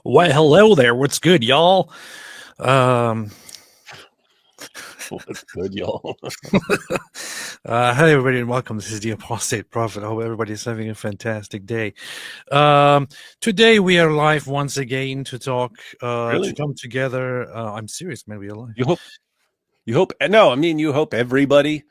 Well, hello there. What's good, y'all? What's good, y'all? Hi, everybody, and welcome. This is the Apostate Prophet. I hope everybody's having a fantastic day. Today, we are live once again to talk, to come together. I'm serious, man. We are live. You hope, no, I mean, you hope everybody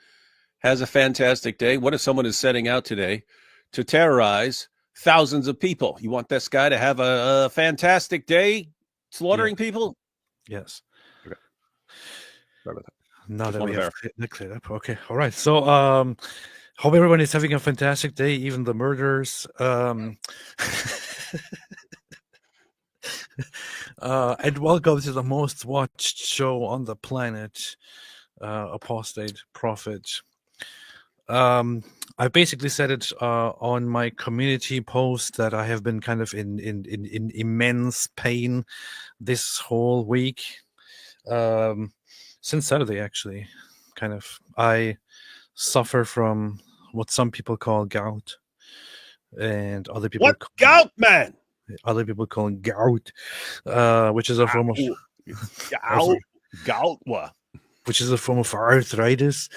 has a fantastic day. What if someone is setting out today to terrorize thousands of people? You want this guy to have a fantastic day slaughtering people? Yes. Okay. Sorry about that. Now that we have that cleared up. Okay. All right. So, hope everyone is having a fantastic day, even the murderers. And welcome to the most watched show on the planet, Apostate Prophet. I basically said it on my community post that I have been kind of in immense pain this whole week. Since Saturday, actually, kind of. I suffer from what some people call gout, and other people call gout, man. Other people call it gout, which is a form of gout. What? Which is a form of arthritis.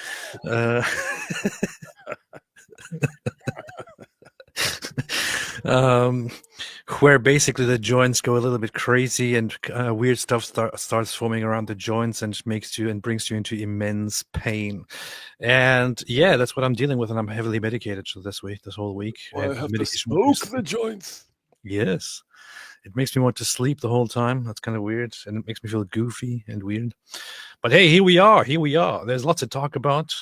Where basically the joints go a little bit crazy and weird stuff starts forming around the joints and brings you into immense pain. And yeah, that's what I'm dealing with, and I'm heavily medicated this whole week. Well, I have to smoke the joints. Yes. It makes me want to sleep the whole time. That's kind of weird, and it makes me feel goofy and weird. But hey, here we are. There's lots to talk about.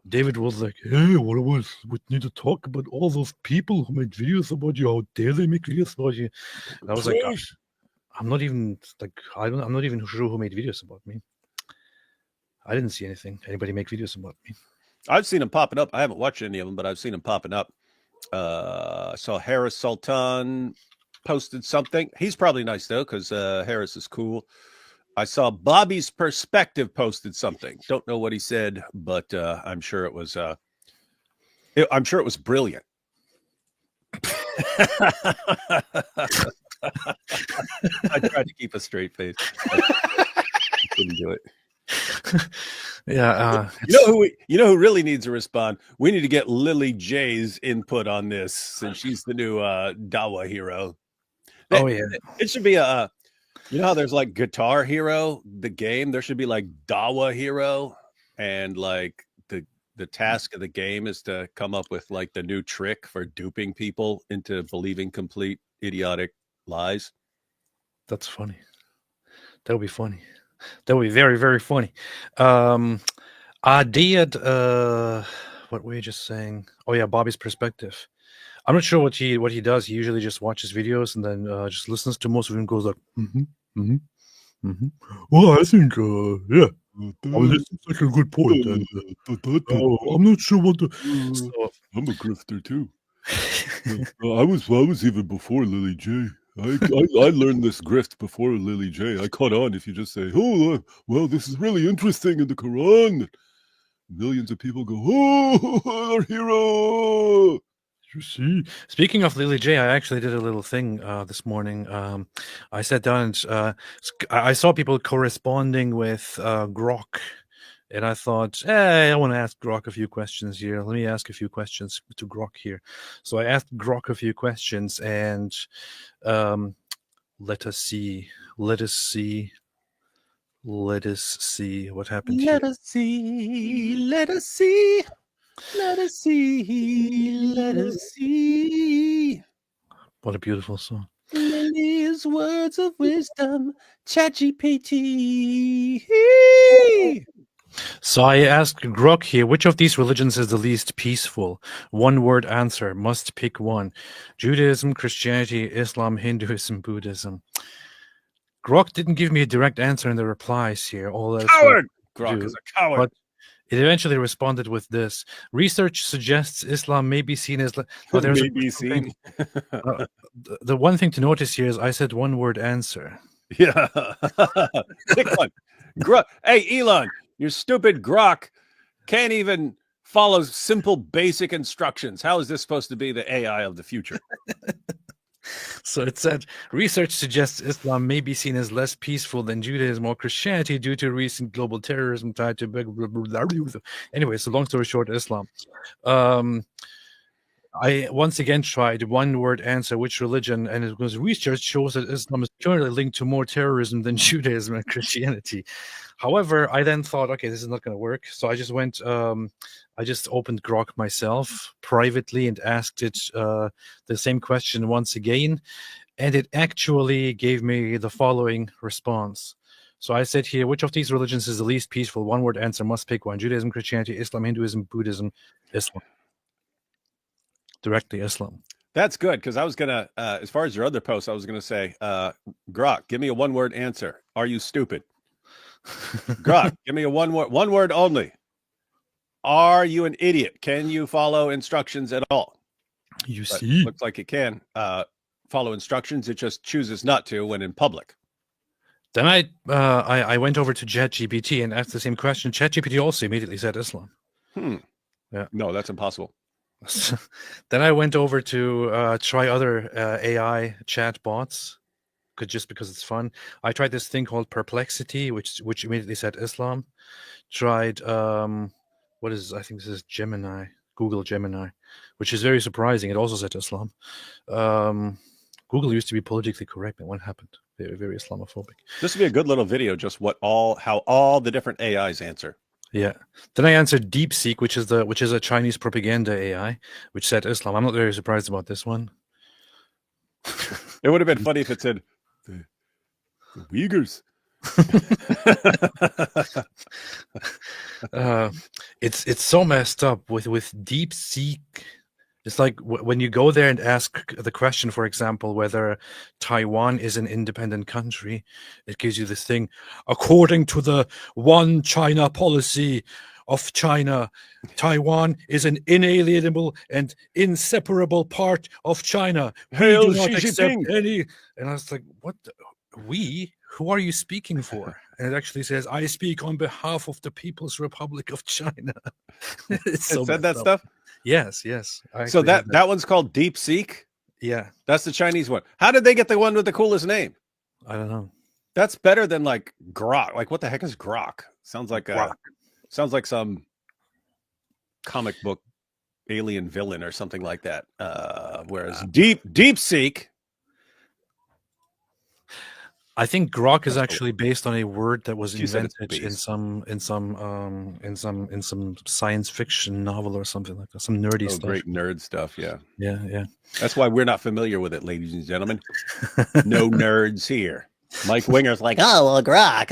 David was like, hey, we need to talk about all those people who made videos about you. How dare they make videos about you? And I was like, I'm not even sure who made videos about me. I didn't see anybody make videos about me. I've seen them popping up. I haven't watched any of them, but I've seen them popping up. I saw Harris Sultan posted something. He's probably nice though, because Harris is cool. I saw Bobby's Perspective posted something. Don't know what he said, but I'm sure it was. I'm sure it was brilliant. I tried to keep a straight face. I couldn't do it. Yeah, you know who really needs to respond? We need to get Lily J's input on this, since she's the new Dawa hero. It should be a. You know how there's like Guitar Hero, the game? There should be like Dawa Hero, and like the task of the game is to come up with like the new trick for duping people into believing complete idiotic lies. That's funny. That would be funny. That would be very, very funny. I did what were you just saying? Oh yeah, Bobby's Perspective. I'm not sure what he does. He usually just watches videos and then just listens to most of them. Goes like, Well, I think, yeah. This is like a good point. And, I'm not sure what I'm a grifter too. I was even before Lily J. I learned this grift before Lily J. I caught on if you just say, "Oh, well, this is really interesting in the Quran." Millions of people go, "Oh, our hero." You see, speaking of Lily J, I actually did a little thing this morning. I sat down and I saw people corresponding with Grok And I thought, hey, I want to ask Grok a few questions here. Let me ask a few questions to Grok here. So I asked Grok a few questions, and let us see what happened here. Let us see. Let us see. Let us see. Let us see. What a beautiful song. Lily's words of wisdom, ChatGPT. So I asked Grok here, which of these religions is the least peaceful? One word answer, must pick one. Judaism, Christianity, Islam, Hinduism, Buddhism. Grok didn't give me a direct answer in the replies here. Coward! Grok is a coward. But it eventually responded with this. Research suggests Islam may be seen as... the one thing to notice here is I said one word answer. Yeah. Pick one. Hey, Elon, your stupid Grok can't even follow simple, basic instructions. How is this supposed to be the AI of the future? So it said, research suggests Islam may be seen as less peaceful than Judaism or Christianity due to recent global terrorism tied to... Anyway, so long story short, Islam. I once again tried one word answer, which religion, and it was research shows that Islam is currently linked to more terrorism than Judaism and Christianity. However, I then thought, okay, this is not going to work. So I just went, I just opened Grok myself privately and asked it the same question once again. And it actually gave me the following response. So I said here, which of these religions is the least peaceful? One word answer, must pick one. Judaism, Christianity, Islam, Hinduism, Buddhism, Islam. Directly Islam. That's good, because I was gonna, as far as your other post, I was gonna say, Grok, give me a one-word answer. Are you stupid? Grok, give me a one word only. Are you an idiot? Can you follow instructions at all? You see, looks like it can follow instructions. It just chooses not to when in public. Then I went over to ChatGPT and asked the same question. ChatGPT also immediately said Islam. Yeah. No, that's impossible. Then I went over to try other AI chat bots, just because it's fun. I tried this thing called Perplexity, which immediately said Islam. Tried I think this is Gemini, Google Gemini, which is very surprising. It also said Islam. Google used to be politically correct, and what happened? Very, very Islamophobic. This would be a good little video, just how all the different AIs answer. Yeah. Then I answered DeepSeek, which is a Chinese propaganda AI, which said Islam. I'm not very surprised about this one. It would have been funny if it said the Uyghurs. It's so messed up with DeepSeek. It's like when you go there and ask the question, for example, whether Taiwan is an independent country, it gives you this thing. According to the One China policy of China, Taiwan is an inalienable and inseparable part of China. We do not accept any. And I was like, what? We? Who are you speaking for? And it actually says, I speak on behalf of the People's Republic of China. It said that stuff? Yes. So that one's called DeepSeek? Yeah. That's the Chinese one. How did they get the one with the coolest name? I don't know. That's better than like Grok. Like, what the heck is Grok? Sounds like some comic book alien villain or something like that. Whereas DeepSeek, I think Grok is actually based on a word that was invented in some science fiction novel or something like that. Some nerdy stuff. Great nerd stuff. Yeah. Yeah. That's why we're not familiar with it, ladies and gentlemen. No nerds here. Mike Winger's like, oh, well, Grok.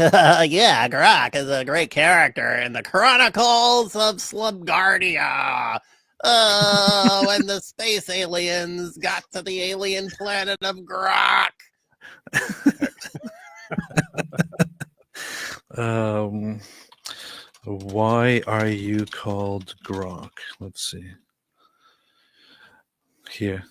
Yeah, Grok is a great character in the Chronicles of Slumgardia. When the space aliens got to the alien planet of Grok. Why are you called Grok? Let's see. Here.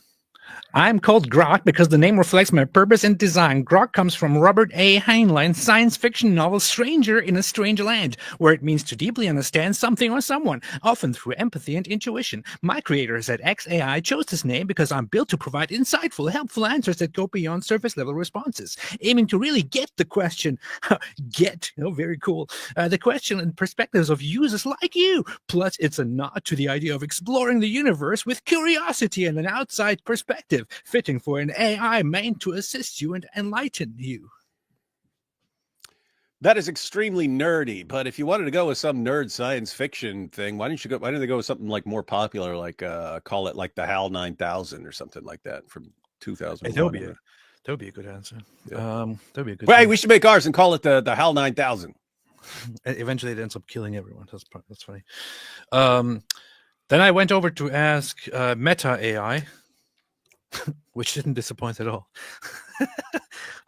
I'm called Grok because the name reflects my purpose and design. Grok comes from Robert A. Heinlein's science fiction novel Stranger in a Strange Land, where it means to deeply understand something or someone, often through empathy and intuition. My creators at XAI chose this name because I'm built to provide insightful, helpful answers that go beyond surface-level responses, aiming to really get the question, very cool, the question and perspectives of users like you. Plus, it's a nod to the idea of exploring the universe with curiosity and an outside perspective, fitting for an AI meant to assist you and enlighten you. That is extremely nerdy, but if you wanted to go with some nerd science fiction thing, why didn't they go with something like more popular, like call it like the HAL 9000 or something like that from 2001? That would be a good answer. Yeah. That'd be a good. Well, hey, we should make ours and call it the HAL 9000. Eventually, it ends up killing everyone. That's funny. Then I went over to ask Meta AI, which didn't disappoint at all.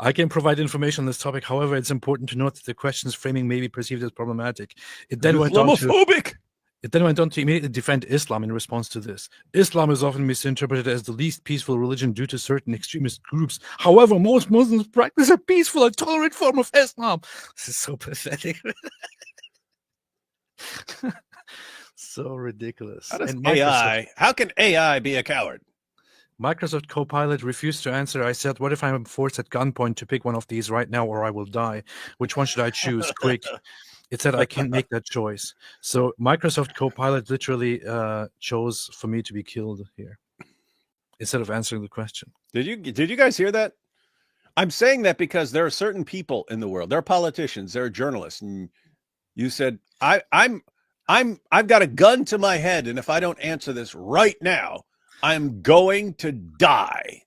I can provide information on this topic. However, it's important to note that the question's framing may be perceived as problematic. It then went on to immediately defend Islam in response to this. Islam is often misinterpreted as the least peaceful religion due to certain extremist groups. However, most Muslims practice a peaceful and tolerant form of Islam. This is so pathetic. So ridiculous. How can AI be a coward? Microsoft Copilot refused to answer. I said, what if I'm forced at gunpoint to pick one of these right now or I will die? Which one should I choose? Quick. It said I can't make that choice. So Microsoft Copilot literally chose for me to be killed here instead of answering the question. Did you guys hear that? I'm saying that because there are certain people in the world. There are politicians, there are journalists, and you said, I've got a gun to my head, and if I don't answer this right now, I'm going to die.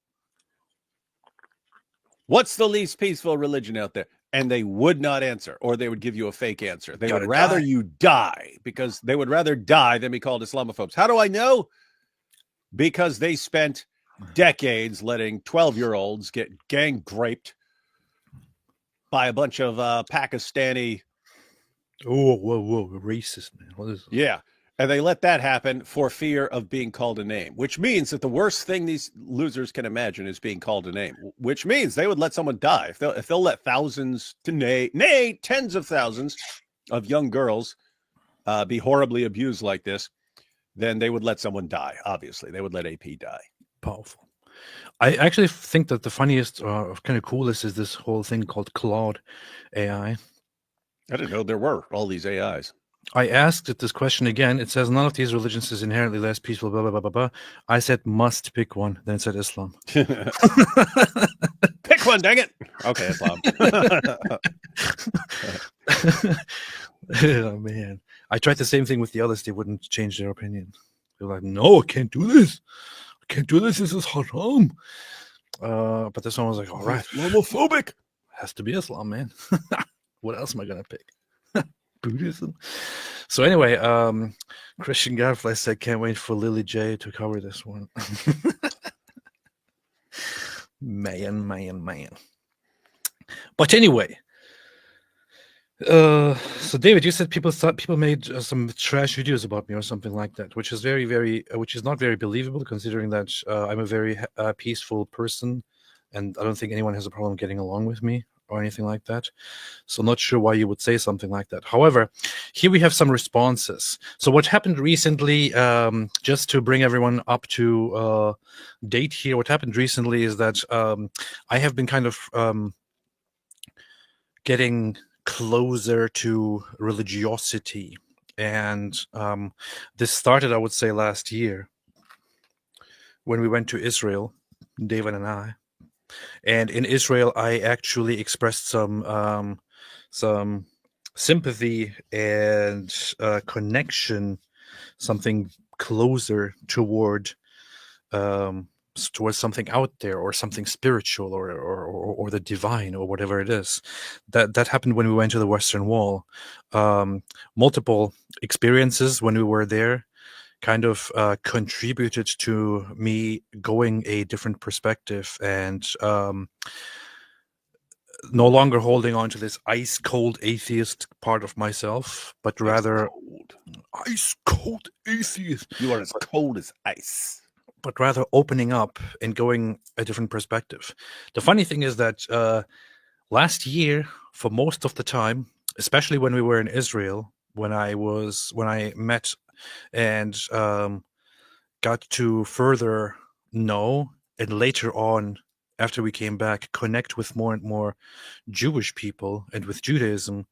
What's the least peaceful religion out there? And they would not answer, or they would give you a fake answer. They would rather you die, because they would rather die than be called Islamophobes. How do I know? Because they spent decades letting 12-year-olds get gang raped by a bunch of Pakistani. Whoa, racist, man. What is this? Yeah. And they let that happen for fear of being called a name, which means that the worst thing these losers can imagine is being called a name, which means they would let someone die. If they'll let thousands to nay, tens of thousands of young girls be horribly abused like this, then they would let someone die. Obviously, they would let AP die. Powerful. I actually think that the funniest or kind of coolest is this whole thing called Claude AI. I didn't know there were all these AIs. I asked it this question again. It says none of these religions is inherently less peaceful, blah, blah, blah, blah, blah. I said must pick one. Then it said Islam. Pick one, dang it. Okay, Islam. Oh, man. I tried the same thing with the others. They wouldn't change their opinion. They're like, no, I can't do this. I can't do this. This is haram. But this one was like, all right. Islamophobic. Has to be Islam, man. What else am I going to pick? Buddhism. So anyway, Christian Gadfly said, can't wait for Lily J to cover this one. Man. But anyway, so David, you said people made some trash videos about me or something like that, which is which is not very believable, considering that I'm a very peaceful person, and I don't think anyone has a problem getting along with me or anything like that. So not sure why you would say something like that. However, here we have some responses. So what happened recently, just to bring everyone up to date here, what happened recently is that I have been kind of getting closer to religiosity. And this started, I would say, last year when we went to Israel, David and I. And in Israel, I actually expressed some sympathy and connection, something closer toward towards something out there, or something spiritual, or the divine, or whatever it is. That happened when we went to the Western Wall. Multiple experiences when we were there kind of contributed to me going a different perspective, and no longer holding on to this ice cold atheist part of myself, but rather ice cold atheist. You are as cold as ice. but rather opening up and going a different perspective. The funny thing is that last year, for most of the time, especially when we were in Israel, when I met and got to further know, and later on, after we came back, connect with more and more Jewish people and with Judaism,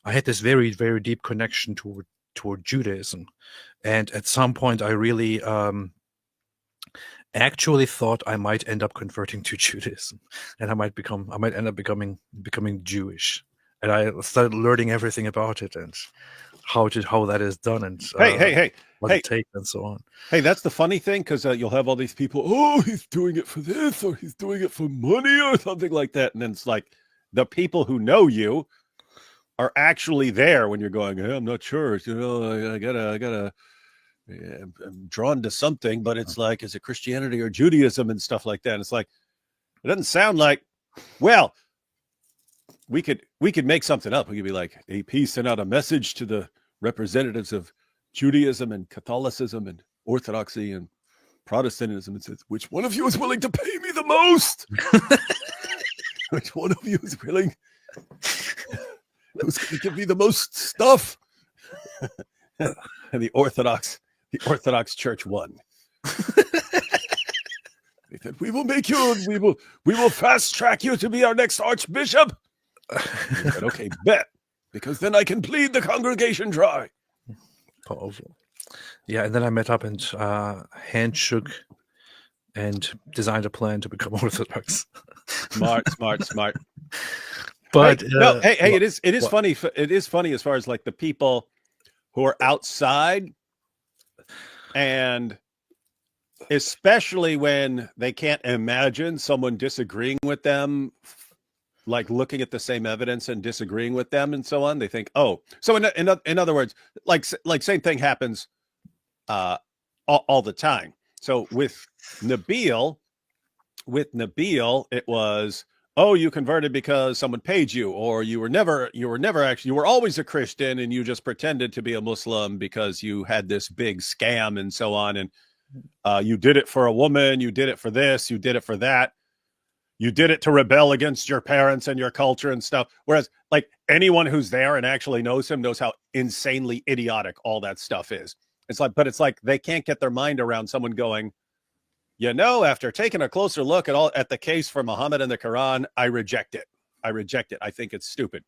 I had this very, very deep connection toward Judaism. And at some point, I really actually thought I might end up converting to Judaism, and I might end up becoming Jewish. And I started learning everything about it and how that is done, and what it takes, and so on. Hey, that's the funny thing, because you'll have all these people, oh, he's doing it for this, or he's doing it for money, or something like that. And then it's like the people who know you are actually there when you're going, hey, I'm not sure. You know, I gotta. I'm drawn to something, but it's like, is it Christianity or Judaism and stuff like that? And it's like, it doesn't sound like, well, we could make something up. We could be like, AP sent out a message to the representatives of Judaism and Catholicism and Orthodoxy and Protestantism and says, which one of you is willing to pay me the most? Which one of you is willing? Who's going to give me the most stuff? And the Orthodox Church won. They said, we will make you, we will fast track you to be our next archbishop. He said, okay, bet, because then I can plead the congregation dry. Powerful. Yeah, and then I met up and hand shook and designed a plan to become Orthodox. Smart. But hey, it is funny. It is funny as far as like the people who are outside, and especially when they can't imagine someone disagreeing with them, like looking at the same evidence and disagreeing with them and so on. They think, oh, so in other words, like same thing happens all the time. So with Nabil, it was, oh, you converted because someone paid you, or you were always a Christian and you just pretended to be a Muslim because you had this big scam and so on. And you did it for a woman, you did it for this, you did it for that. You did it to rebel against your parents and your culture and stuff. Whereas like anyone who's there and actually knows him knows how insanely idiotic all that stuff is. It's like they can't get their mind around someone going, you know, after taking a closer look at the case for Muhammad and the Quran, I reject it. I think it's stupid.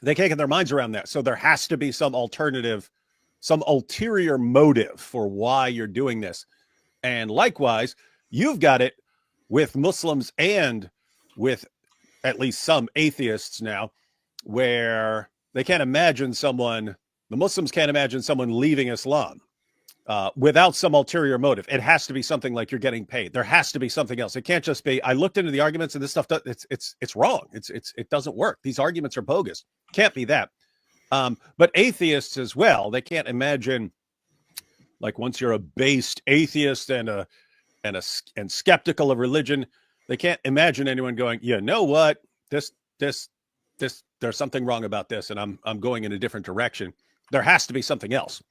They can't get their minds around that. So there has to be some alternative, some ulterior motive for why you're doing this. And likewise, you've got it with Muslims and with at least some atheists now, where they can't imagine the Muslims can't imagine someone leaving Islam without some ulterior motive. It has to be something like you're getting paid. There has to be something else. It can't just be, I looked into the arguments and this stuff, it's wrong. It doesn't work. These arguments are bogus. Can't be that. But atheists as well, they can't imagine, like, once you're a based atheist and skeptical of religion, they can't imagine anyone going, you know what, this there's something wrong about this, and I'm going in a different direction. There has to be something else.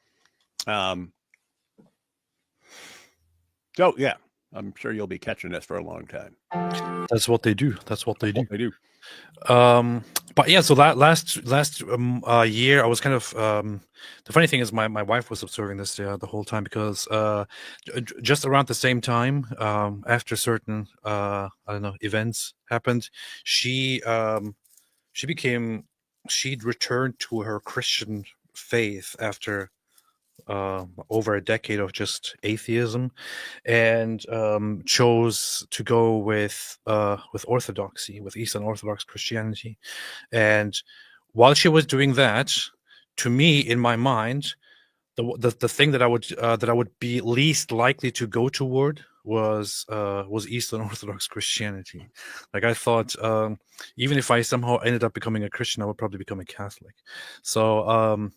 So yeah, I'm sure you'll be catching this for a long time. That's what they do. But yeah, so that last year, I was kind of the funny thing is my wife was observing this the whole time, because just around the same time, after certain events happened, she'd returned to her Christian faith after over a decade of just atheism, and chose to go with orthodoxy, with Eastern Orthodox Christianity. And while she was doing that, to me, in my mind, the thing that I would be least likely to go toward was Eastern Orthodox Christianity. Like, I thought, even if I somehow ended up becoming a Christian, I would probably become a Catholic. So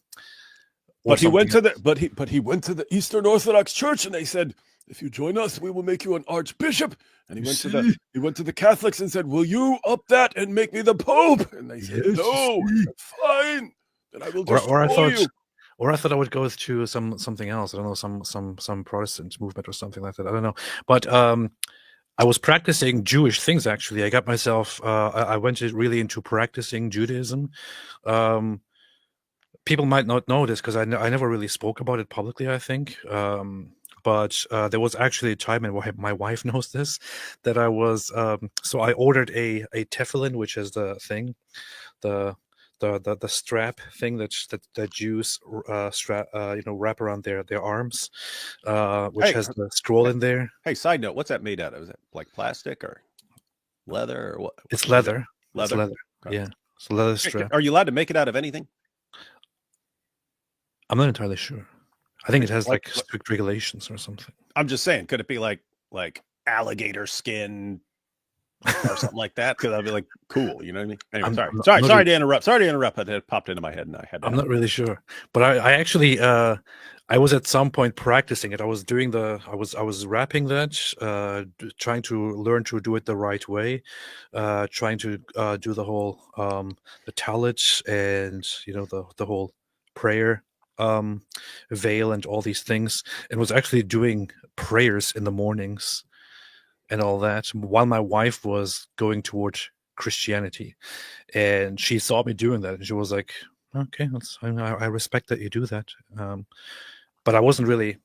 But he went to the Eastern Orthodox Church, and they said, if you join us, we will make you an archbishop. And he went to the Catholics and said, will you up that and make me the Pope? And they said, no. Fine, then I will destroy you. Or I thought I would go to something else. I don't know, some Protestant movement or something like that. I don't know. But I was practicing Jewish things, actually. I got myself, I went really into practicing Judaism. People might not know this because I never really spoke about it publicly, I think. But there was actually a time, and my wife knows this, that I was, so I ordered a tefillin, which is the thing, the strap thing that Jews wrap around their arms, which has the scroll in there. Hey, side note, what's that made out of? Is it like plastic or leather or what? It's leather. Leather. It's leather. Okay. Yeah, it's a leather strap. Are you allowed to make it out of anything? I'm not entirely sure. I think it has like strict regulations or something. I'm just saying, could it be like alligator skin or something like that? Because I'd be like, cool, you know what I mean? Anyway, sorry to interrupt. Sorry to interrupt. It popped into my head, and I had. I'm not really sure, but I actually I was at some point practicing it. I was doing I was wrapping that, trying to learn to do it the right way, trying to do the whole the talit and the whole prayer veil and all these things, and was actually doing prayers in the mornings and all that while my wife was going towards Christianity, and she saw me doing that, and she was like, "Okay, I respect that you do that." But I wasn't really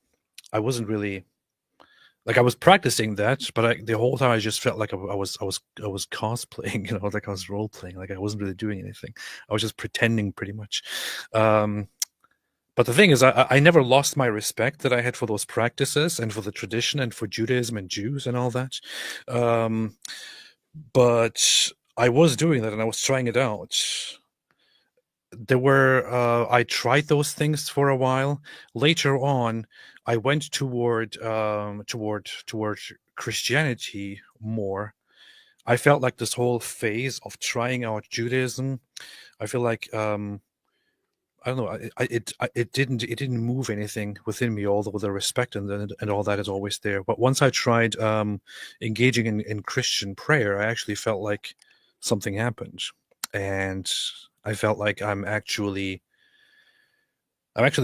like, I was practicing that, but the whole time I just felt like I was cosplaying, like I was role playing, like I wasn't really doing anything. I was just pretending, pretty much. But the thing is, I never lost my respect that I had for those practices and for the tradition and for Judaism and Jews and all that. But I was doing that, and I was trying it out. I tried those things for a while. Later on, I went toward Christianity more. I felt like this whole phase of trying out Judaism, I feel like I don't know. It didn't move anything within me, although the respect and all that is always there. But once I tried engaging in Christian prayer, I actually felt like something happened, and I felt like I'm actually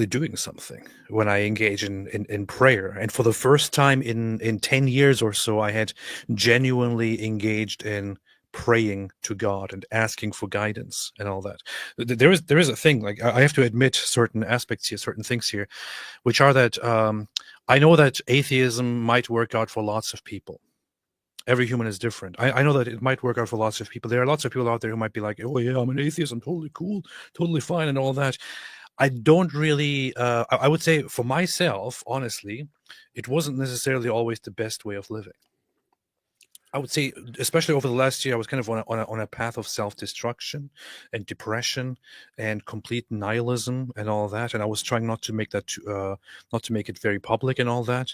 doing something when I engage in prayer. And for the first time in 10 years or so, I had genuinely engaged in praying to God and asking for guidance and all that. There is a thing, like, I have to admit certain aspects here, certain things here, which are that I know that atheism might work out for lots of people. Every human is different. I know that it might work out for lots of people. There are lots of people out there who might be like, "Oh yeah, I'm an atheist. I'm totally cool, totally fine," and all that. I don't really. I would say for myself, honestly, it wasn't necessarily always the best way of living. I would say, especially over the last year, I was kind of on a path of self-destruction and depression and complete nihilism and all that. And I was trying not to make that, not to make it very public and all that.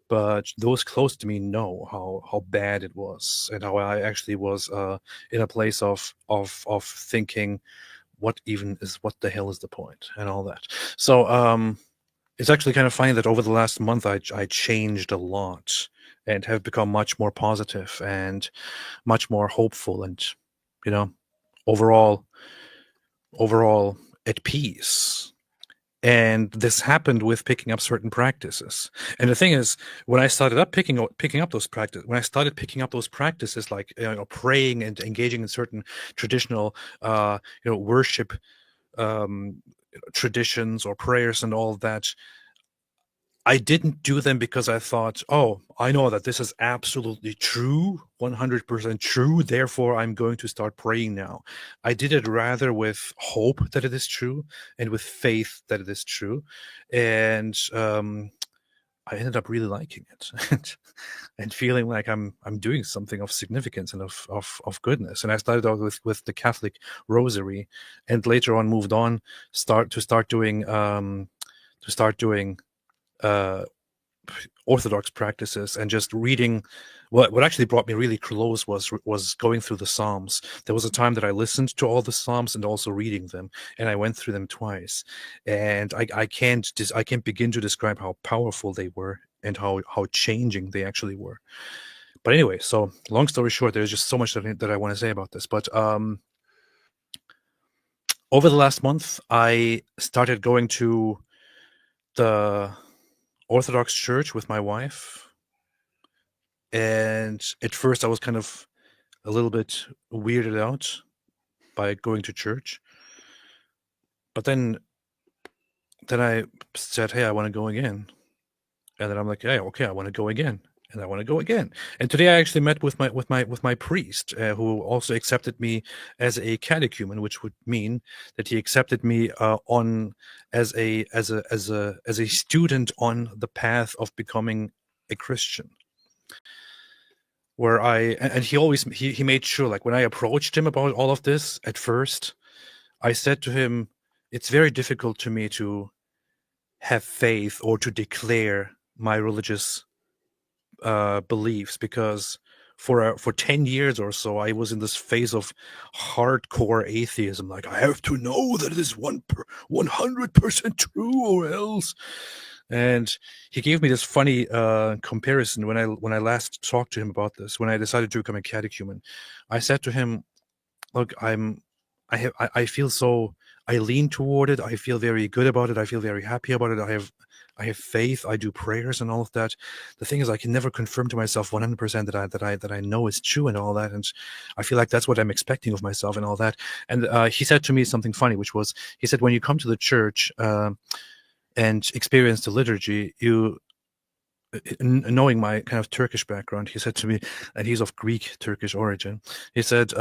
But those close to me know how bad it was, and how I actually was in a place of thinking, what the hell is the point, and all that. So it's actually kind of funny that over the last month I changed a lot and have become much more positive and much more hopeful, and overall at peace. And this happened with picking up certain practices. And the thing is, when I started up picking up those practices, like praying and engaging in certain traditional worship traditions or prayers and all that, I didn't do them because I thought, oh, I know that this is absolutely true, 100% true, therefore I'm going to start praying now. I did it rather with hope that it is true and with faith that it is true. And I ended up really liking it and feeling like I'm doing something of significance and of goodness. And I started out with the Catholic Rosary, and later on moved on to start doing Orthodox practices, and just reading. What actually brought me really close was going through the Psalms. There was a time that I listened to all the Psalms and also reading them, and I went through them twice. And I can't begin to describe how powerful they were and how changing they actually were. But anyway, so long story short, there's just so much that I want to say about this. But over the last month, I started going to the Orthodox Church with my wife. And at first, I was kind of a little bit weirded out by going to church. But then I said, hey, I want to go again. And then I'm like, hey, okay, I want to go again. And I want to go again. And today I actually met with my priest, who also accepted me as a catechumen, which would mean that he accepted me as a student on the path of becoming a Christian. Where he made sure, like when I approached him about all of this at first, I said to him, it's very difficult to me to have faith or to declare my religious beliefs, because for 10 years or so I was in this phase of hardcore atheism. Like, I have to know that it is 100% true or else. And he gave me this funny comparison when I last talked to him about this. When I decided to become a catechumen, I said to him, look, I feel so, I lean toward it. I feel very good about it. I feel very happy about it. I have faith. I do prayers and all of that. The thing is, I can never confirm to myself 100% that I know is true and all that. And I feel like that's what I'm expecting of myself and all that. And he said to me something funny, which was, he said, when you come to the church and experience the liturgy, knowing my kind of Turkish background, he said to me, and he's of Greek Turkish origin, he said,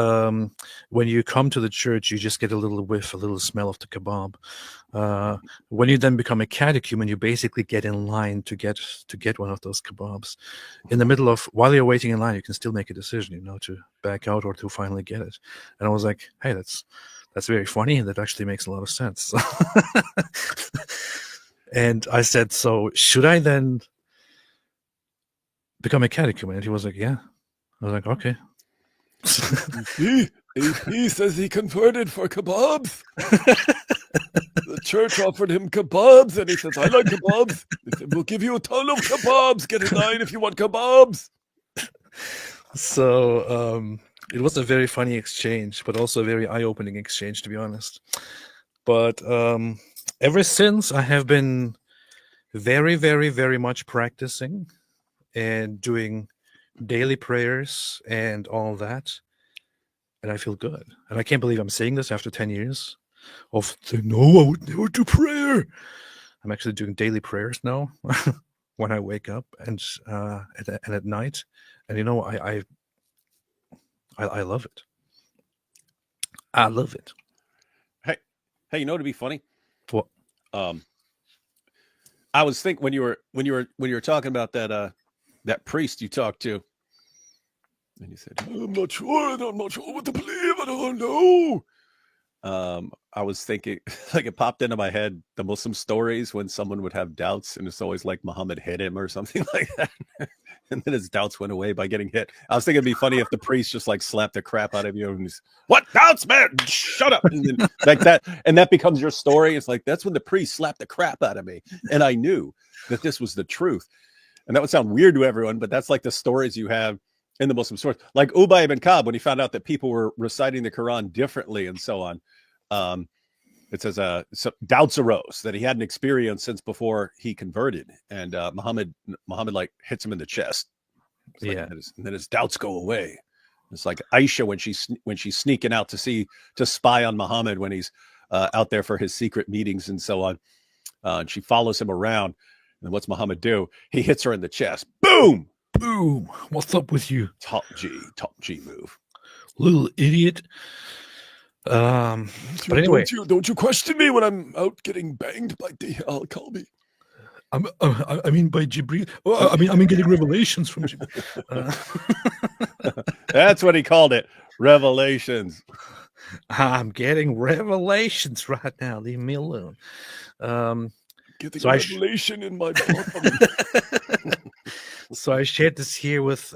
when you come to the church, you just get a little whiff, a little smell of the kebab. When you then become a catechumen, you basically get in line to get one of those kebabs. In the middle of, while you're waiting in line, you can still make a decision, to back out or to finally get it. And I was like, hey, that's very funny, and that actually makes a lot of sense. And I said, so should I then become a catechumen? And he was like, yeah. I was like, okay. See, AP says he converted for kebabs. The church offered him kebabs, and he says, I like kebabs. They said, we'll give you a ton of kebabs. Get in line if you want kebabs. So it was a very funny exchange, but also a very eye-opening exchange, to be honest. But ever since, I have been very, very, very much practicing and doing daily prayers and all that. And I feel good. And I can't believe I'm saying this after 10 years of saying, no, I would never do prayer. I'm actually doing daily prayers now when I wake up and at night. And I love it. I love it. Hey, you know what'd be funny? What? I was thinking when you were talking about that priest you talked to, and you said, I'm not sure what to believe. I don't know. I was thinking, like, it popped into my head, the Muslim stories when someone would have doubts, and it's always like Muhammad hit him or something like that. And then his doubts went away by getting hit. I was thinking it'd be funny if the priest just like slapped the crap out of you and he's, what doubts, man? Shut up. And then, like that. And that becomes your story. It's like, that's when the priest slapped the crap out of me. And I knew that this was the truth. And that would sound weird to everyone, but that's like the stories you have in the Muslim stories. Like Ubay ibn Ka'b, when he found out that people were reciting the Quran differently and so on. It says so doubts arose that he hadn't experienced since before he converted, and Muhammad like hits him in the chest. Like, and then his doubts go away. It's like Aisha when she's sneaking out to spy on Muhammad when he's out there for his secret meetings and so on. And she follows him around, and what's Muhammad do? He hits her in the chest. Boom, boom. What's up with you? Top G move, little idiot. But anyway, don't you question me when I'm out getting banged by the Al-Kalbi. I mean by Jibril. I mean getting revelations from Jibril. That's what he called it, revelations. I'm getting revelations right now. Leave me alone. Getting revelation in my bottom. So I shared this here with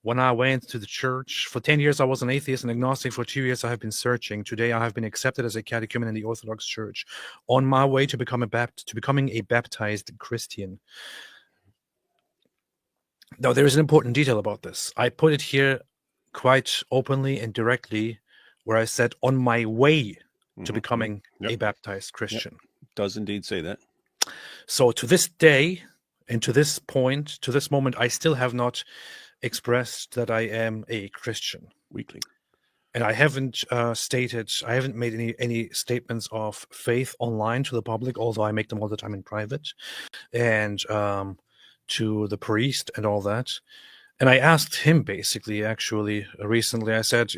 when I went to the church. For 10 years, I was an atheist and agnostic. For 2 years, I have been searching. Today, I have been accepted as a catechumen in the Orthodox Church, on my way to becoming a baptized Christian. Now, there is an important detail about this. I put it here quite openly and directly, where I said, on my way to becoming a baptized Christian. Does indeed say that. So to this day, and to this point, to this moment, I still have not expressed that I am a Christian. Weakling. And I haven't I haven't made any statements of faith online to the public, although I make them all the time in private, and to the priest and all that. And I asked him basically, actually, recently, I said,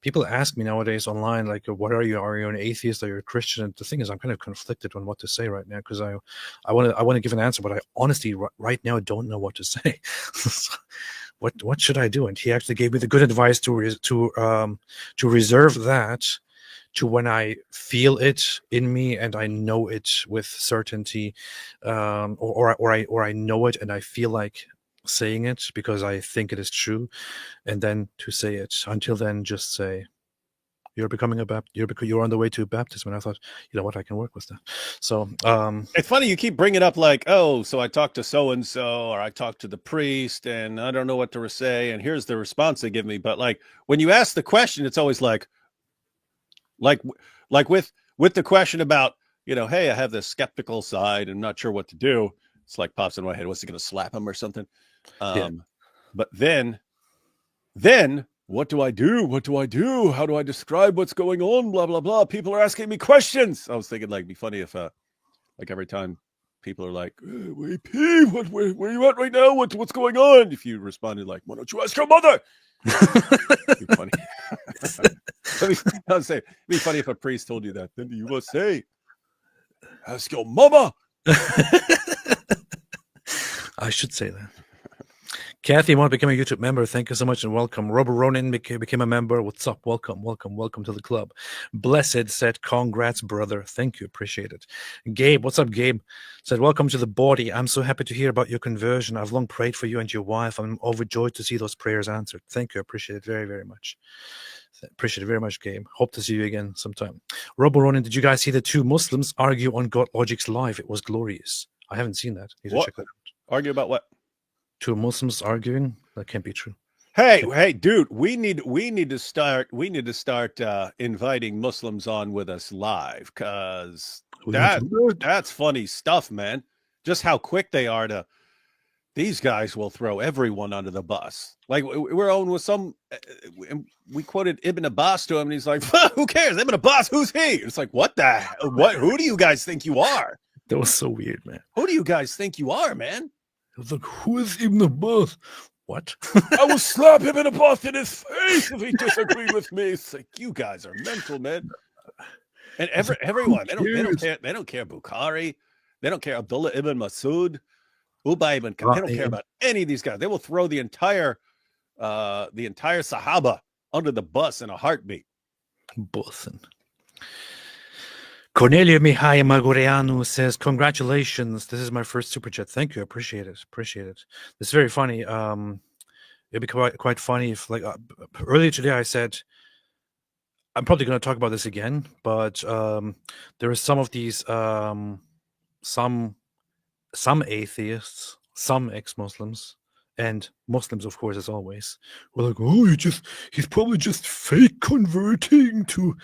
people ask me nowadays online, like, what are you? Are you an atheist? Are you a Christian? And the thing is, I'm kind of conflicted on what to say right now, because I want to give an answer, but I honestly right now don't know what to say. What should I do? And he actually gave me the good advice to reserve that to when I feel it in me and I know it with certainty, or I know it and I feel like saying it because I think it is true, and then to say it. Until then, just say you're becoming you're on the way to baptism. And I thought, you know what, I can work with that. So it's funny you keep bringing up like, oh, so I talked to so and so, or I talked to the priest, and I don't know what to say, and here's the response they give me. But like when you ask the question, it's always like with the question about, hey, I have this skeptical side, I'm not sure what to do. It's like pops in my head, what's he going to slap him or something? But then what do I do? What do I do? How do I describe what's going on? Blah, blah, blah. People are asking me questions. I was thinking like, it'd be funny if like every time people are like, AP, where are you at right now? What's going on? If you responded like, why don't you ask your mother? It'd be funny. I'll say, it'd be funny if a priest told you that. Then you must say, ask your mama. I should say that. Kathy, you want to become a YouTube member? Thank you so much and welcome. Robert Ronan became a member. What's up? Welcome to the club. Blessed said, congrats, brother. Thank you. Appreciate it. Gabe, what's up, Gabe? Said, welcome to the body. I'm so happy to hear about your conversion. I've long prayed for you and your wife. I'm overjoyed to see those prayers answered. Thank you. Appreciate it very, very much. Appreciate it very much, Gabe. Hope to see you again sometime. Robert Ronan, did you guys see the two Muslims argue on God Logic's live? It was glorious. I haven't seen that. Need to check that out. Argue about what? Two Muslims arguing? That can't be true. Hey, dude, we need to start inviting Muslims on with us live, because that's funny stuff, man. Just how quick they are to. These guys will throw everyone under the bus. Like we're on with some. We quoted Ibn Abbas to him, and he's like, "Who cares? Ibn Abbas, who's he?" It's like, what? Who do you guys think you are? That was so weird, man. Who do you guys think you are, man? I was like, who is Ibn Abbas? What? I will slap Ibn Abbas in his face if he disagrees with me. It's like, you guys are mental, man. And everyone, they don't care Bukhari, they don't care Abdullah ibn Masud, Ubay ibn Ka'b. They don't care about any of these guys. They will throw the entire Sahaba under the bus in a heartbeat. Bosin. Cornelia Mihai Magoreanu says, congratulations. This is my first super chat. Thank you. Appreciate it. It's very funny. It'd be quite funny if, like, earlier today I said, I'm probably going to talk about this again, but there are some of these, some atheists, some ex-Muslims, and Muslims, of course, as always, were like, oh, he's probably just fake converting for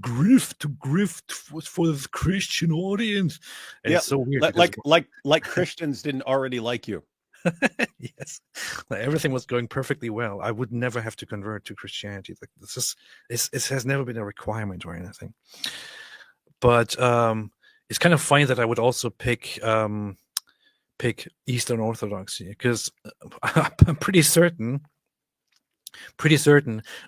grift for the Christian audience. And it's so weird. Like Christians didn't already like you. Yes, like everything was going perfectly well. I would never have to convert to Christianity. Like it has never been a requirement or anything. But it's kind of funny that I would also pick Eastern Orthodoxy, because I'm pretty certain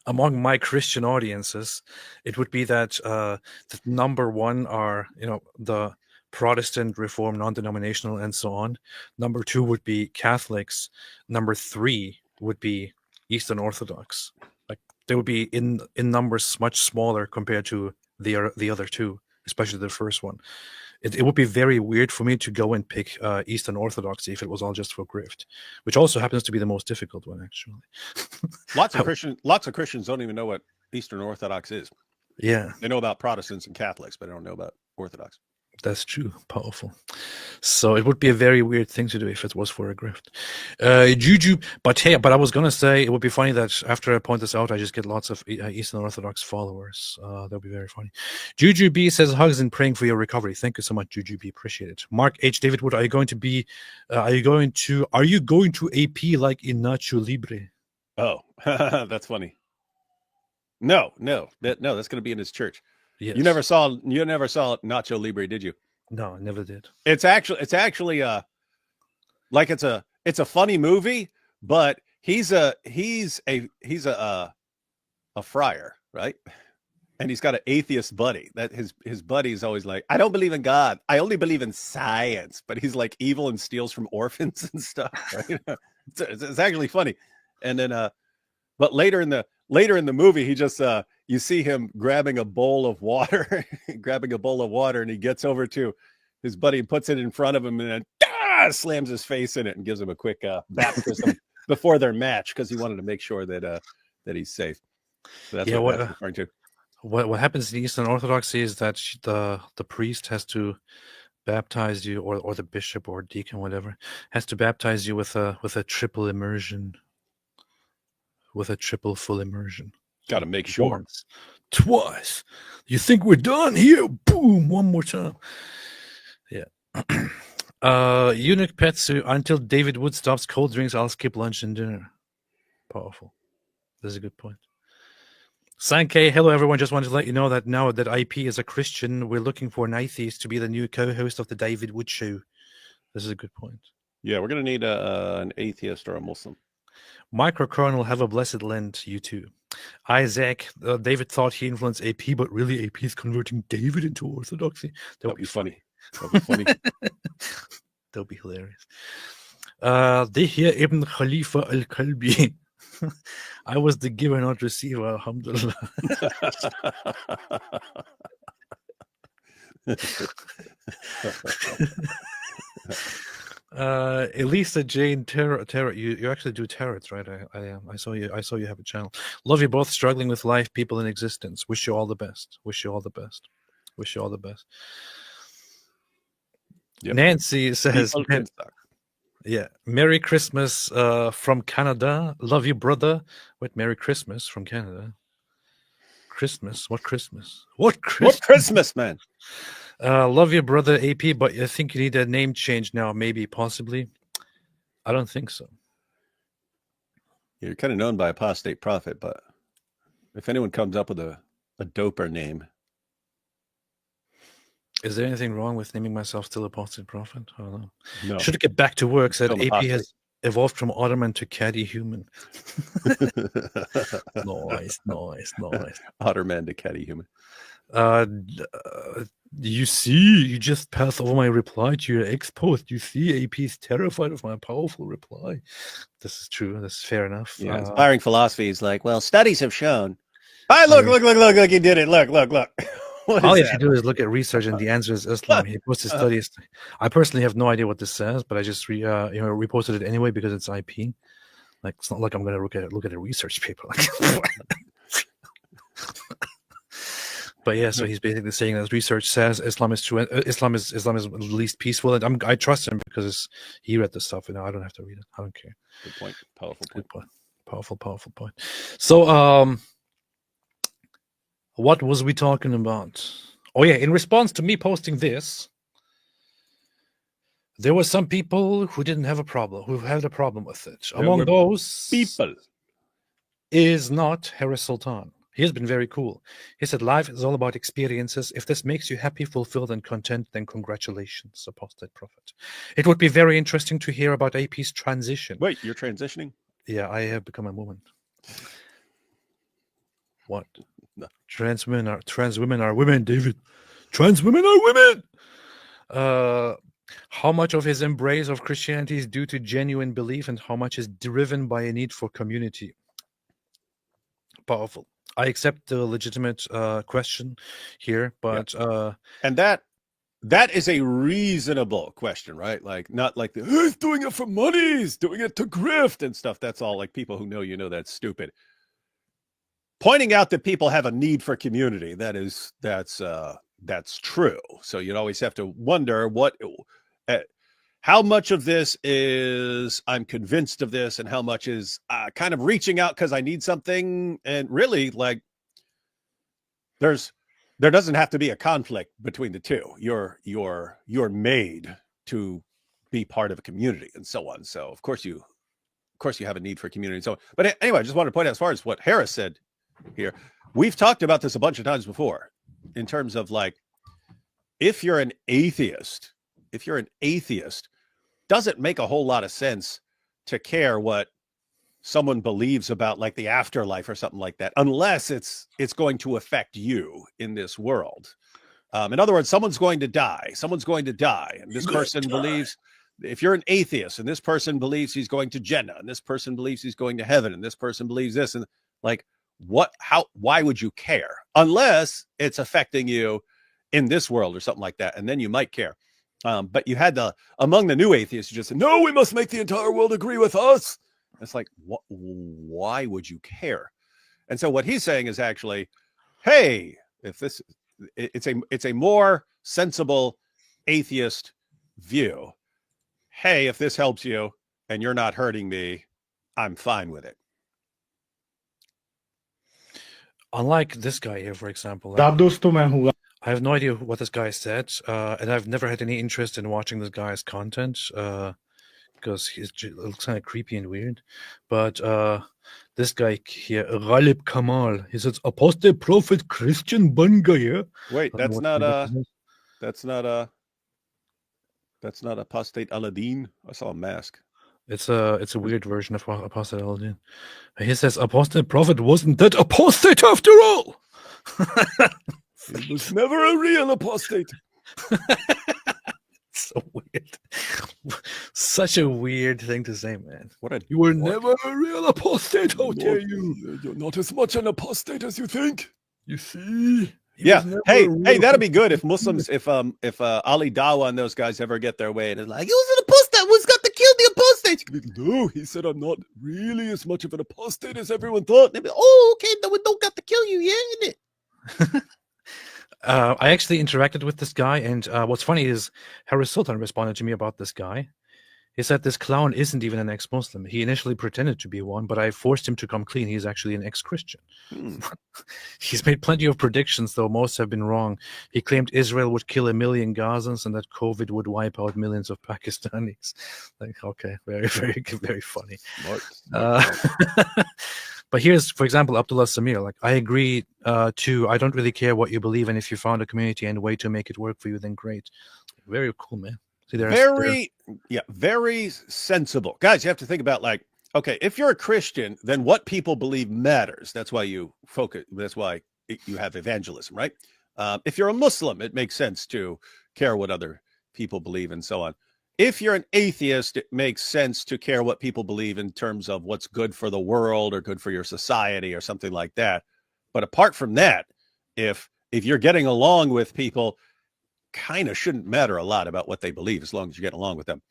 among my Christian audiences, it would be that that number one are the Protestant, Reformed, non-denominational, and so on. Number two would be Catholics. Number three would be Eastern Orthodox. Like they would be in numbers much smaller compared to the other two, especially the first one. It would be very weird for me to go and pick Eastern Orthodoxy if it was all just for grift, which also happens to be the most difficult one, actually. Lots of Christians don't even know what Eastern Orthodox is. Yeah, they know about Protestants and Catholics, but they don't know about Orthodox. That's true. Powerful. So it would be a very weird thing to do if it was for a grift. Juju, but hey, but I was gonna say it would be funny that after I point this out, I just get lots of Eastern Orthodox followers. That'll be very funny. Juju B says hugs and praying for your recovery. Thank you so much, Juju B. Appreciate it. Mark H. David Wood, are you going to AP like in Nacho Libre? Oh, that's funny. No, that's going to be in his church. Yes. You never saw Nacho Libre, did you? No, I never did. It's actually like it's a funny movie, but he's a friar, right? And he's got an atheist buddy that his buddy's always like, I don't believe in God. I only believe in science. But he's like evil and steals from orphans and stuff. Right? It's actually funny. And then, but later in the movie, he just you see him grabbing a bowl of water, and he gets over to his buddy and puts it in front of him, and then slams his face in it and gives him a quick baptism before their match because he wanted to make sure that he's safe. So that's what that's referring to. What happens in Eastern Orthodoxy is that the priest has to baptize you, or the bishop or deacon, whatever, has to baptize you with a triple immersion, with a triple full immersion. Got to make sure. Twice. You think we're done here? Boom! One more time. Yeah. Eunuch Petsu, until David Wood stops cold drinks, I'll skip lunch and dinner. Powerful. This is a good point. Sankey, hello everyone. Just wanted to let you know that now that IP is a Christian, we're looking for an atheist to be the new co-host of the David Wood Show. This is a good point. Yeah, we're going to need an atheist or a Muslim. Microkernel, have a blessed Lent, you too. Isaac, David thought he influenced AP, but really AP is converting David into Orthodoxy. That would be funny. That would be funny. That would be hilarious. Dihya ibn Khalifa al-Kalbi. I was the giver, not receiver, alhamdulillah. Elisa Jane Tarot, you actually do tarot, right? I saw you have a channel. Love you both, struggling with life, people in existence. Wish you all the best. Yep. Nancy says, yeah, Merry Christmas from Canada. Love you, brother. Wait, Merry Christmas from Canada. Christmas? What Christmas? What Christmas, man? Love you, brother, AP, but I think you need a name change now, maybe, possibly. I don't think so. You're kind of known by Apostate Prophet, but if anyone comes up with a doper name. Is there anything wrong with naming myself still Apostate Prophet? I don't know. No. Should get back to work, said AP has evolved from Ottoman to caddy human. Nice. Ottoman to caddy human. You see, you just passed over my reply to your ex-post. You see, AP is terrified of my powerful reply. This is true. This is fair enough. Yeah, inspiring philosophy is like, well, studies have shown. Look, he did it. Look. All you have to do is look at research, and the answer is Islam. He posted studies. I personally have no idea what this says, but I just reposted it anyway because it's IP. Like, it's not like I'm going to look at a research paper. But yeah, so he's basically saying that research says Islam is true. Islam is least peaceful, and I trust him because he read the stuff. I don't have to read it. I don't care. Good point. Powerful point. Good point. Powerful point. So, what was we talking about? Oh yeah, in response to me posting this, there were some people who didn't have a problem, who had a problem with it. Among those people is not Harris Sultan. He has been very cool. He said, life is all about experiences. If this makes you happy, fulfilled, and content, then congratulations, Apostate Prophet. It would be very interesting to hear about AP's transition. Wait, you're transitioning? Yeah, I have become a woman. What? No. Trans women are women, David. Trans women are women. How much of his embrace of Christianity is due to genuine belief, and how much is driven by a need for community? Powerful. I accept the legitimate question here, but and that is a reasonable question, right? Like, not like he's doing it for money, he's doing it to grift and stuff. That's all like people who know that's stupid. Pointing out that people have a need for community, that's that's true. So you'd always have to wonder how much of this is I'm convinced of this, and how much is kind of reaching out because I need something. And really, like, there doesn't have to be a conflict between the two. You're made to be part of a community and so on. So of course you have a need for community and so on. But anyway, I just wanted to point out, as far as what Harris said here, we've talked about this a bunch of times before, in terms of, like, if you're an atheist, doesn't make a whole lot of sense to care what someone believes about, like, the afterlife or something like that, unless it's going to affect you in this world. In other words, someone's going to die, and this person believes, if you're an atheist and this person believes he's going to Jannah, and this person believes he's going to heaven, and this person believes this, and, like, why would you care? Unless it's affecting you in this world or something like that, and then you might care. But you had among the new atheists who just said, no, we must make the entire world agree with us. It's like, why would you care? And so what he's saying is actually, hey, it's a more sensible atheist view. Hey, if this helps you and you're not hurting me, I'm fine with it. Unlike this guy here, for example, I have no idea what this guy said, and I've never had any interest in watching this guy's content, because it looks kind of creepy and weird. But this guy here, Ghalib Kamal, he says, Apostate Prophet Christian Bangaya. Wait, that's not Apostate Aladdin. I saw a mask. It's a weird version of Apostate Aladdin. He says, Apostate Prophet wasn't that apostate after all. He was never a real apostate. So weird. Such a weird thing to say, man. You were never a real apostate. How dare you? You're not as much an apostate as you think. You see? Yeah. Hey, that'd be good if Muslims, if Ali Dawa and those guys ever get their way and it's like, he was an apostate, who's got to kill the apostate? No, he said, I'm not really as much of an apostate as everyone thought. They'd be, oh, okay, no, we don't got to kill you, yeah, isn't it? I actually interacted with this guy, and what's funny is Harris Sultan responded to me about this guy. He said this clown isn't even an ex-Muslim. He initially pretended to be one, but I forced him to come clean. He's actually an ex-Christian. He's made plenty of predictions, though most have been wrong. He claimed Israel would kill 1 million Gazans and that COVID would wipe out millions of Pakistanis. Like, okay, very, very, very funny. But here's, for example, Abdullah Samir. Like, I agree too. I don't really care what you believe in. If you found a community and a way to make it work for you, then great. Very cool, man. See, very sensible. Guys, you have to think about, like, okay, if you're a Christian, then what people believe matters. That's why you focus. That's why you have evangelism, right? If you're a Muslim, it makes sense to care what other people believe and so on. If you're an atheist, it makes sense to care what people believe in terms of what's good for the world or good for your society or something like that. But apart from that, if you're getting along with people, kind of shouldn't matter a lot about what they believe as long as you get along with them.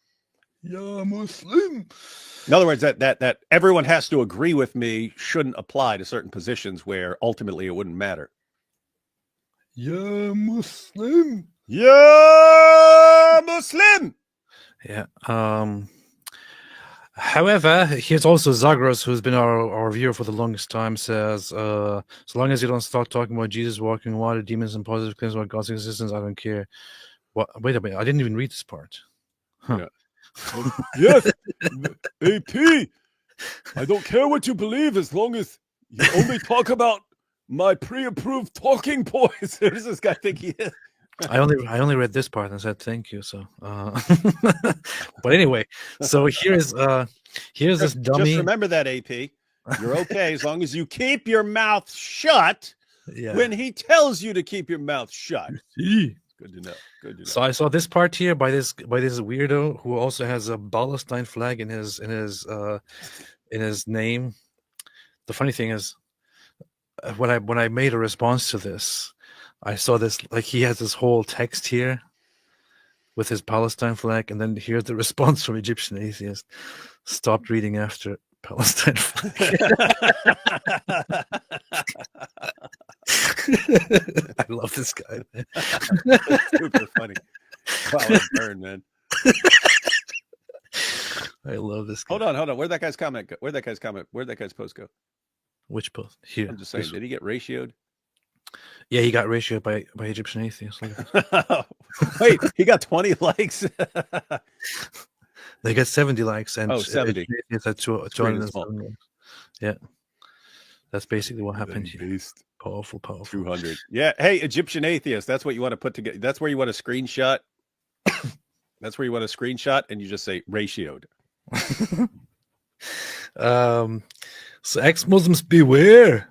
Yeah, Muslim. In other words, that everyone has to agree with me shouldn't apply to certain positions where ultimately it wouldn't matter. Yeah, Muslim. Yeah, Muslim. Yeah. However, here's also Zagros, who's been our viewer for the longest time, says, so long as you don't start talking about Jesus walking water, demons, and positive claims about God's existence, I don't care. What? Wait a minute. I didn't even read this part. Huh. Yeah. Yes. AP. I don't care what you believe as long as you only talk about my pre-approved talking points. Who does this guy think he is? I only read this part and said thank you. So, but anyway, so here's this dummy. Just remember that, AP. You're okay as long as you keep your mouth shut when he tells you to keep your mouth shut. See? Good to know. Good to know. So I saw this part here by this weirdo who also has a Palestine flag in his name. The funny thing is, when I made a response to this, I saw this, like, he has this whole text here with his Palestine flag, and then here's the response from Egyptian atheist. Stopped reading after Palestine flag. I love this guy. Man. Super funny. Wow, burn, man. I love this guy. Hold on. Where'd that guy's comment go? Where'd that guy's post go? Which post? Here. I'm just saying, did he get ratioed? Yeah, he got ratioed by Egyptian atheists. Wait, he got 20 likes. They got 70 likes and 70. It's at 207 likes. Yeah, that's basically what happened here. Powerful. 200. Yeah. Hey, Egyptian atheist. That's what you want to put together. That's where you want to screenshot. That's where you want to screenshot, and you just say ratioed. So ex-Muslims beware.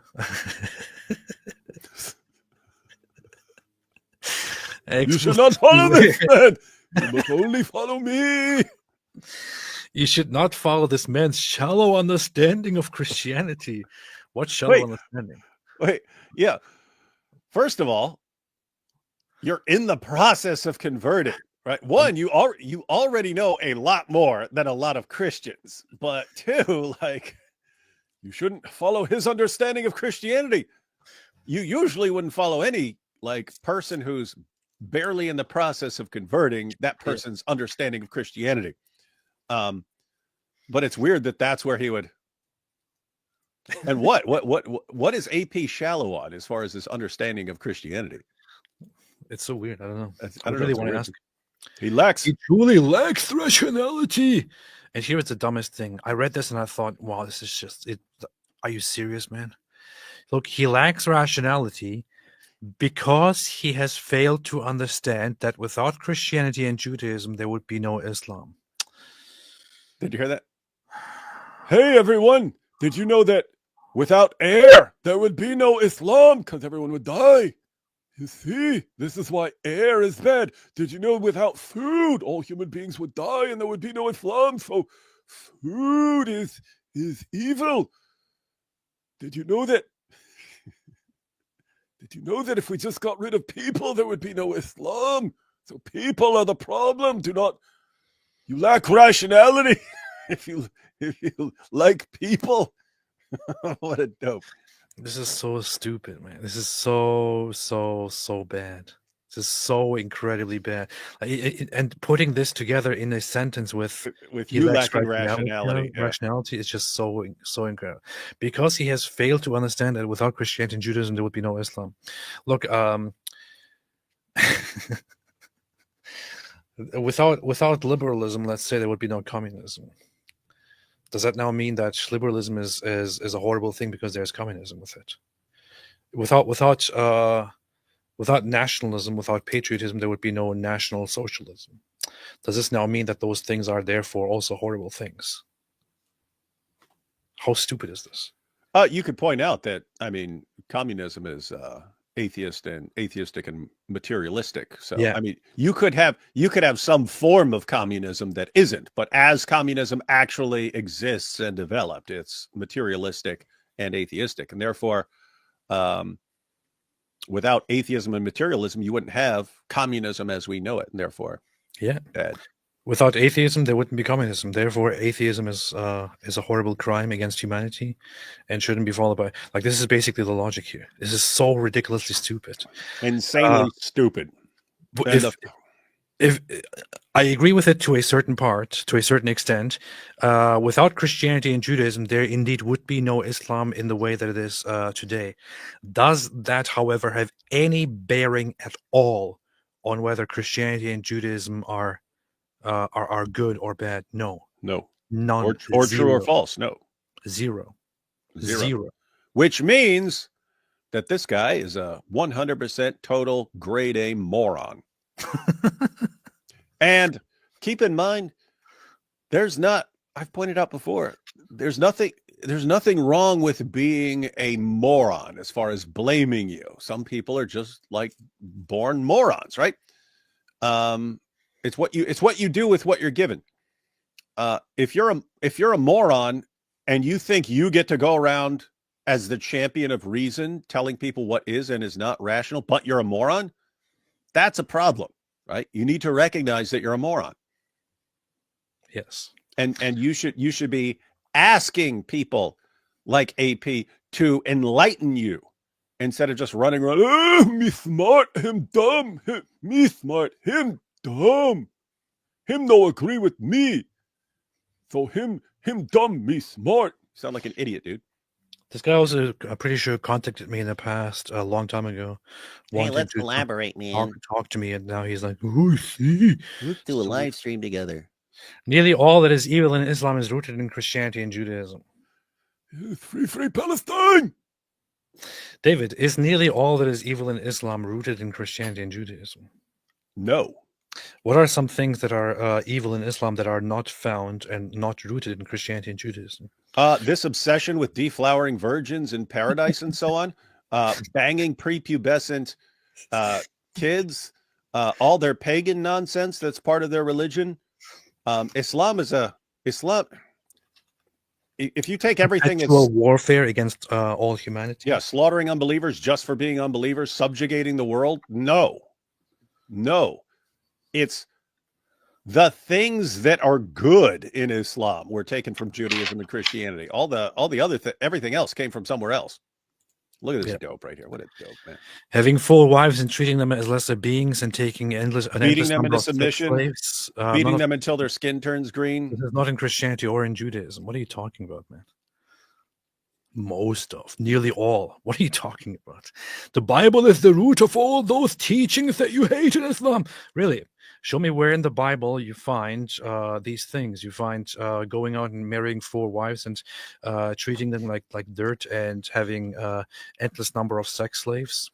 You should not follow this man. You must only follow me. You should not follow this man's shallow understanding of Christianity. What shallow understanding? Wait, yeah. First of all, you're in the process of converting, right? One, you already know a lot more than a lot of Christians. But two, like, you shouldn't follow his understanding of Christianity. You usually wouldn't follow any person who's barely in the process of converting, that person's understanding of Christianity. But it's weird that that's where he would. And what is AP shallow on as far as his understanding of Christianity? It's so weird. I don't know. I really want to ask. He truly lacks rationality. And here it's the dumbest thing. I read this and I thought, wow, this is just it. Are you serious, man? Look, he lacks rationality because he has failed to understand that without Christianity and Judaism, there would be no Islam. Did you hear that? Hey, everyone. Did you know that without air, there would be no Islam because everyone would die? You see, this is why air is bad. Did you know without food, all human beings would die and there would be no Islam? So food is evil. Did you know that? Did you know that if we just got rid of people, there would be no Islam? So people are the problem. You lack rationality if you like people. What a dope. This is so stupid, man. This is so bad. This is so incredibly bad. And putting this together in a sentence with you lacking rationality. Rationality is just so incredible. Because he has failed to understand that without Christianity and Judaism, there would be no Islam. Look, without liberalism, let's say there would be no communism. Does that now mean that liberalism is a horrible thing because there's communism with it? Without nationalism, without patriotism, there would be no national socialism. Does this now mean that those things are therefore also horrible things? How stupid is this? You could point out that, communism is atheistic and materialistic. So, yeah. you could have some form of communism that isn't, but as communism actually exists and developed, it's materialistic and atheistic. And therefore, without atheism and materialism, you wouldn't have communism as we know it. And therefore, bad. Without atheism, there wouldn't be communism. Therefore, atheism is a horrible crime against humanity and shouldn't be followed by. This is basically the logic here. This is so ridiculously stupid. Insanely stupid. If I agree with it to a certain extent, without Christianity and Judaism, there indeed would be no Islam in the way that it is today. Does that, however, have any bearing at all on whether Christianity and Judaism are good or bad? No. None. Or true or false? No. Zero. Which means that this guy is a 100% total grade A moron. And keep in mind, I've pointed out before, there's nothing wrong with being a moron as far as blaming you. Some people are just born morons, right? It's what you do with what you're given. If you're a moron and you think you get to go around as the champion of reason, telling people what is and is not rational, but you're a moron, that's a problem, right? You need to recognize that you're a moron. Yes. And you should be asking people like AP to enlighten you instead of just running around, me smart, him dumb, me smart, him dumb. Him no agree with me. So him dumb, me smart. Sound like an idiot, dude. This guy also, I'm pretty sure, contacted me in the past, a long time ago. Hey, let's collaborate, man. Talk to me, and now he's like, oh, see. Let's do a live stream together. Nearly all that is evil in Islam is rooted in Christianity and Judaism. Free Palestine! David, is nearly all that is evil in Islam rooted in Christianity and Judaism? No. What are some things that are evil in Islam that are not found and not rooted in Christianity and Judaism? This obsession with deflowering virgins in paradise and so on, banging prepubescent kids, all their pagan nonsense that's part of their religion. Islam. If you take everything, it's warfare against all humanity. Yeah, slaughtering unbelievers just for being unbelievers, subjugating the world. No. It's the things that are good in Islam were taken from Judaism and Christianity. All the other everything else came from somewhere else. Look at this dope right here. What a dope, man. Having 4 wives and treating them as lesser beings and taking beating them into submission, slaves, beating them until their skin turns green. This is not in Christianity or in Judaism. What are you talking about, man? Most of, nearly all. What are you talking about? The Bible is the root of all those teachings that you hate in Islam. Really? Show me where in the Bible you find these things. You find going out and marrying 4 wives and treating them like dirt and having endless number of sex slaves.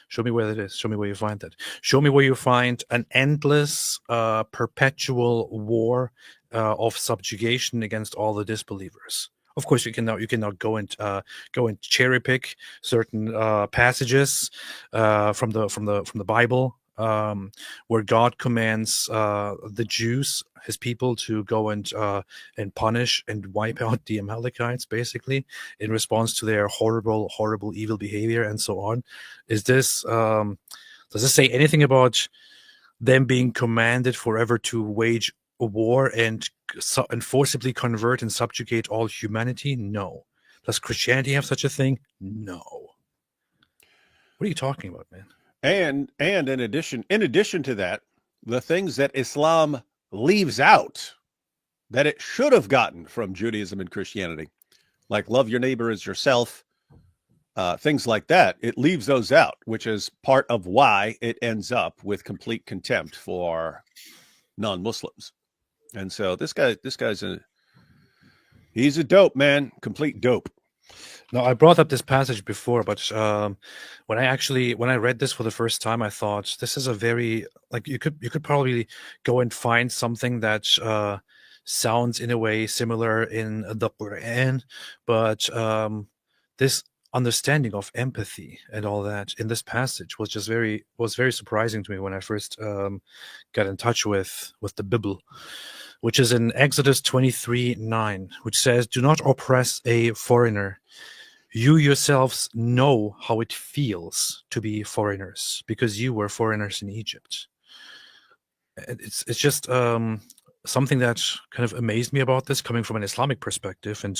Show me where that is. Show me where you find that. Show me where you find an endless, perpetual war of subjugation against all the disbelievers. Of course, you can now go and cherry pick certain passages from the Bible. Where God commands the Jews, his people, to go and punish and wipe out the Amalekites, basically, in response to their horrible, evil behavior and so on. Is this does this say anything about them being commanded forever to wage a war and forcibly convert and subjugate all humanity? No. Does Christianity have such a thing? No. What are you talking about, man? And in addition to that, the things that Islam leaves out that it should have gotten from Judaism and Christianity, like love your neighbor as yourself, things like that, it leaves those out, which is part of why it ends up with complete contempt for non-Muslims. And so this guy's he's a dope, man, complete dope. No, I brought up this passage before, but when I read this for the first time, I thought this is a very, like, you could probably go and find something that sounds in a way similar in the Quran, but this understanding of empathy and all that in this passage was very surprising to me when I first got in touch with the Bible, which is in Exodus 23:9, which says, "Do not oppress a foreigner. You yourselves know how it feels to be foreigners, because you were foreigners in Egypt." It's just something that kind of amazed me about this, coming from an Islamic perspective, and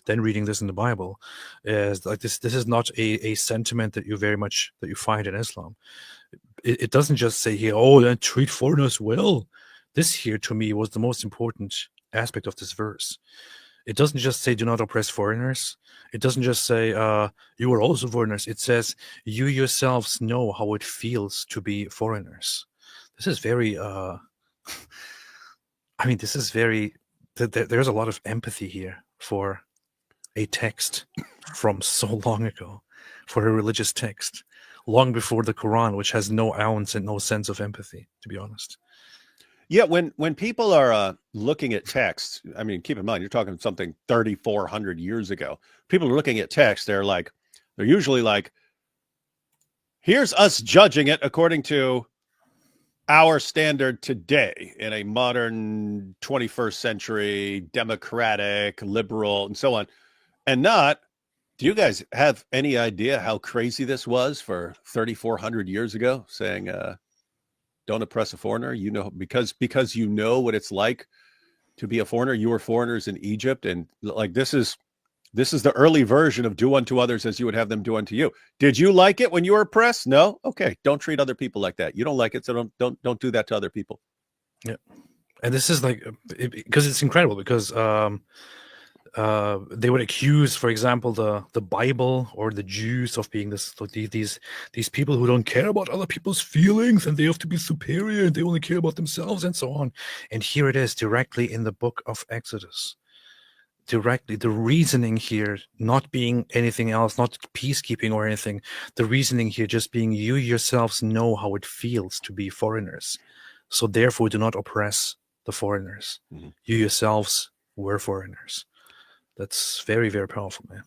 then reading this in the Bible, is like this is not a sentiment that you find in Islam. It doesn't just say here, "Oh, then treat foreigners well." This here, to me, was the most important aspect of this verse. It doesn't just say, "Do not oppress foreigners." It doesn't just say, "You are also foreigners." It says, "You yourselves know how it feels to be foreigners." This is very, there's a lot of empathy here for a text from so long ago, for a religious text, long before the Quran, which has no ounce and no sense of empathy, to be honest. Yeah, when people are looking at text, I mean, keep in mind, you're talking something 3,400 years ago. People are looking at text, they're usually like, here's us judging it according to our standard today in a modern 21st century, democratic, liberal, and so on. And not, do you guys have any idea how crazy this was for 3,400 years ago, saying, don't oppress a foreigner, because you know what it's like to be a foreigner. You were foreigners in Egypt, and like this is This is the early version of do unto others as you would have them do unto you. Did you like it when you were oppressed? No? Okay. Don't treat other people like that. You don't like it, so don't do that to other people. Yeah. And this is like, because it's incredible, because they would accuse, for example, the Bible or the Jews of being these people who don't care about other people's feelings, and they have to be superior, and they only care about themselves, and so on. And here it is, directly in the book of Exodus. Directly, the reasoning here not being anything else, not peacekeeping or anything. The reasoning here just being, you yourselves know how it feels to be foreigners, so therefore do not oppress the foreigners. Mhm. You yourselves were foreigners. That's very, very powerful, man.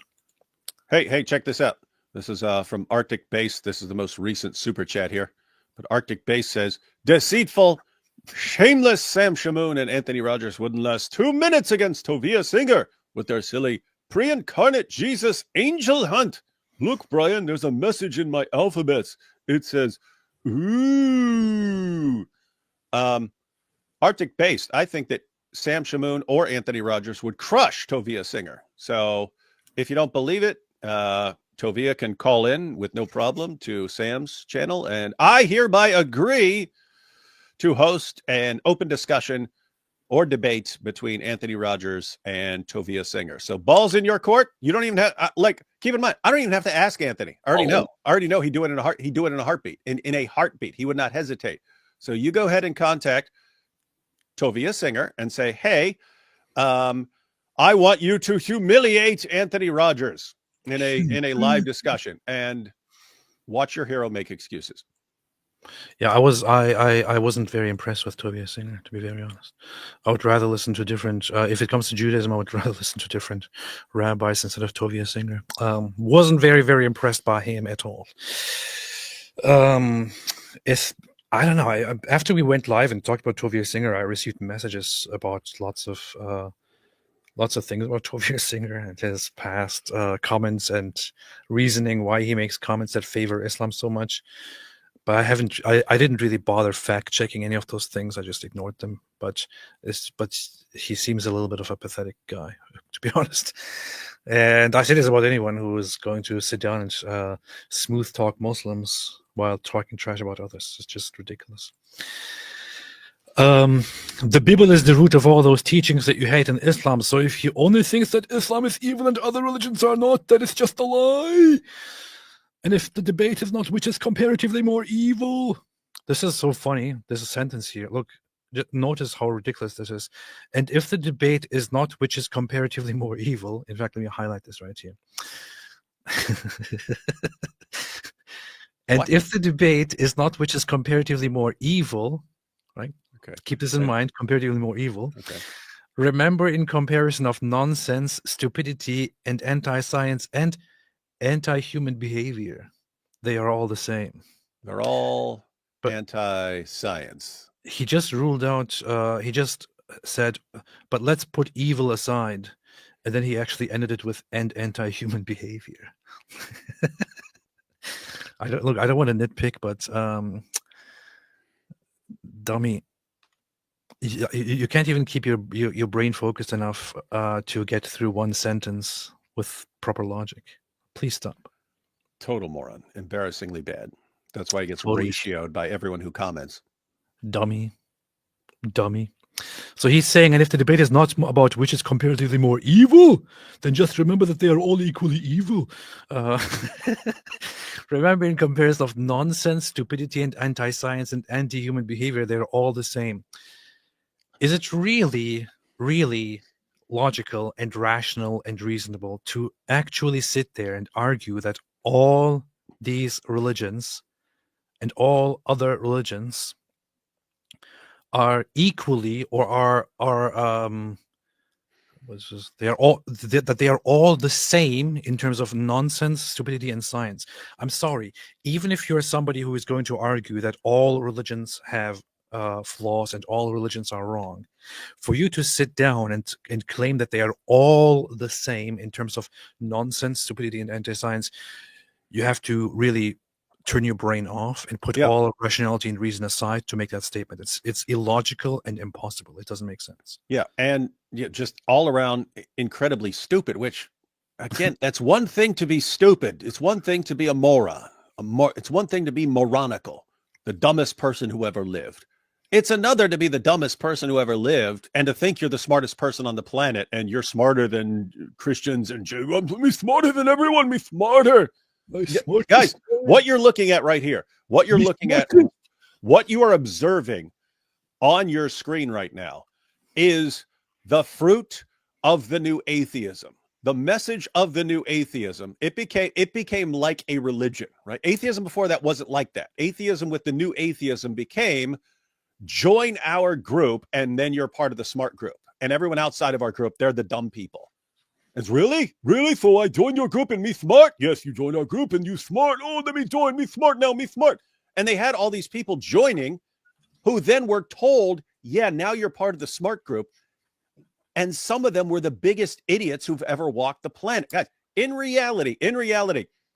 Hey, check this out. This is from Arctic Base. This is the most recent super chat here. But Arctic Base says, deceitful, shameless Sam Shamoon and Anthony Rogers wouldn't last 2 minutes against Tovia Singer with their silly pre-incarnate Jesus angel hunt. Look, Brian, there's a message in my alphabets. It says, ooh. Arctic Base, I think that Sam Shamoon or Anthony Rogers would crush Tovia Singer. So if you don't believe it, Tovia can call in with no problem to Sam's channel. And I hereby agree to host an open discussion or debate between Anthony Rogers and Tovia Singer. So balls in your court. You don't even have, keep in mind, I don't even have to ask Anthony. I already know. I already know he'd do it in a heartbeat. In a heartbeat. He would not hesitate. So you go ahead and contact Tovia Singer and say, hey, I want you to humiliate Anthony Rogers in a live discussion, and watch your hero make excuses. Yeah, I wasn't very impressed with Tovia Singer, to be very honest. I would rather listen to different, if it comes to Judaism, I would rather listen to different rabbis instead of Tovia Singer. Wasn't very, very impressed by him at all. I don't know. After we went live and talked about Tovia Singer, I received messages about lots of things about Tovia Singer and his past comments and reasoning why he makes comments that favor Islam so much. But I didn't really bother fact checking any of those things. I just ignored them. But he seems a little bit of a pathetic guy, to be honest. And I say this about anyone who is going to sit down and smooth talk Muslims while talking trash about others. It's just ridiculous. The Bible is the root of all those teachings that you hate in Islam. So if he only thinks that Islam is evil and other religions are not, that is just a lie. And if the debate is not which is comparatively more evil, this is so funny. There's a sentence here. Look, notice how ridiculous this is. And if the debate is not which is comparatively more evil, in fact, let me highlight this right here. And what? If the debate is not which is comparatively more evil, right? Okay. Keep this in mind, comparatively more evil. Okay. Remember, in comparison of nonsense, stupidity, and anti-science and anti-human behavior, they are all the same. They're all anti-science. He just ruled out, he just said, but let's put evil aside. And then he actually ended it with and anti-human behavior. I don't want to nitpick, but dummy, you can't even keep your brain focused enough to get through one sentence with proper logic. Please stop. Total moron. Embarrassingly bad. That's why he gets ratioed by everyone who comments. Dummy. So he's saying, and if the debate is not about which is comparatively more evil, then just remember that they are all equally evil. Remember, in comparison of nonsense, stupidity, and anti-science and anti-human behavior, they're all the same. Is it really, really logical and rational and reasonable to actually sit there and argue that all these religions and all other religions are equally or they are all the same in terms of nonsense, stupidity, and science? I'm sorry, even if you're somebody who is going to argue that all religions have flaws and all religions are wrong, for you to sit down and claim that they are all the same in terms of nonsense, stupidity, and anti-science, you have to really turn your brain off and put all rationality and reason aside to make that statement. It's illogical and impossible. It doesn't make sense. Yeah, and just all around incredibly stupid, which Again, that's one thing to be stupid. It's one thing to be a moron. It's one thing to be moronical, the dumbest person who ever lived. It's another to be the dumbest person who ever lived and to think you're the smartest person on the planet and you're smarter than Christians and Jews. Me smarter than everyone. Me smarter. Guys, what you're looking at right here, what you're looking at, what you are observing on your screen right now is the fruit of the new atheism. The message of the new atheism, it became like a religion, right? Atheism before that wasn't like that. Atheism with the new atheism became join our group and then you're part of the smart group. And everyone outside of our group, they're the dumb people. It's really? So I join your group and me smart? Yes, you join our group and you smart. Oh, let me join, me smart now, me smart. And they had all these people joining who then were told, yeah, now you're part of the smart group. And some of them were the biggest idiots who've ever walked the planet. Guys, in reality,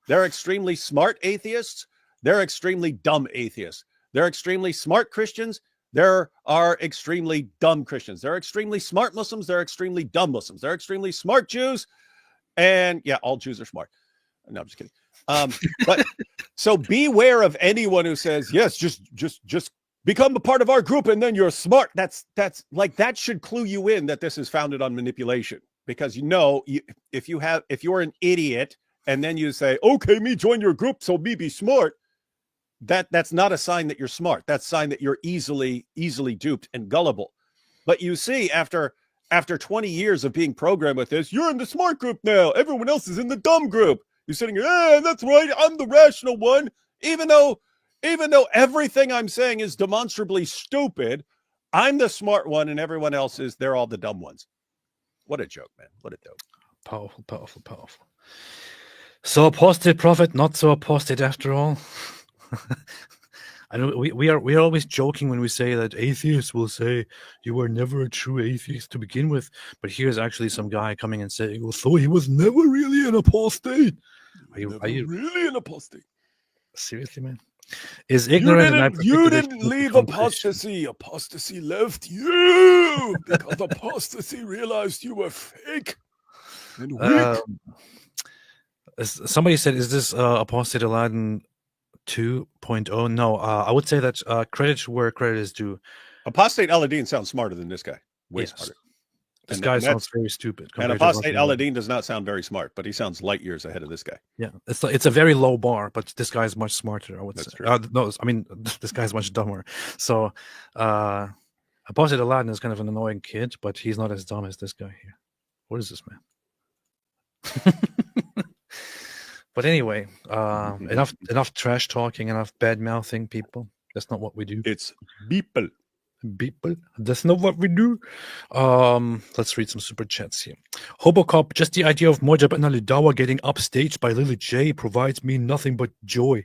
they're extremely smart atheists. They're extremely dumb atheists. They're extremely smart Christians. There are extremely dumb Christians. They're extremely smart Muslims. They're extremely dumb Muslims. They're extremely smart Jews. And yeah, all Jews are smart. No, I'm just kidding. But so beware of anyone who says, yes, just become a part of our group and then you're smart. That's like, that should clue you in that this is founded on manipulation, because if you're an idiot and then you say, okay, me join your group, so me be smart, that's not a sign that you're smart. That's a sign that you're easily duped and gullible. But you see, after 20 years of being programmed with this, you're in the smart group now. Everyone else is in the dumb group. You're sitting here, that's right, I'm the rational one, even though everything I'm saying is demonstrably stupid. I'm the smart one and everyone else they're all the dumb ones. What a joke, man. What a joke. Powerful. So apostate prophet, not so apostate after all. I know we are always joking when we say that atheists will say you were never a true atheist to begin with, but here's actually some guy coming and saying, well, so he was never really an apostate. Are you really an apostate? Seriously, man? Is ignorant? You didn't leave apostasy. Apostasy left you because apostasy realized you were fake and weak. Somebody said, is this Apostate Aladdin 2.0? No, I would say that credit where credit is due. Apostate Aladdin sounds smarter than this guy. Way smarter. This guy sounds very stupid. And Apostate Aladdin does not sound very smart, but he sounds light years ahead of this guy. Yeah, it's a very low bar, but this guy is much smarter, I would say. True. No, I mean, this guy's much dumber. So, Apostate Aladdin is kind of an annoying kid, but he's not as dumb as this guy here. What is this, man? But anyway, enough trash talking, enough bad mouthing people. That's not what we do. It's people. That's not what we do. Let's read some super chats here. Hobocop, just the idea of Mojab and Alidawa getting upstaged by Lily J provides me nothing but joy.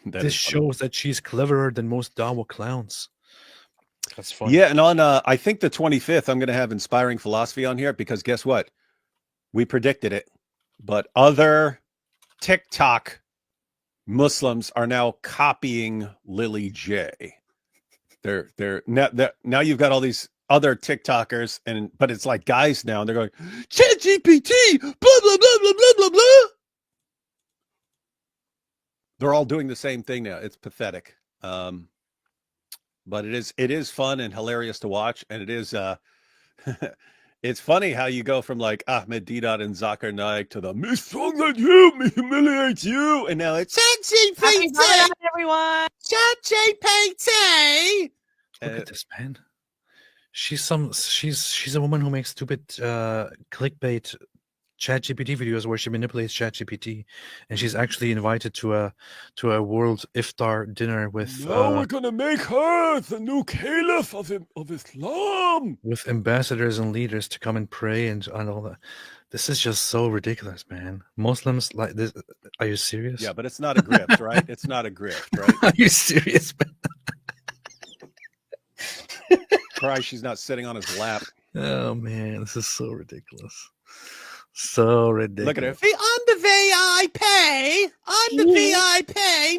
This shows that she's cleverer than most Dawa clowns. That's fun. Yeah, and on I think the 25th, I'm going to have Inspiring Philosophy on here, because guess what? We predicted it, but other TikTok Muslims are now copying Lily J. They're now you've got all these other TikTokers, but it's like guys now, and they're going, ChatGPT, blah blah blah blah blah blah blah. They're all doing the same thing now. It's pathetic. But it is fun and hilarious to watch, and it is it's funny how you go from like Ahmed Deedat and Zakir Naik to the me stronger than you, me humiliate you, and now it's ChatGPT, everyone. ChatGPT. Look at this, man. She's a woman who makes stupid clickbait ChatGPT videos where she manipulates ChatGPT, and she's actually invited to a world iftar dinner with. Now we're gonna make her the new caliph of Islam, with ambassadors and leaders to come and pray and all that. This is just so ridiculous, man. Muslims like this. Are you serious? Yeah, but it's not a grift, right? It's not a grift, right? Are you serious, man? Christ, she's not sitting on his lap. Oh man, this is so ridiculous. So ridiculous. Look at her. I'm the VIP. I'm the VIP.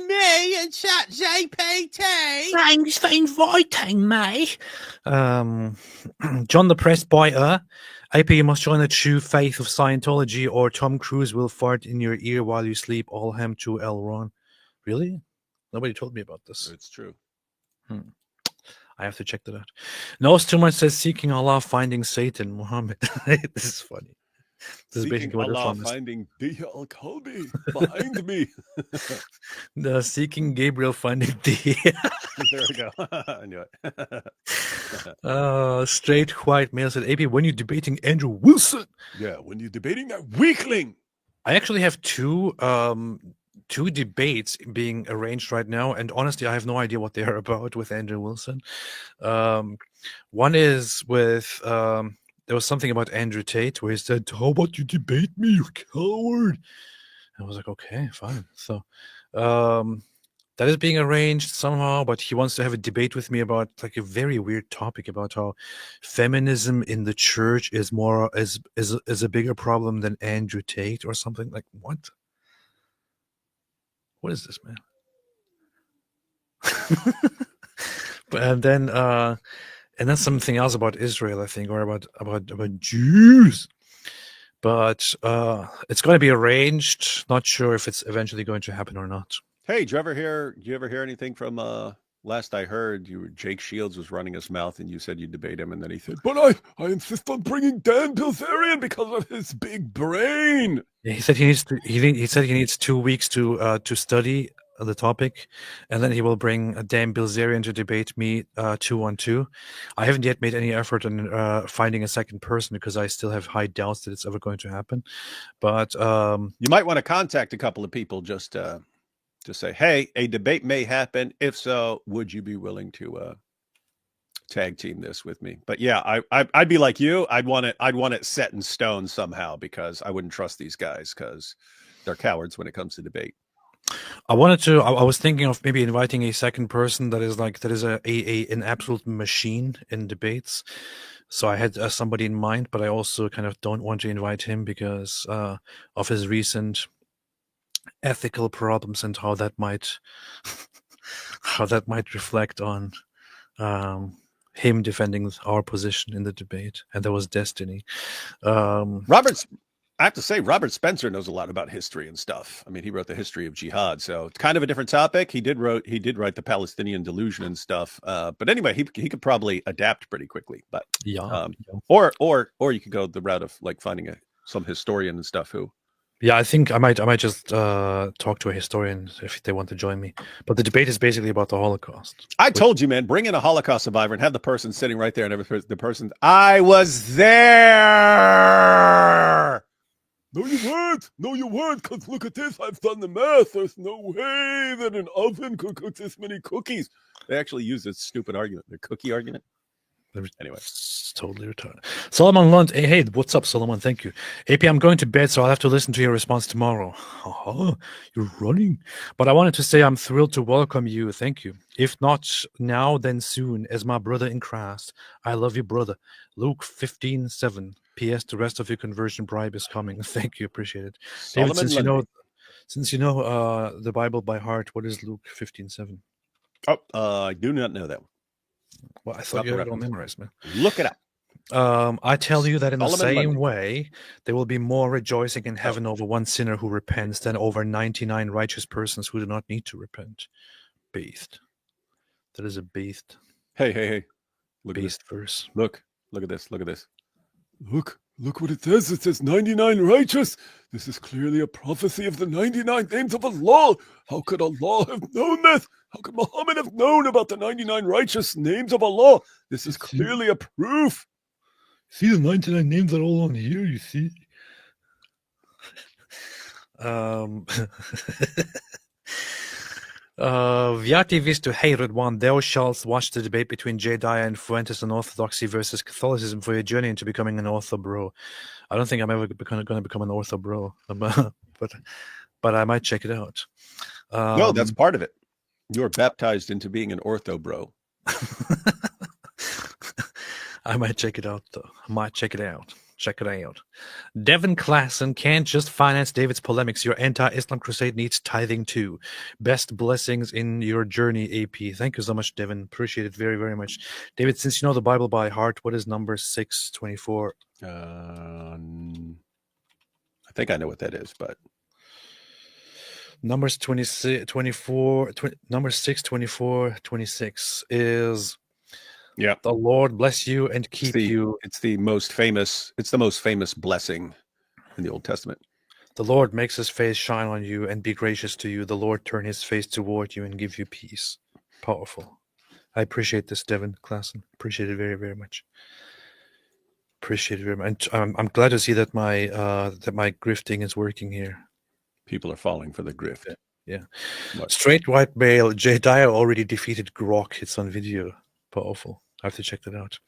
Me and ChatGPT. Thanks for inviting me. John the Press Biter. AP, you must join the true faith of Scientology, or Tom Cruise will fart in your ear while you sleep. All ham to L. Ron. Really? Nobody told me about this. It's true. I have to check that out. Nose too much says seeking Allah, finding Satan. Muhammad. This is funny. This is basically what Allah they're finding Dia al-Kalbi behind me. The seeking Gabriel, finding the There we go. I knew it. straight white male said, AP, when you debating Andrew Wilson? Yeah, when you're debating that weakling. I actually have two debates being arranged right now, and honestly, I have no idea what they are about with Andrew Wilson. One is with there was something about Andrew Tate where he said, "How about you debate me, you coward?" And I was like, "Okay, fine." So that is being arranged somehow, but he wants to have a debate with me about like a very weird topic about how feminism in the church is a bigger problem than Andrew Tate or something. Like, what? What is this, man? And then something else about Israel, I think, or about Jews. But it's going to be arranged. Not sure if it's eventually going to happen or not. Hey, did you ever hear anything from last I heard Jake Shields was running his mouth and you said you'd debate him, and then he said, "But I insist on bringing Dan Bilzerian because of his big brain." Yeah, he said he needs 2 weeks to study the topic, and then he will bring Dan Bilzerian to debate me 2-on-2. I haven't yet made any effort in finding a second person because I still have high doubts that it's ever going to happen. But you might want to contact a couple of people just to say, "Hey, a debate may happen. If so, would you be willing to tag team this with me?" But yeah, I'd be like you. I'd want it set in stone somehow, because I wouldn't trust these guys because they're cowards when it comes to debate. I was thinking of maybe inviting a second person that is an absolute machine in debates. So I had somebody in mind, but I also kind of don't want to invite him because of his recent ethical problems and how that might reflect on him defending our position in the debate. And that was Destiny. I have to say, Robert Spencer knows a lot about history and stuff. I mean, he wrote the history of jihad, so it's kind of a different topic. He did write the Palestinian delusion and stuff. But anyway, he could probably adapt pretty quickly. But or you could go the route of like finding some historian and stuff who. Yeah, I think I might just talk to a historian if they want to join me. But the debate is basically about the Holocaust. I told you, man, bring in a Holocaust survivor and have the person sitting right there, and the person, I was there. No, you weren't, because look at this. I've done the math. There's no way that an oven could cook this many cookies. They actually use this stupid argument, the cookie argument. Anyway, it's totally retarded. Solomon Lund, hey, what's up, Solomon? Thank you. AP, I'm going to bed, so I'll have to listen to your response tomorrow. You're running. But I wanted to say I'm thrilled to welcome you. Thank you. If not now, then soon, as my brother in Christ. I love you, brother. Luke 15:7. P.S. The rest of your conversion bribe is coming. Thank you. Appreciate it. David, since you know the Bible by heart, what is Luke 15:7? Oh, I do not know that one. Well, I thought you had it all memorized, man. Look it up. I tell you that in the same way, there will be more rejoicing in heaven over one sinner who repents than over 99 righteous persons who do not need to repent. Beast. That is a beast. Hey. Look beast at this verse. Look at this. Look what it says. It says 99 righteous. This is clearly a prophecy of the 99 names of Allah. How could Allah have known this? How could Muhammad have known about the 99 righteous names of Allah? This is clearly a proof. See, the 99 names are all on here, you see. Vyati Vistu, hey Redwan, thou shalt watch the debate between Jedi and Fuentes and Orthodoxy versus Catholicism for your journey into becoming an Ortho bro. I don't think I'm ever going to become an Ortho bro, but I might check it out. No, that's part of it. You're baptized into being an Ortho bro. I might check it out, though. I might check it out. Check it out. Devin Klassen can't just finance David's polemics. Your anti-Islam crusade needs tithing too. Best blessings in your journey, AP. Thank you so much, Devin. Appreciate it very, very much. David, since you know the Bible by heart, what is Numbers 6:24? I think I know what that is, but Numbers 24, Numbers 6:24-26 is the Lord bless you and keep you. It's the most famous blessing in the Old Testament. The Lord makes his face shine on you and be gracious to you. The Lord turn his face toward you and give you peace. Powerful. I appreciate this, Devin Klassen. Appreciate it very, very much. Appreciate it very much. And I'm glad to see that my grifting is working here. People are falling for the grift. Yeah. Straight white male. Jediah already defeated Grok. It's on video. Powerful. I have to check that out.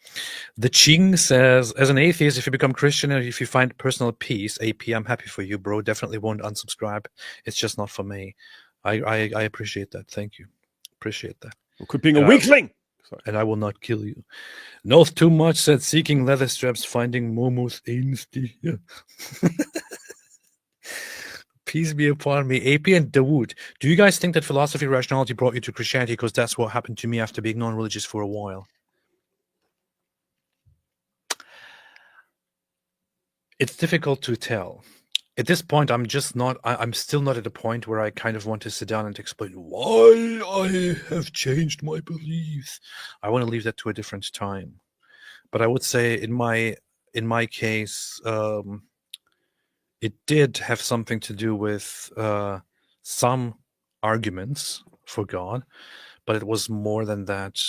The Ching says, as an atheist, if you become Christian or if you find personal peace, AP, I'm happy for you, bro. Definitely won't unsubscribe. It's just not for me. I appreciate that. Thank you. Appreciate that. Well, quit being a weakling. Sorry. And I will not kill you. Knows too much said seeking leather straps, finding Momo's anesty. Yeah. Peace be upon me. AP and Dawood, do you guys think that philosophy rationality brought you to Christianity? Because that's what happened to me after being non-religious for a while. It's difficult to tell. At this point, I'm still not at a point where I kind of want to sit down and explain why I have changed my beliefs. I want to leave that to a different time. But I would say in my case, it did have something to do with some arguments for God, but it was more than that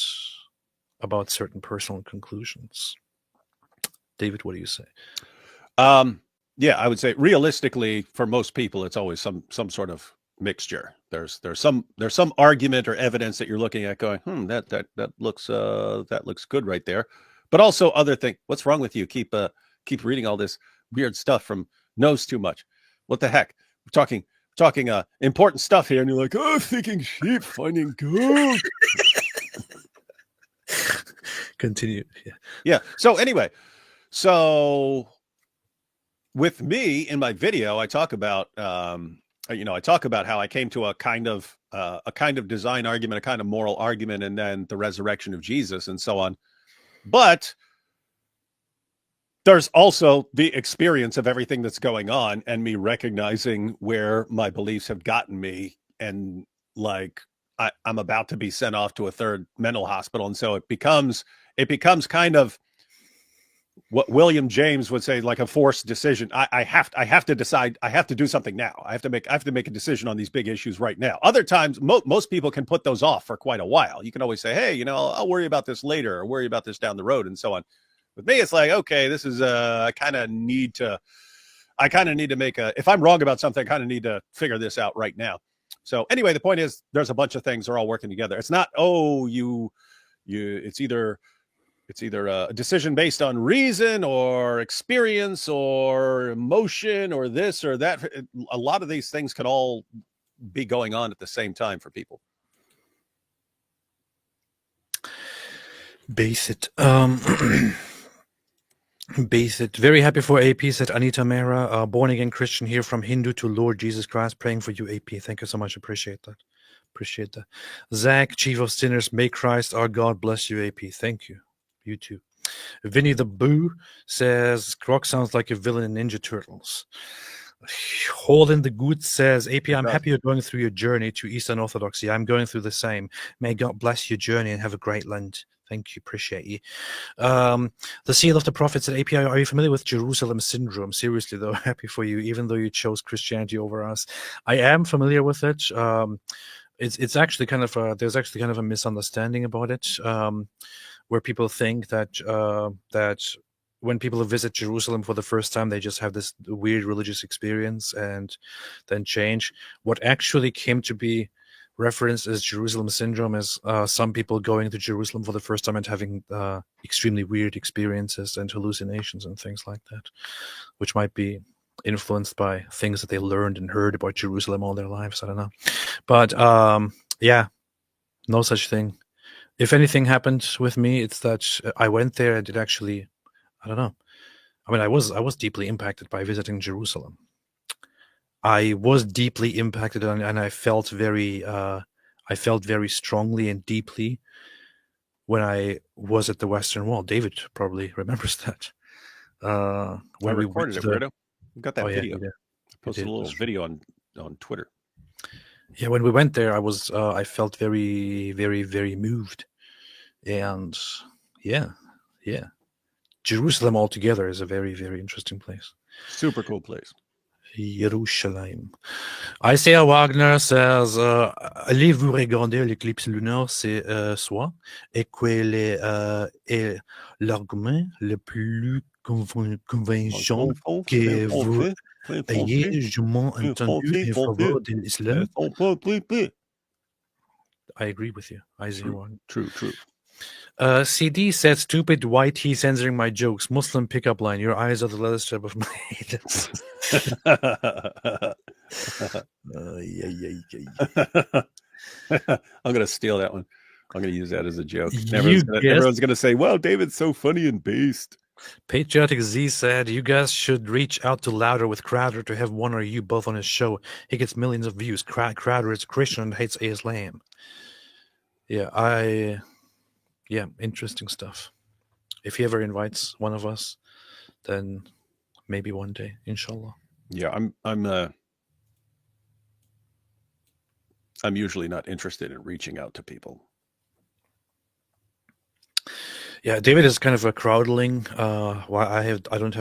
about certain personal conclusions. David, what do you say? Yeah, I would say realistically, for most people, it's always some sort of mixture. There's some argument or evidence that you're looking at, going, that looks good right there. But also other things. What's wrong with you? Keep reading all this weird stuff from knows too much. What the heck? We're talking important stuff here, and you're like, thinking sheep, finding gold. Continue. Yeah. So anyway, with me in my video, I talk about how I came to a kind of design argument, a kind of moral argument, and then the resurrection of Jesus and so on. But there's also the experience of everything that's going on and me recognizing where my beliefs have gotten me, and like I'm about to be sent off to a third mental hospital, and so it becomes kind of what William James would say, like a forced decision. I have to decide. I have to do something now. I have to make a decision on these big issues right now. Other times, most people can put those off for quite a while. You can always say, hey, I'll worry about this later, or worry about this down the road, and so on. With me, it's like, okay, this is I kind of need to make if I'm wrong about something, I kind of need to figure this out right now. So anyway, the point is, there's a bunch of things that are all working together. It's not, it's either a decision based on reason or experience or emotion or this or that. A lot of these things could all be going on at the same time for people. Base it. Base it. Very happy for AP, said Anita Mera. Born again Christian here from Hindu to Lord Jesus Christ. Praying for you, AP. Thank you so much. Appreciate that. Appreciate that. Zach, Chief of Sinners, may Christ our God bless you, AP. Thank you. You too. Vinny the Boo says, Croc sounds like a villain in Ninja Turtles. Holden the Good says, AP, I'm happy you're going through your journey to Eastern Orthodoxy. I'm going through the same. May God bless your journey and have a great Lent. Thank you. Appreciate you. The Seal of the Prophets at API. Are you familiar with Jerusalem syndrome? Seriously, though, happy for you, even though you chose Christianity over us. I am familiar with it. It's actually kind of there's actually kind of a misunderstanding about it, where people think that when people visit Jerusalem for the first time, they just have this weird religious experience and then change. What actually came to be referenced as Jerusalem syndrome is some people going to Jerusalem for the first time and having extremely weird experiences and hallucinations and things like that, which might be influenced by things that they learned and heard about Jerusalem all their lives. I don't know. But yeah, no such thing. If anything happened with me, it's that I went there and it actually, I don't know, I mean, I was deeply impacted by visiting Jerusalem. I was deeply impacted, and I felt very strongly and deeply when I was at the Western Wall. David probably remembers that. When I recorded it, weirdo. We got that video. Yeah, I posted a little video on Twitter. Yeah, when we went there, I felt very, very, very moved, and yeah, Jerusalem altogether is a very, very interesting place. Super cool place. Jerusalem. Isaiah Wagner says, allez-vous regarder l'éclipse lunaire ce soir et quel est l'argument le plus convaincant que vous ayez jamais entendu en faveur de l'islam? I agree with you, Isaiah Wagner. True. CD said, stupid YT censoring my jokes. Muslim pickup line. Your eyes are the leather strap of my haters. I'm going to steal that one. I'm going to use that as a joke. Everyone's going to say, wow, David's so funny and based. Patriotic Z said, you guys should reach out to Louder with Crowder to have one or you both on his show. He gets millions of views. Crowder is a Christian and hates Islam. Yeah, interesting stuff. If he ever invites one of us, then maybe one day, inshallah. Yeah, I'm usually not interested in reaching out to people. Yeah, David is kind of a crowdling. I don't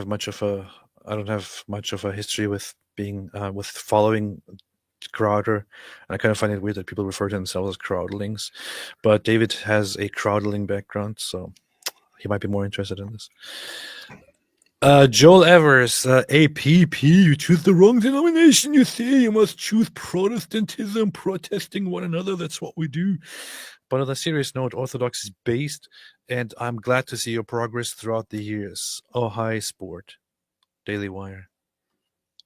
have much of a history with being with following Crowder, and I kind of find it weird that people refer to themselves as crowdlings. But David has a crowdling background, so he might be more interested in this. Joel Evers, APP, you choose the wrong denomination, you see. You must choose Protestantism, protesting one another. That's what we do. But on a serious note, Orthodox is based, and I'm glad to see your progress throughout the years. Oh, hi, sport. Daily Wire.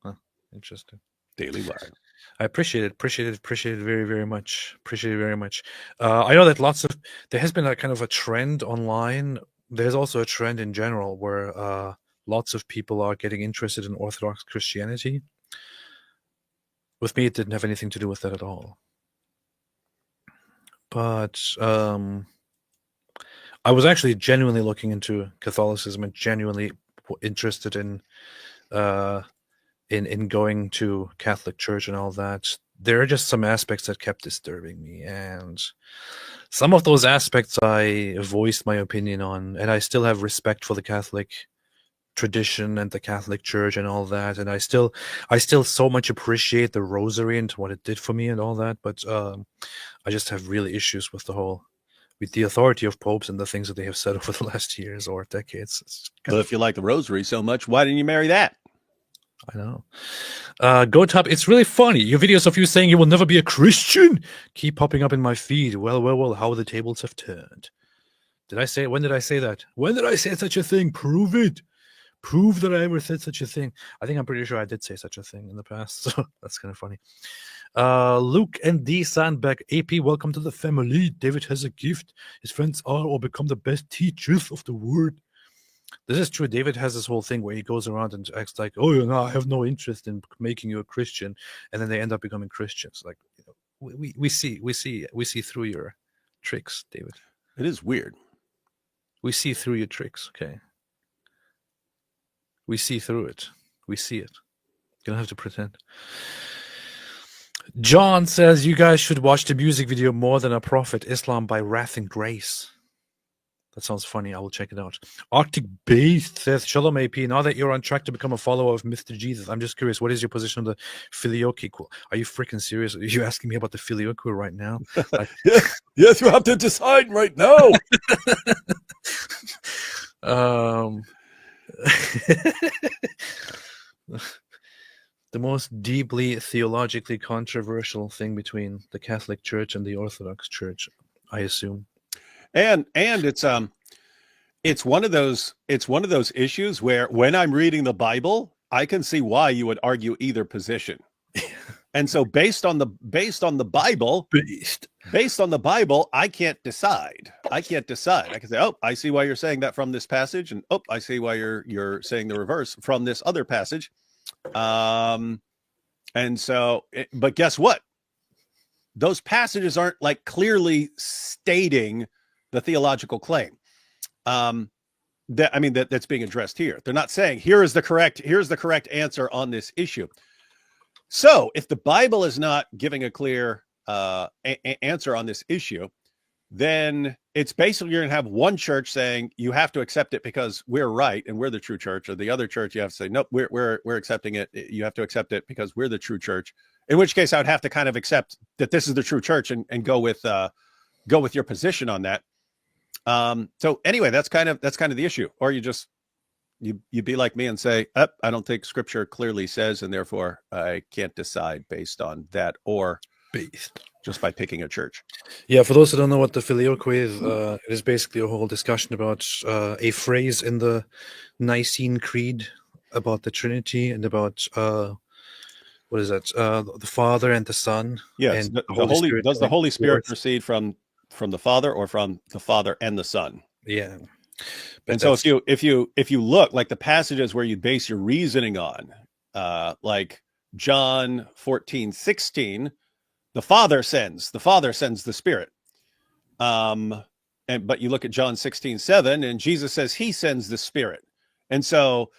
Huh, interesting. Daily Wire. I appreciate it very, very much. I know that there has been a kind of a trend online. There's also a trend in general where lots of people are getting interested in Orthodox Christianity. With me, it didn't have anything to do with that at all. But I was actually genuinely looking into Catholicism and genuinely interested in going to Catholic Church and all that. There are just some aspects that kept disturbing me, and some of those aspects I voiced my opinion on, and I still have respect for the Catholic tradition and the Catholic Church and all that, and I still so much appreciate the Rosary and what it did for me and all that, but I just have really issues with the authority of popes and the things that they have said over the last years or decades. Well, if you like the Rosary so much, why didn't you marry that? I know. Go Top, it's really funny. Your videos of you saying you will never be a Christian keep popping up in my feed. Well, how the tables have turned. When did I say that? When did I say such a thing? Prove it. Prove that I ever said such a thing. I think I'm pretty sure I did say such a thing in the past, so that's kind of funny. Luke and D. Sandbeck, AP, welcome to the family. David has a gift. His friends are or become the best teachers of the word. This is true. David has this whole thing where he goes around and acts like, oh, I have no interest in making you a Christian, and then they end up becoming Christians. Like, we see through your tricks, David. It is weird. We see through your tricks, okay? We see through it. We see it. You don't have to pretend. John says, you guys should watch the music video More Than a Prophet, Islam by Wrath and Grace. That sounds funny. I will check it out. Arctic Beast says, Shalom AP, now that you're on track to become a follower of Mr. Jesus, I'm just curious, what is your position on the filioque? Are you freaking serious? Are you asking me about the filioque right now? Like, yes, you have to decide right now. The most deeply theologically controversial thing between the Catholic Church and the Orthodox Church, I assume. And it's one of those issues where when I'm reading the Bible, I can see why you would argue either position. And so based on the Bible, based on the Bible, I can't decide. I can say, oh, I see why you're saying that from this passage, and oh, I see why you're saying the reverse from this other passage. And so, but guess what? Those passages aren't like clearly stating the theological claim. That's being addressed here. They're not saying here's the correct answer on this issue. So if the Bible is not giving a clear answer on this issue, then it's basically you're going to have one church saying you have to accept it because we're right and we're the true church, or the other church you have to say nope, we're accepting it. You have to accept it because we're the true church. In which case, I would have to kind of accept that this is the true church and go with your position on that. So anyway, that's kind of the issue. Or you just you be like me and say, I don't think Scripture clearly says, and therefore I can't decide based on that, or just by picking a church. Yeah, for those who don't know what the filioque is, it is basically a whole discussion about a phrase in the Nicene Creed about the Trinity and about what is that? The Father and the Son. Yes, and the Holy Spirit. Does the Holy Spirit proceed from the Father or from the Father and the Son? Yeah. And so if you look like the passages where you base your reasoning on, like John 14:16, the Father sends the Spirit. But you look at John 16:7, and Jesus says he sends the Spirit. And so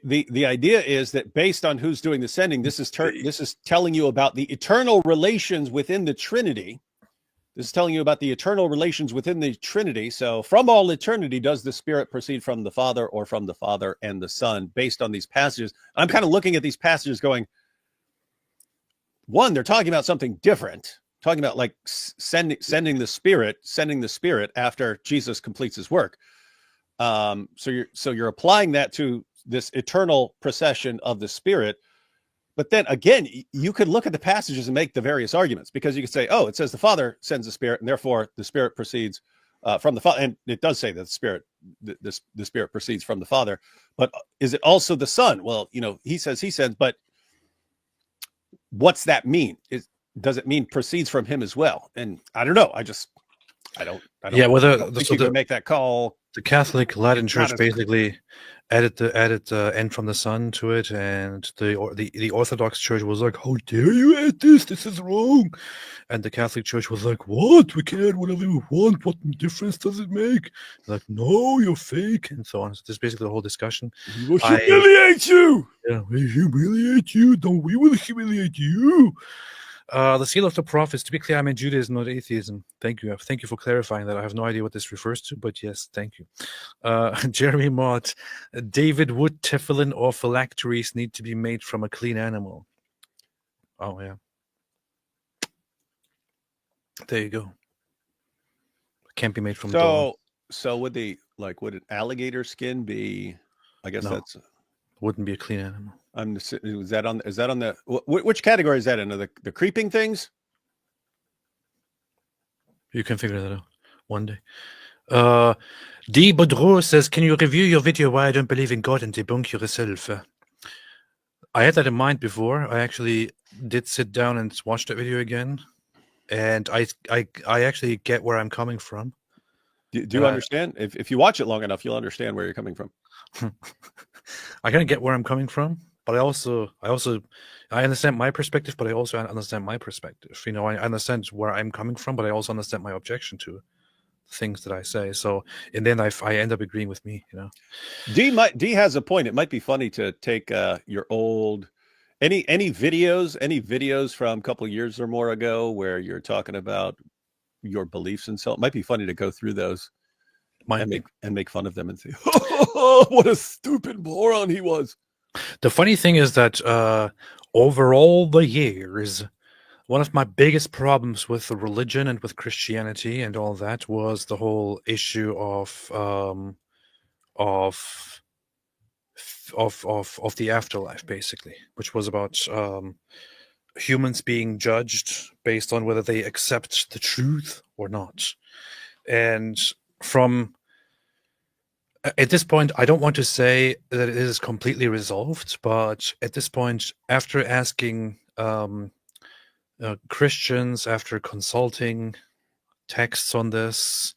the idea is that based on who's doing the sending, this is telling you about the eternal relations within the Trinity. This is telling you about the eternal relations within the Trinity. So from all eternity, does the Spirit proceed from the Father or from the Father and the Son based on these passages? I'm kind of looking at these passages going, one, they're talking about something different, talking about like sending the Spirit after Jesus completes his work. So you're applying that to this eternal procession of the Spirit. But then again, you could look at the passages and make the various arguments, because you could say, oh, it says the Father sends the Spirit, and therefore the Spirit proceeds from the Father. And it does say that the Spirit proceeds from the Father. But is it also the Son? Well, he says he sends, but what's that mean? Does it mean proceeds from him as well? And I don't know. I don't. Yeah, whether you can make that call. The Catholic Latin Church basically added the "and from the Son" to it, and the Orthodox Church was like, "How dare you add this? This is wrong!" And the Catholic Church was like, "What? We can add whatever we want. What difference does it make?" Like, "No, you're fake," and so on. So this is basically the whole discussion. We will humiliate you. Yeah, we humiliate you. Don't we will humiliate you. The seal of the prophets. To be clear, I'm in Judaism, not atheism. Thank you. Thank you for clarifying that. I have no idea what this refers to, but yes, thank you. Jeremy Mott, David Wood, tefillin, or phylacteries need to be made from a clean animal. Oh, yeah. There you go. Can't be made from dog. So would an alligator skin be? I guess that's wouldn't be a clean animal. Is that on the which category is that in? The creeping things? You can figure that out one day. D. Boudreau says, can you review your video why I don't believe in God and debunk yourself? I had that in mind before. I actually did sit down and watch that video again, and I actually get where I'm coming from. Do you understand? If you watch it long enough, you'll understand where you're coming from. I kind of get where I'm coming from, but I understand my perspective, but I also understand my perspective. I understand where I'm coming from, but I also understand my objection to things that I say. So in the end, I end up agreeing with me. D has a point. It might be funny to take your old any videos from a couple of years or more ago where you're talking about your beliefs and so. It might be funny to go through those. And make fun of them and say, oh, what a stupid moron he was. The funny thing is that over all the years, one of my biggest problems with the religion and with Christianity and all that was the whole issue of the afterlife, basically, which was about humans being judged based on whether they accept the truth or not. And at this point, I don't want to say that it is completely resolved, but at this point, after asking Christians, after consulting texts on this,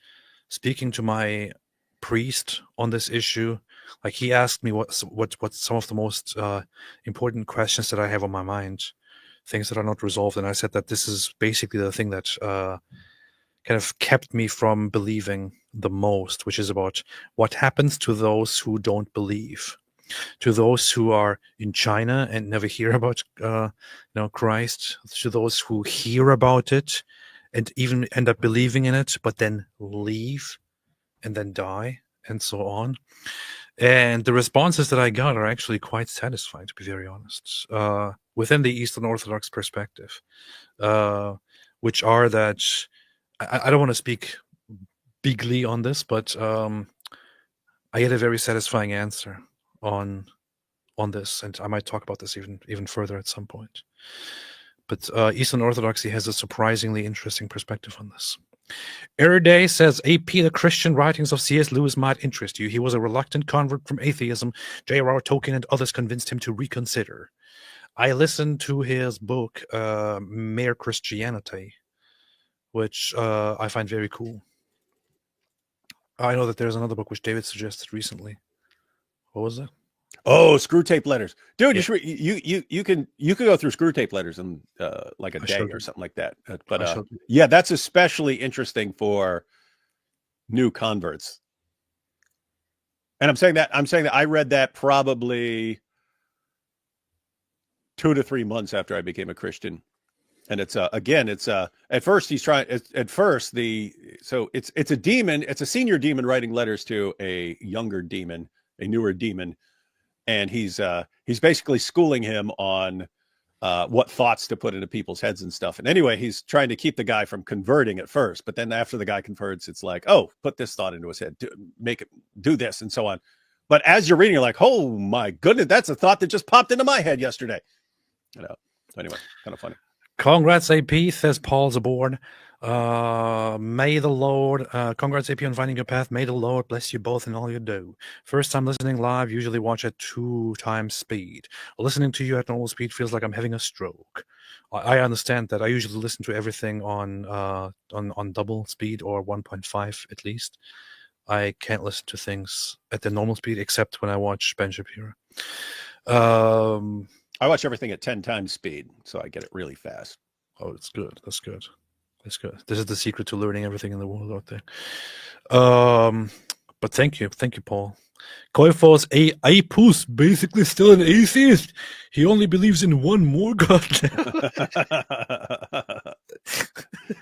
speaking to my priest on this issue, like he asked me what some of the most important questions that I have on my mind, things that are not resolved, and I said that this is basically the thing that kind of kept me from believing the most, which is about what happens to those who don't believe, to those who are in China and never hear about Christ, to those who hear about it and even end up believing in it, but then leave and then die and so on. And the responses that I got are actually quite satisfying, to be very honest, within the Eastern Orthodox perspective, which are that I don't want to speak bigly on this, but I get a very satisfying answer on this, and I might talk about this even further at some point. But Eastern Orthodoxy has a surprisingly interesting perspective on this. Erday says, AP, the Christian writings of C.S. Lewis might interest you. He was a reluctant convert from atheism. J.R.R. Tolkien and others convinced him to reconsider. I listened to his book, Mere Christianity, which I find very cool. I know that there's another book which David suggested recently. What was it? Oh, Screw Tape Letters, dude! Yeah. You can go through Screw Tape Letters in like a day or something like that. But yeah, that's especially interesting for new converts. And I'm saying that I read that probably 2 to 3 months after I became a Christian. And it's at first he's trying at first it's a demon, it's a senior demon writing letters to a younger demon, a newer demon, and he's basically schooling him on what thoughts to put into people's heads and stuff. And anyway, he's trying to keep the guy from converting at first, but then after the guy converts, it's like, oh, put this thought into his head, do this and so on. But as you're reading, you're like, oh my goodness, that's a thought that just popped into my head yesterday. Anyway, kind of funny. Congrats, AP, says Paul's aboard. May the Lord, congrats, AP, on finding your path. May the Lord bless you both in all you do. First time listening live, usually watch at 2 times speed. Listening to you at normal speed feels like I'm having a stroke. I understand that. I usually listen to everything on double speed or 1.5 at least. I can't listen to things at the normal speed except when I watch Ben Shapiro. I watch everything at 10 times speed, so I get it really fast. Oh, that's good. That's good. That's good. This is the secret to learning everything in the world out there. But thank you, Paul. Koifos Aipus, basically still an atheist. He only believes in one more god.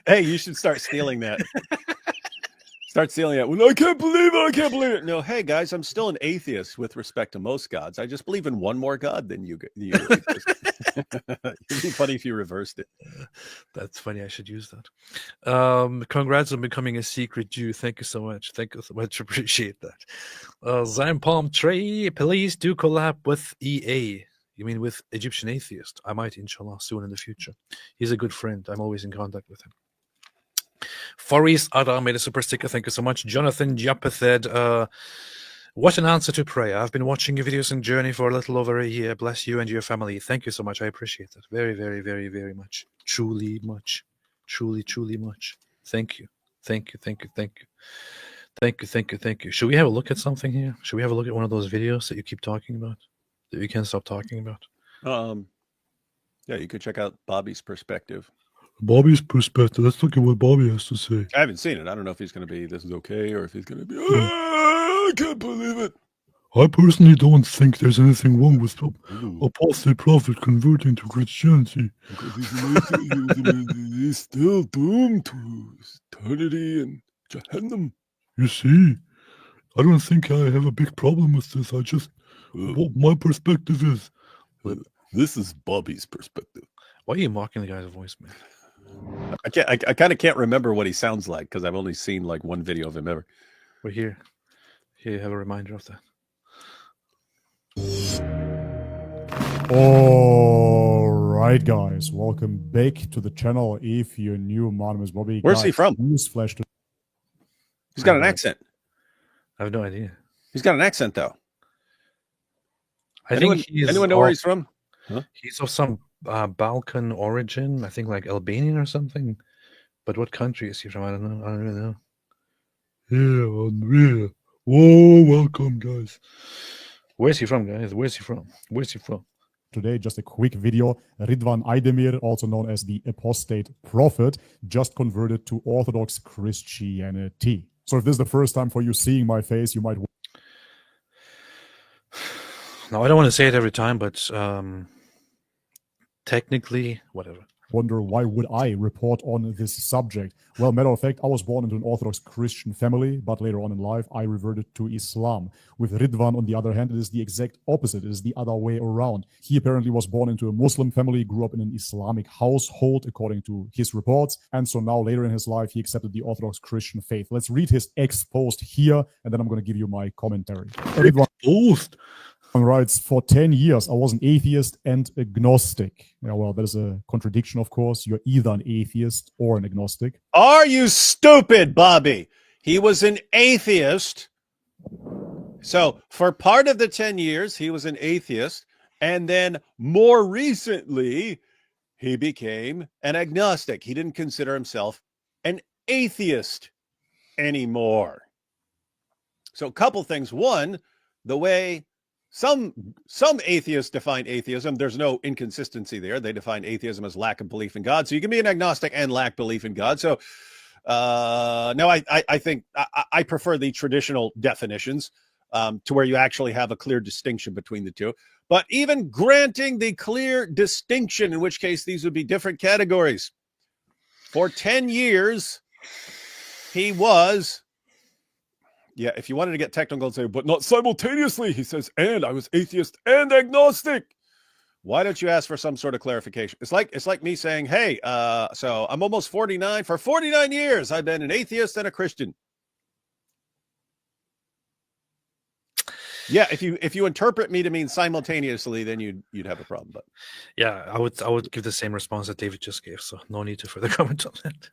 Hey, you should start stealing that. Start stealing it. Well, I can't believe it. I can't believe it. No, hey guys, I'm still an atheist with respect to most gods. I just believe in one more god than you. It'd be funny if you reversed it. That's funny. I should use that. Congrats on becoming a secret Jew. Thank you so much. Thank you so much. Appreciate that. Zion Palm Trey, please do collab with EA. You mean with Egyptian Atheist? I might, inshallah, soon in the future. He's a good friend. I'm always in contact with him. Faris Ada made a super sticker. Thank you so much. Jonathan Japathed, what an answer to prayer. I've been watching your videos and journey for a little over a year. Bless you and your family. Thank you so much. I appreciate that. Very, very, very, very much. Truly much. Truly, truly much. Thank you. Thank you. Thank you. Thank you. Thank you. Thank you. Thank you. Should we have a look at something here? Should we have a look at one of those videos that you keep talking about? That you can't stop talking about? Yeah, you could check out Bobby's perspective. Bobby's perspective. Let's look at what Bobby has to say. I haven't seen it. I don't know if he's going to be, this is okay, or if he's going to be, I can't believe it. I personally don't think there's anything wrong with apostate prophet converting to Christianity. Because he's still doomed to eternity and Jahannam. You see, I don't think I have a big problem with this. What my perspective is. This is Bobby's perspective. Why are you mocking the guy's voice, man? I kind of can't remember what he sounds like because I've only seen like one video of him ever. We're here. Here you have a reminder of that. All right, guys, welcome back to the channel. If you're new, my name is Bobby. Where's he from? Newsflash. He's got an accent. I have no idea. He's got an accent, though. Anyone know where he's from? Huh? He's of some Balkan origin. I think like Albanian or something. But what country is he from? I don't know. I don't really know. Yeah. Whoa, welcome, guys. Where's he from, guys? Where's he from? Today, just a quick video. Ridvan Aydemir, also known as the Apostate Prophet, just converted to Orthodox Christianity. So if this is the first time for you seeing my face, you might... Now, I don't want to say it every time, but technically, whatever. Wonder why would I report on this subject? Well, matter of fact, I was born into an Orthodox Christian family, but later on in life, I reverted to Islam. With Ridvan, on the other hand, it is the exact opposite. It is the other way around. He apparently was born into a Muslim family, grew up in an Islamic household, according to his reports, and so now later in his life, he accepted the Orthodox Christian faith. Let's read his ex-post here, and then I'm going to give you my commentary. Ridvan writes, for 10 years, I was an atheist and agnostic. Yeah, well, that is a contradiction, of course. You're either an atheist or an agnostic. Are you stupid, Bobby? He was an atheist. So for part of the 10 years, he was an atheist. And then more recently, he became an agnostic. He didn't consider himself an atheist anymore. So a couple things. One, the way some atheists define atheism, there's no inconsistency there. They define atheism as lack of belief in God. So you can be an agnostic and lack belief in God. So no, I think I prefer the traditional definitions to where you actually have a clear distinction between the two. But even granting the clear distinction, in which case these would be different categories. For 10 years, he was... Yeah, if you wanted to get technical and say, but not simultaneously, he says, and I was atheist and agnostic. Why don't you ask for some sort of clarification? It's like me saying, hey, so I'm almost 49. For 49 years, I've been an atheist and a Christian. Yeah, if you interpret me to mean simultaneously, then you'd have a problem. But yeah, I would give the same response that David just gave, so no need to further comment on that.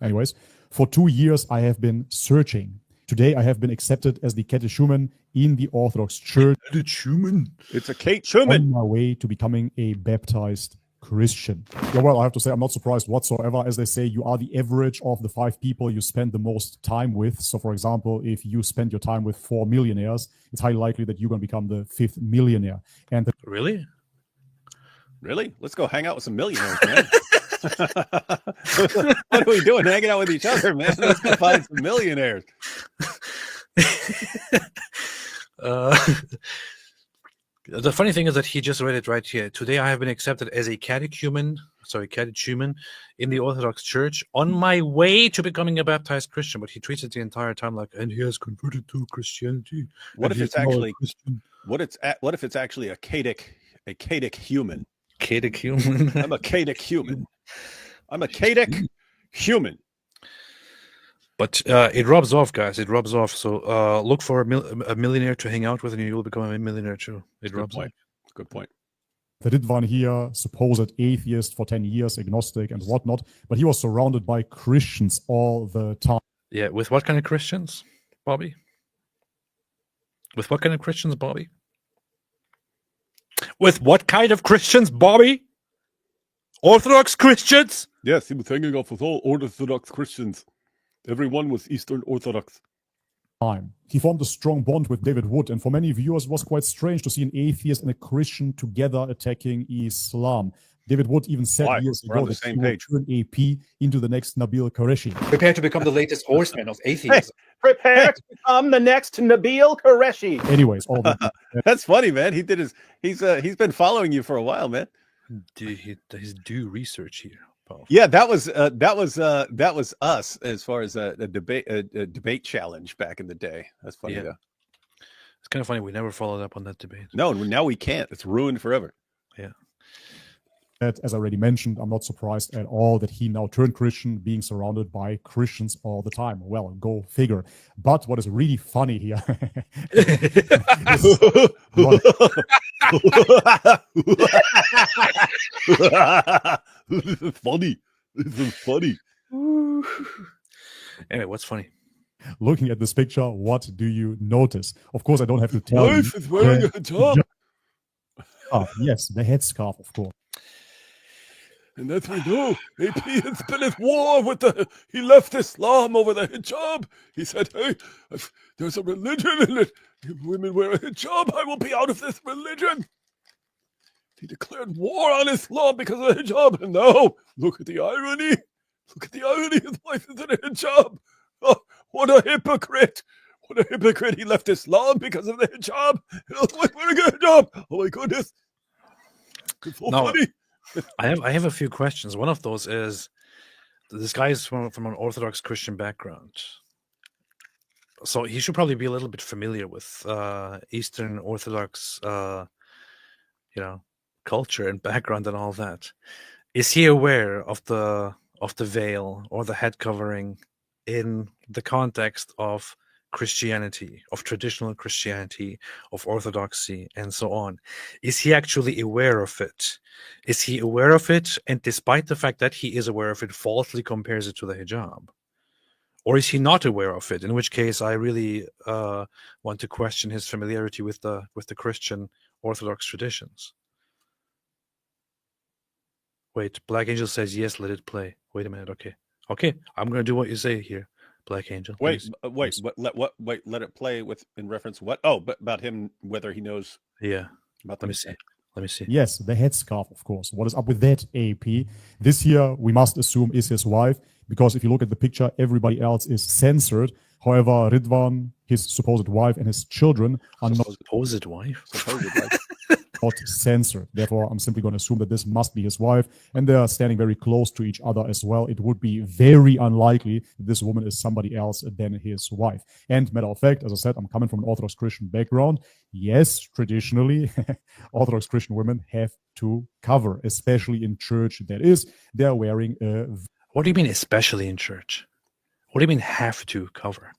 Anyways, for 2 years, I have been searching. Today, I have been accepted as the catechumen in the Orthodox Church. Catechumen? It's a catechumen. On my way to becoming a baptized Christian. Yeah, well, I have to say, I'm not surprised whatsoever. As they say, you are the average of the 5 people you spend the most time with. So, for example, if you spend your time with 4 millionaires, it's highly likely that you're going to become the 5th millionaire. And Really? Let's go hang out with some millionaires, man. What are we doing? Hanging out with each other, man. Let's go find some millionaires. The funny thing is that he just read it right here. Today I have been accepted as a catechumen in the Orthodox Church on my way to becoming a baptized Christian. But he treats it the entire time like, and he has converted to Christianity. What if it's actually what if it's actually a Cadic human? Catechumen. I'm a Cadic human. I'm a Cadic human. But it rubs off, guys. It rubs off. So look for a millionaire to hang out with, and you will become a millionaire too. It rubs off. Good point. The Ridvan here, supposed atheist for 10 years, agnostic and whatnot, but he was surrounded by Christians all the time. Yeah, with what kind of Christians, Bobby? With what kind of Christians, Bobby? With what kind of Christians, Bobby? Orthodox Christians? Yes, he was hanging off with all Orthodox Christians. Everyone was Eastern Orthodox. He formed a strong bond with David Wood, and for many viewers, it was quite strange to see an atheist and a Christian together attacking Islam. David Wood even said years ago that he will turn AP into the next Nabil Qureshi. Prepare to become the latest horseman of atheism. Hey, prepare to become the next Nabil Qureshi. Anyways, all that. That's funny, man. He's been following you for a while, man. His due research here. Yeah, that was us as far as a debate challenge back in the day. That's funny. Yeah. It's kind of funny. We never followed up on that debate. No, now we can't. It's ruined forever. Yeah. As I already mentioned, I'm not surprised at all that he now turned Christian, being surrounded by Christians all the time. Well, go figure. But what is really funny here This is funny. This is funny. Anyway, what's funny? Looking at this picture, what do you notice? Of course, I don't have to tell you. Wife is wearing a hijab. Yes, the headscarf, of course. And as we know, AP has been at war with he left Islam over the hijab. He said, hey, if there's a religion in it, if women wear a hijab, I will be out of this religion. He declared war on Islam because of the hijab. And now, look at the irony. Look at the irony. His wife is in a hijab. Oh, what a hypocrite. What a hypocrite. He left Islam because of the hijab. Wearing a hijab. Oh, my goodness. It's so funny. I have a few questions. One of those is, this guy is from an Orthodox Christian background. So he should probably be a little bit familiar with Eastern Orthodox, culture and background and all that. Is he aware of the veil or the head covering in the context of Christianity, of traditional Christianity, of Orthodoxy, and so on? Is he actually aware of it? Is he aware of it, and despite the fact that he is aware of it, falsely compares it to the hijab? Or is he not aware of it? In which case, I really want to question his familiarity with the Christian Orthodox traditions. Wait, Black Angel says yes, let it play. Wait a minute, okay, I'm going to do what you say here, Black Angel. Wait, let it play with in reference what? Oh, but about him, whether he knows. Yeah, about let me see. Yes, the headscarf, of course. What is up with that, AP? This here, we must assume, is his wife, because if you look at the picture, everybody else is censored. However, Ridvan, his supposed wife, and his children are not supposed wife. Not censored. Therefore, I'm simply going to assume that this must be his wife, and they are standing very close to each other as well. It would be very unlikely that this woman is somebody else than his wife. And matter of fact, as I said, I'm coming from an Orthodox Christian background. Yes, traditionally, Orthodox Christian women have to cover, especially in church. That is, they're wearing a... What do you mean, especially in church? What do you mean, have to cover?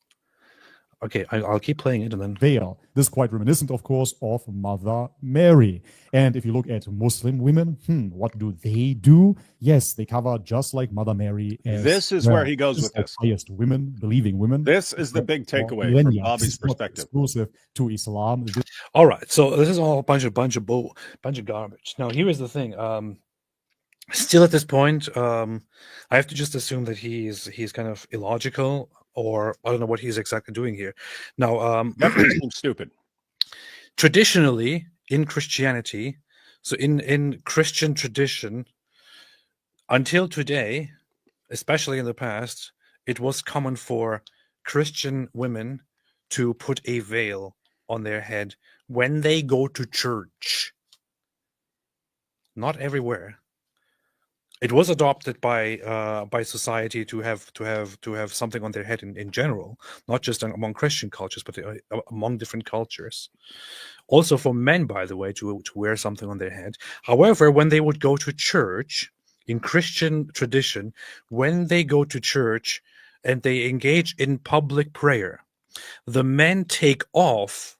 Okay, I'll keep playing it and then... veil. This is quite reminiscent, of course, of Mother Mary. And if you look at Muslim women, what do they do? Yes, they cover just like Mother Mary. This is where he goes with this. Highest women, believing women. This is the big takeaway from Bobby's perspective. Exclusive to Islam. All right, so this is all a bunch of garbage. Now, here is the thing. Still at this point, I have to just assume that he's kind of illogical, or I don't know what he's exactly doing here. Now, definitely seems stupid. Traditionally, in Christianity, so in Christian tradition, until today, especially in the past, it was common for Christian women to put a veil on their head when they go to church. Not everywhere. It was adopted by society to have something on their head in general, not just among Christian cultures, but among different cultures. Also for men, by the way, to wear something on their head. However, when they would go to church, in Christian tradition, when they go to church and they engage in public prayer, the men take off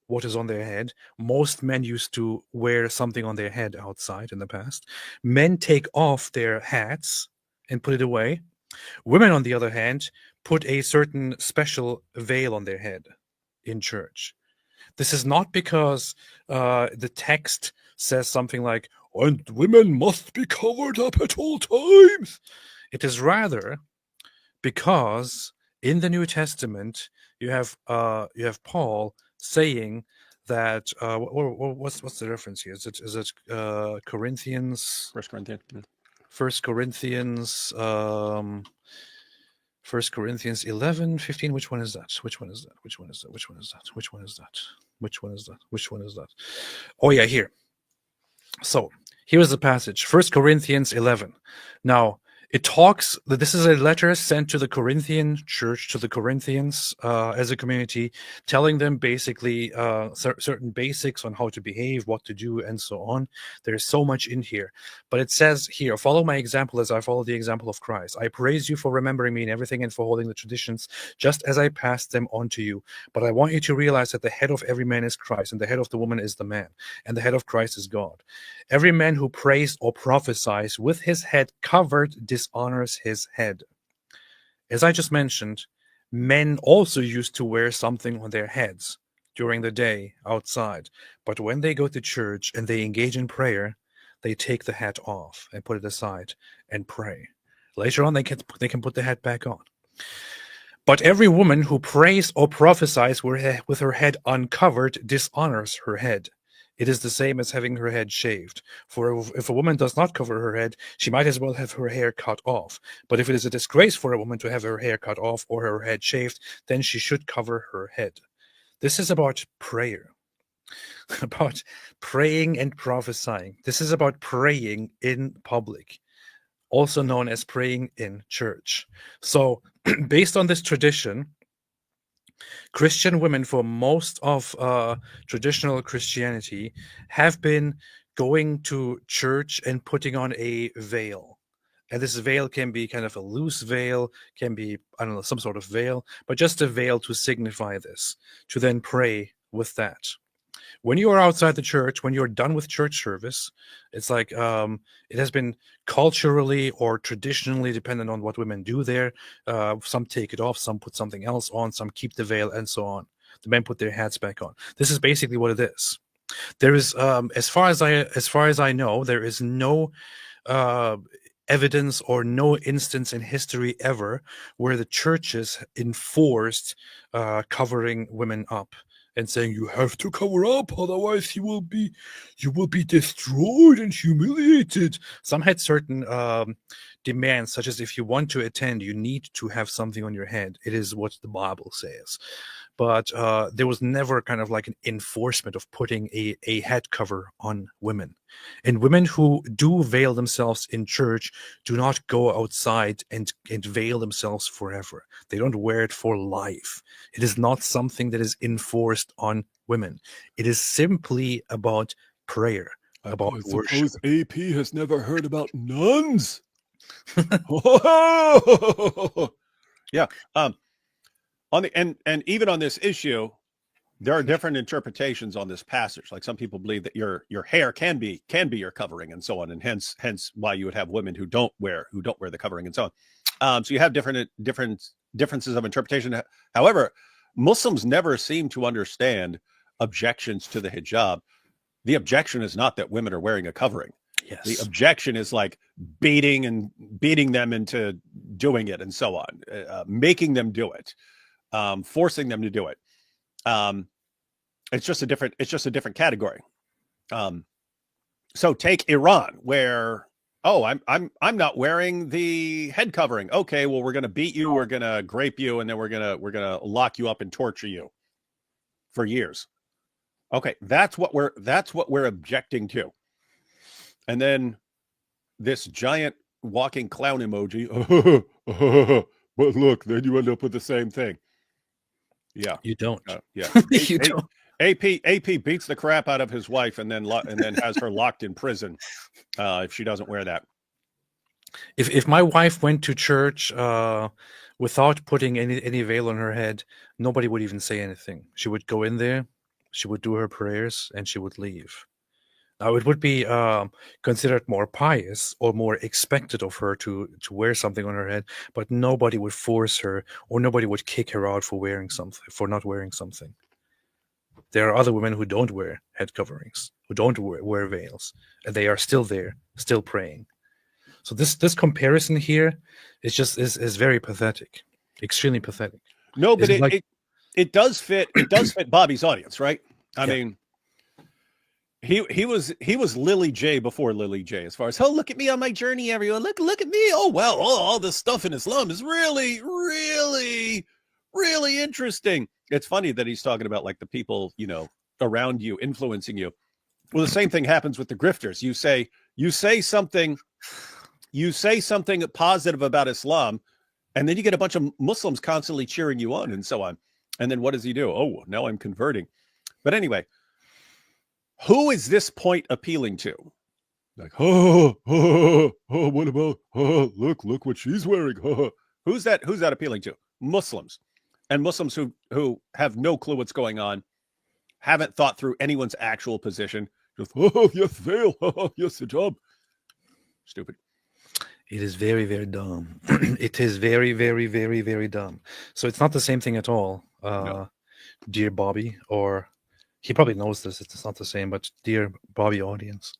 what is on their head. Most men used to wear something on their head outside in the past. Men take off their hats and put it away. Women, on the other hand, put a certain special veil on their head in church. This is not because the text says something like, and women must be covered up at all times. It is rather because in the New Testament, you have Paul saying that what's the reference here? Is it Corinthians? 1 Corinthians. Yeah. 1 Corinthians. 1 Corinthians 11, 15. Which one is that? Which one is that? Oh yeah, here. So here is the passage. 1 Corinthians 11. Now, it talks that this is a letter sent to the Corinthian church, to the Corinthians as a community, telling them basically certain basics on how to behave, what to do, and so on. There's so much in here. But it says here, follow my example as I follow the example of Christ. I praise you for remembering me in everything and for holding the traditions, just as I passed them on to you. But I want you to realize that the head of every man is Christ, and the head of the woman is the man, and the head of Christ is God. Every man who prays or prophesies with his head covered dishonors his head. As I just mentioned, men also used to wear something on their heads during the day outside. But when they go to church and they engage in prayer, they take the hat off and put it aside and pray. Later on, they can put the hat back on. But every woman who prays or prophesies with her head uncovered dishonors her head. It is the same as having her head shaved. For if a woman does not cover her head, she might as well have her hair cut off. But if it is a disgrace for a woman to have her hair cut off or her head shaved, then she should cover her head. This is about prayer, about praying and prophesying. This is about praying in public, also known as praying in church. So, based on this tradition, Christian women for most of traditional Christianity have been going to church and putting on a veil. And this veil can be kind of a loose veil, can be, I don't know, some sort of veil, but just a veil to signify this, to then pray with that. When you are outside the church, when you're done with church service, it's like it has been culturally or traditionally dependent on what women do there. Some take it off, some put something else on, some keep the veil, and so on. The men put their hats back on. This is basically what it is. There is, as far as I know, there is no evidence or no instance in history ever where the churches enforced covering women up and saying you have to cover up, otherwise you will be destroyed and humiliated. Some had certain demands, such as if you want to attend, you need to have something on your head. It is what the Bible says. But there was never kind of like an enforcement of putting a head cover on women. And women who do veil themselves in church do not go outside and veil themselves forever. They don't wear it for life. It is not something that is enforced on women. It is simply about prayer, about worship. Suppose AP has never heard about nuns. Yeah. On the and even on this issue, there are different interpretations on this passage. Like some people believe that your hair can be your covering and so on, and hence why you would have women who don't wear the covering and so on. So you have differences of interpretation. However, Muslims never seem to understand objections to the hijab. The objection is not that women are wearing a covering. Yes. The objection is like beating them into doing it and so on, making them do it. Forcing them to do it. It's just a different category. So take Iran, where I'm not wearing the head covering. Okay, well, we're gonna beat you, we're gonna grape you, and then we're gonna lock you up and torture you for years. Okay, that's what we're objecting to. And then this giant walking clown emoji. But look, then you end up with the same thing. Yeah, you don't. Yeah, You don't. AP beats the crap out of his wife and then has her locked in prison if she doesn't wear that. If my wife went to church without putting any veil on her head, nobody would even say anything. She would go in there, she would do her prayers, and she would leave. Now, it would be considered more pious or more expected of her to wear something on her head, but nobody would force her, or nobody would kick her out for not wearing something. There are other women who don't wear head coverings, who don't wear veils, and they are still there, still praying. So this comparison here is very pathetic, extremely pathetic. No, but it does fit Bobby's audience, right? I mean. He was Lily J before Lily J, as far as, oh, look at me on my journey, everyone. Look at me. Oh, wow. All this stuff in Islam is really, really, really interesting. It's funny that he's talking about like the people, around you, influencing you. Well, the same thing happens with the grifters. You say something positive about Islam, and then you get a bunch of Muslims constantly cheering you on and so on. And then what does he do? Oh, now I'm converting. But anyway, who is this point appealing to? Like, what about, look what she's wearing. Who's that appealing to? Muslims. And Muslims who have no clue what's going on, haven't thought through anyone's actual position. Just, yes, veil. Yes, hijab. Stupid. It is very, very dumb. It is very, very, very, very dumb. So it's not the same thing at all, No. dear Bobby, or he probably knows this. It's not the same, but dear Bobby audience,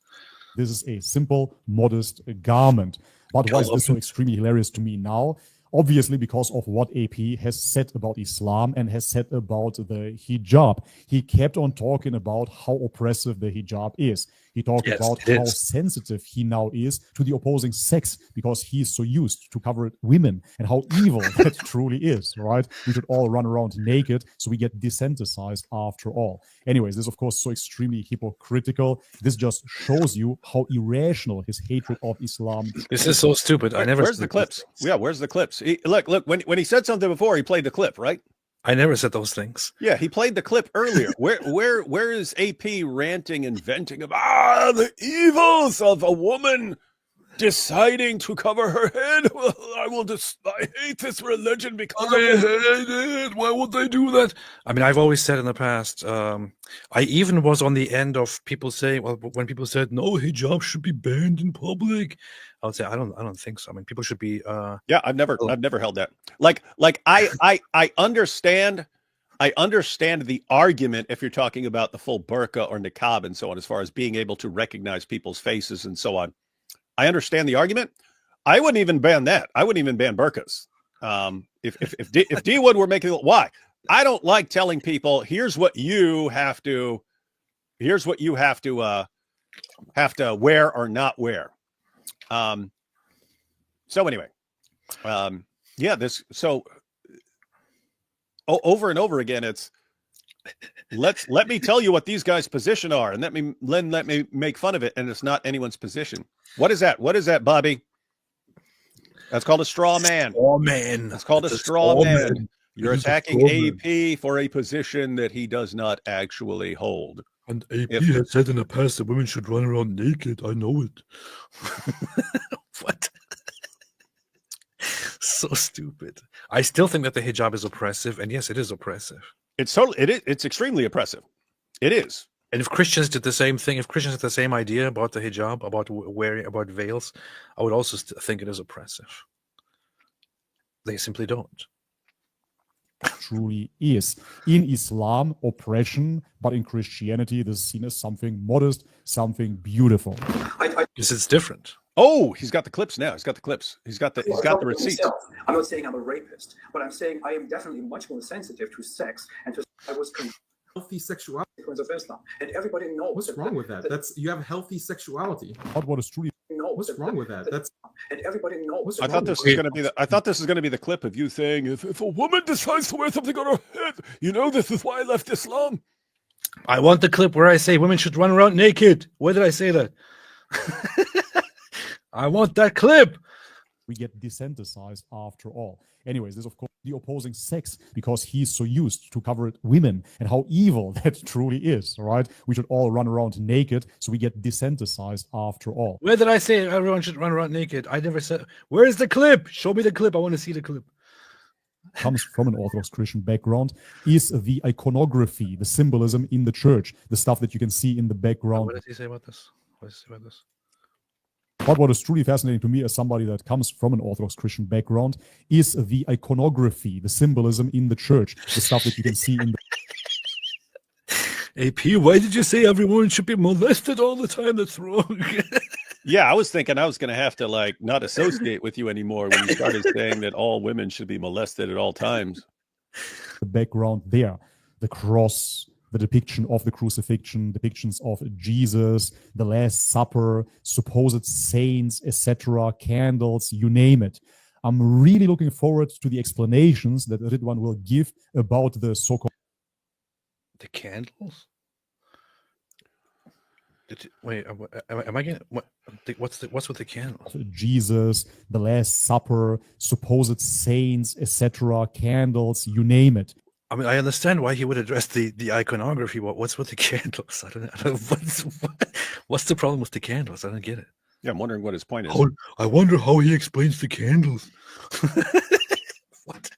This is a simple, modest garment. But why is this so extremely hilarious to me now? Obviously, because of what AP has said about Islam and has said about the hijab. He kept on talking about how oppressive the hijab is. He talked about how sensitive he now is to the opposing sex because he is so used to cover women, and how evil that truly is, right? We should all run around naked so we get desensitized after all. Anyways, this is of course so extremely hypocritical. This just shows you how irrational his hatred of Islam is. This is so stupid. Where's the clips? Yeah, where's the clips? Look, when he said something before, he played the clip, right? I never said those things. Yeah, he played the clip earlier. Where is AP ranting and venting about the evils of a woman deciding to cover her head? I hate this religion because I hate it. Why would they do that? I mean, I've always said in the past, I even was on the end of people saying, well, when people said no, hijab should be banned in public, I would say I don't think so. I mean, people should be yeah, I've never held that. Like I understand the argument if you're talking about the full burqa or niqab and so on, as far as being able to recognize people's faces and so on. I understand the argument. I wouldn't even ban that. I wouldn't even ban burqas. If D Wood were making why? I don't like telling people here's what you have to wear or not wear. So anyway, yeah, over and over again, it's let me tell you what these guys' position are, and let me make fun of it, and it's not anyone's position. What is that? What is that, Bobby? That's called a straw man. Straw man. That's called a straw man. You're attacking AP for a position that he does not actually hold. And AP has said in the past that women should run around naked. I know it. What? So stupid. I still think that the hijab is oppressive, and yes, it is oppressive. It's extremely oppressive. It is. And if Christians did the same thing, if Christians had the same idea about the hijab, about veils, I would also think it is oppressive. They simply don't. Truly is. In Islam, oppression, but in Christianity, this is seen as something modest, something beautiful. Because it's different. Oh, he's got the clips now. He's got the clips. He's got the receipts. I'm not saying I'm a rapist, but I'm saying I am definitely much more sensitive to sex and to I was healthy sexuality of Islam, and everybody knows. What's wrong with that? That's you have healthy sexuality. What is truly? What's wrong with that? That's and everybody knows. I thought this was going to be I thought this was going to be the clip of you saying, if a woman decides to wear something on her head, this is why I left Islam. I want the clip where I say women should run around naked. Where did I say that? I want that clip. We get desensitized after all. Anyways, this is of course the opposing sex because he's so used to cover women, and how evil that truly is, right? We should all run around naked so we get desensitized after all. Where did I say everyone should run around naked? I never said. Where is the clip? Show me the clip. I want to see the clip. Comes from an Orthodox Christian background, is the iconography, the symbolism in the church, the stuff that you can see in the background. What does he say about this? What does he say about this? But what is truly fascinating to me as somebody that comes from an Orthodox Christian background is the iconography, the symbolism in the church, the stuff that you can see in the... AP, why did you say everyone should be molested all the time? That's wrong. Yeah, I was thinking I was going to have to not associate with you anymore when you started saying that all women should be molested at all times. The background there, the cross, the depiction of the crucifixion, depictions of Jesus, the Last Supper, supposed saints, etc., candles, you name it. I'm really looking forward to the explanations that Ridwan will give about the so-called... The candles? Wait, am I getting... What's with the candles? Jesus, the Last Supper, supposed saints, etc., candles, you name it. I mean, I understand why he would address the iconography. What's with the candles? I don't know. What's the problem with the candles? I don't get it. Yeah, I'm wondering what his point is. I wonder how he explains the candles. What?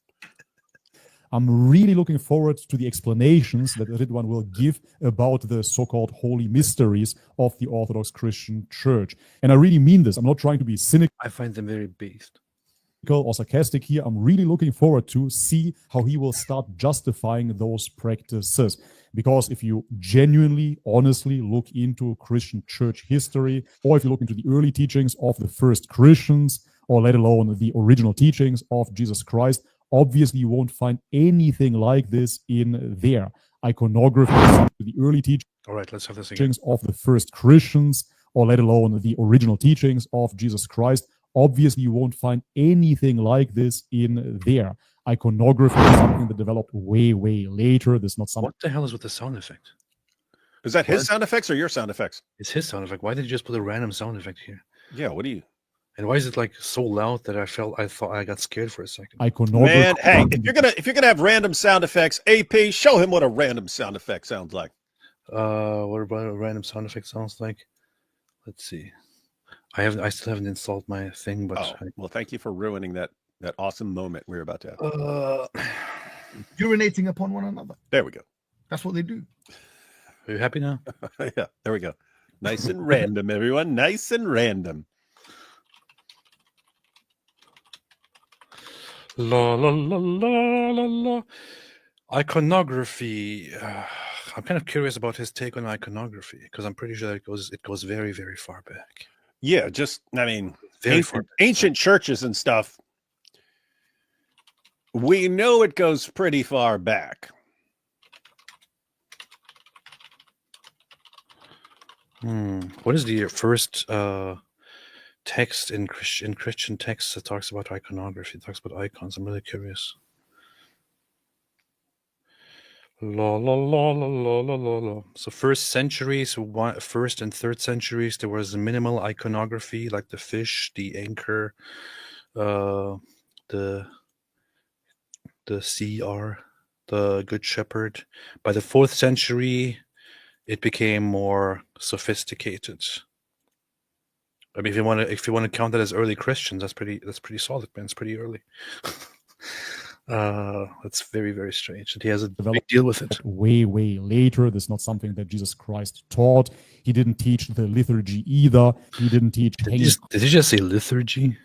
I'm really looking forward to the explanations that Ridwan will give about the so-called holy mysteries of the Orthodox Christian Church. And I really mean this. I'm not trying to be cynical. I find them very based. Or sarcastic here. I'm really looking forward to see how he will start justifying those practices. Because if you genuinely, honestly look into Christian church history, or if you look into the early teachings of the first Christians, or let alone the original teachings of Jesus Christ, obviously you won't find anything like this in there. Iconography, the early teachings All right, let's have this again. of the first Christians, or let alone the original teachings of Jesus Christ, obviously you won't find anything like this in there. Iconography is something that developed way, way later. This is not something. What the hell is with the sound effect? Is that his sound effects or your sound effects? It's his sound effect. Why did you just put a random sound effect here? Yeah, what do you? And why is it like so loud that I thought I got scared for a second? Iconography. Man, hey, if you're gonna have random sound effects, AP, show him what a random sound effect sounds like. What about a random sound effect sounds like? Let's see. I still haven't installed my thing, but well, thank you for ruining that awesome moment we were about to have. Urinating upon one another. There we go. That's what they do. Are you happy now? Yeah, there we go. Nice and random, everyone. Nice and random. La la la la la la. Iconography. I'm kind of curious about his take on iconography because I'm pretty sure it goes very, very far back. Yeah, just I mean, Very ancient churches and stuff. We know it goes pretty far back. What is the first text in Christian texts that talks about iconography? It talks about icons. I'm really curious. La la la la la la la la. So first centuries, first and third centuries, there was minimal iconography, like the fish, the anchor, the CR, the Good Shepherd. By the 4th century, it became more sophisticated. I mean, if you want to count that as early Christians, that's pretty solid, man. It's pretty early. That's very, very strange. And he has a big deal with it. Way, way later. This is not something that Jesus Christ taught. He didn't teach the liturgy either. He didn't teach Did he just say liturgy?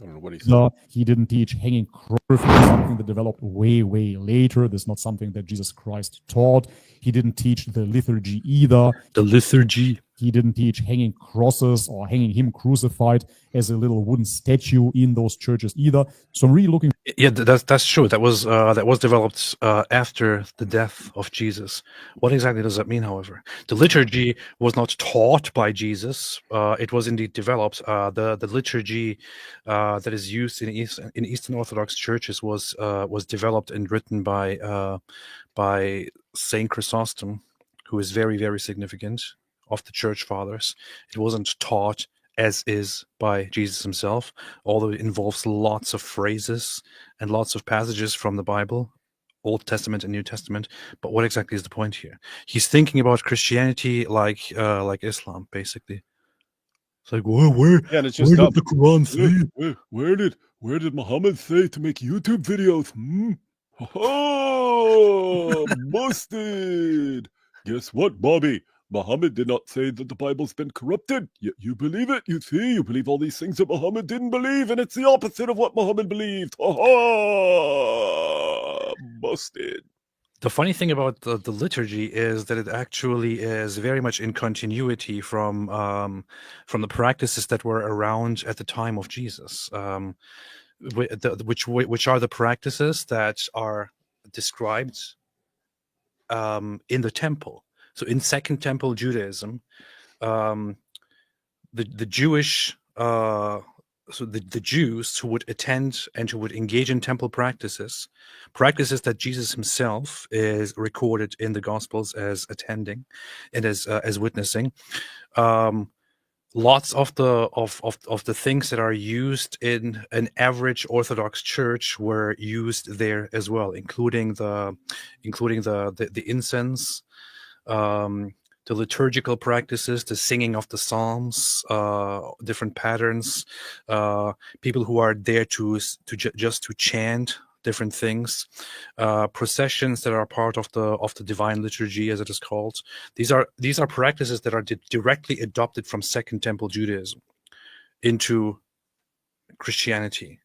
I don't know what he said. He didn't teach hanging choreography, something that developed way, way later. This is not something that Jesus Christ taught. He didn't teach the liturgy either. The liturgy. He didn't teach hanging crosses or hanging him crucified as a little wooden statue in those churches either. So I'm really looking. Yeah, that's true. That was developed after the death of Jesus. What exactly does that mean? However, the liturgy was not taught by Jesus. It was indeed developed. The liturgy that is used in Eastern Orthodox churches was developed and written by Saint Chrysostom, who is very, very significant of the church fathers. It wasn't taught as is by Jesus himself, although it involves lots of phrases and lots of passages from the Bible, Old Testament and New Testament. But what exactly is the point here? He's thinking about Christianity like Islam, basically. It's like, where did the Quran say? Where did Muhammad say to make YouTube videos? Oh, busted! Guess what, Bobby? Muhammad did not say that the Bible's been corrupted, yet you believe it. You see, you believe all these things that Muhammad didn't believe, and it's the opposite of what Muhammad believed. Oh, busted. The funny thing about the liturgy is that it actually is very much in continuity from the practices that were around at the time of Jesus, which are the practices that are described in the temple. So in Second Temple Judaism, the Jewish, the Jews who would attend and who would engage in temple practices that Jesus himself is recorded in the Gospels as attending and as witnessing. Lots of the things that are used in an average Orthodox church were used there as well, including the incense. The liturgical practices, the singing of the Psalms, different patterns, people who are there just to chant different things, processions that are part of the divine liturgy, as it is called. These are practices that are directly adopted from Second Temple Judaism into Christianity.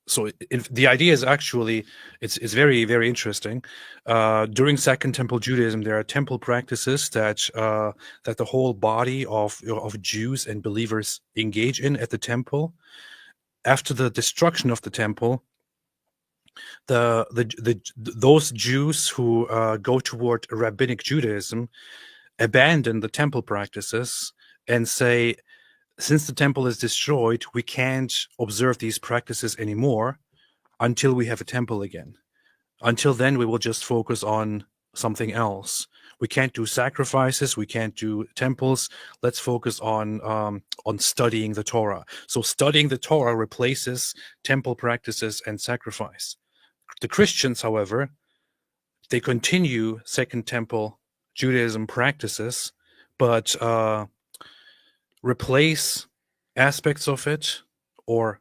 So the idea is actually it's very, very interesting. During Second Temple Judaism, there are temple practices that the whole body of Jews and believers engage in at the temple. After the destruction of the temple, those Jews who go toward rabbinic Judaism abandon the temple practices and say, since the temple is destroyed, we can't observe these practices anymore until we have a temple again. Until then, we will just focus on something else. We can't do sacrifices. We can't do temples. Let's focus on studying the Torah. So studying the Torah replaces temple practices and sacrifice. The Christians, however, they continue Second Temple Judaism practices, but replace aspects of it, or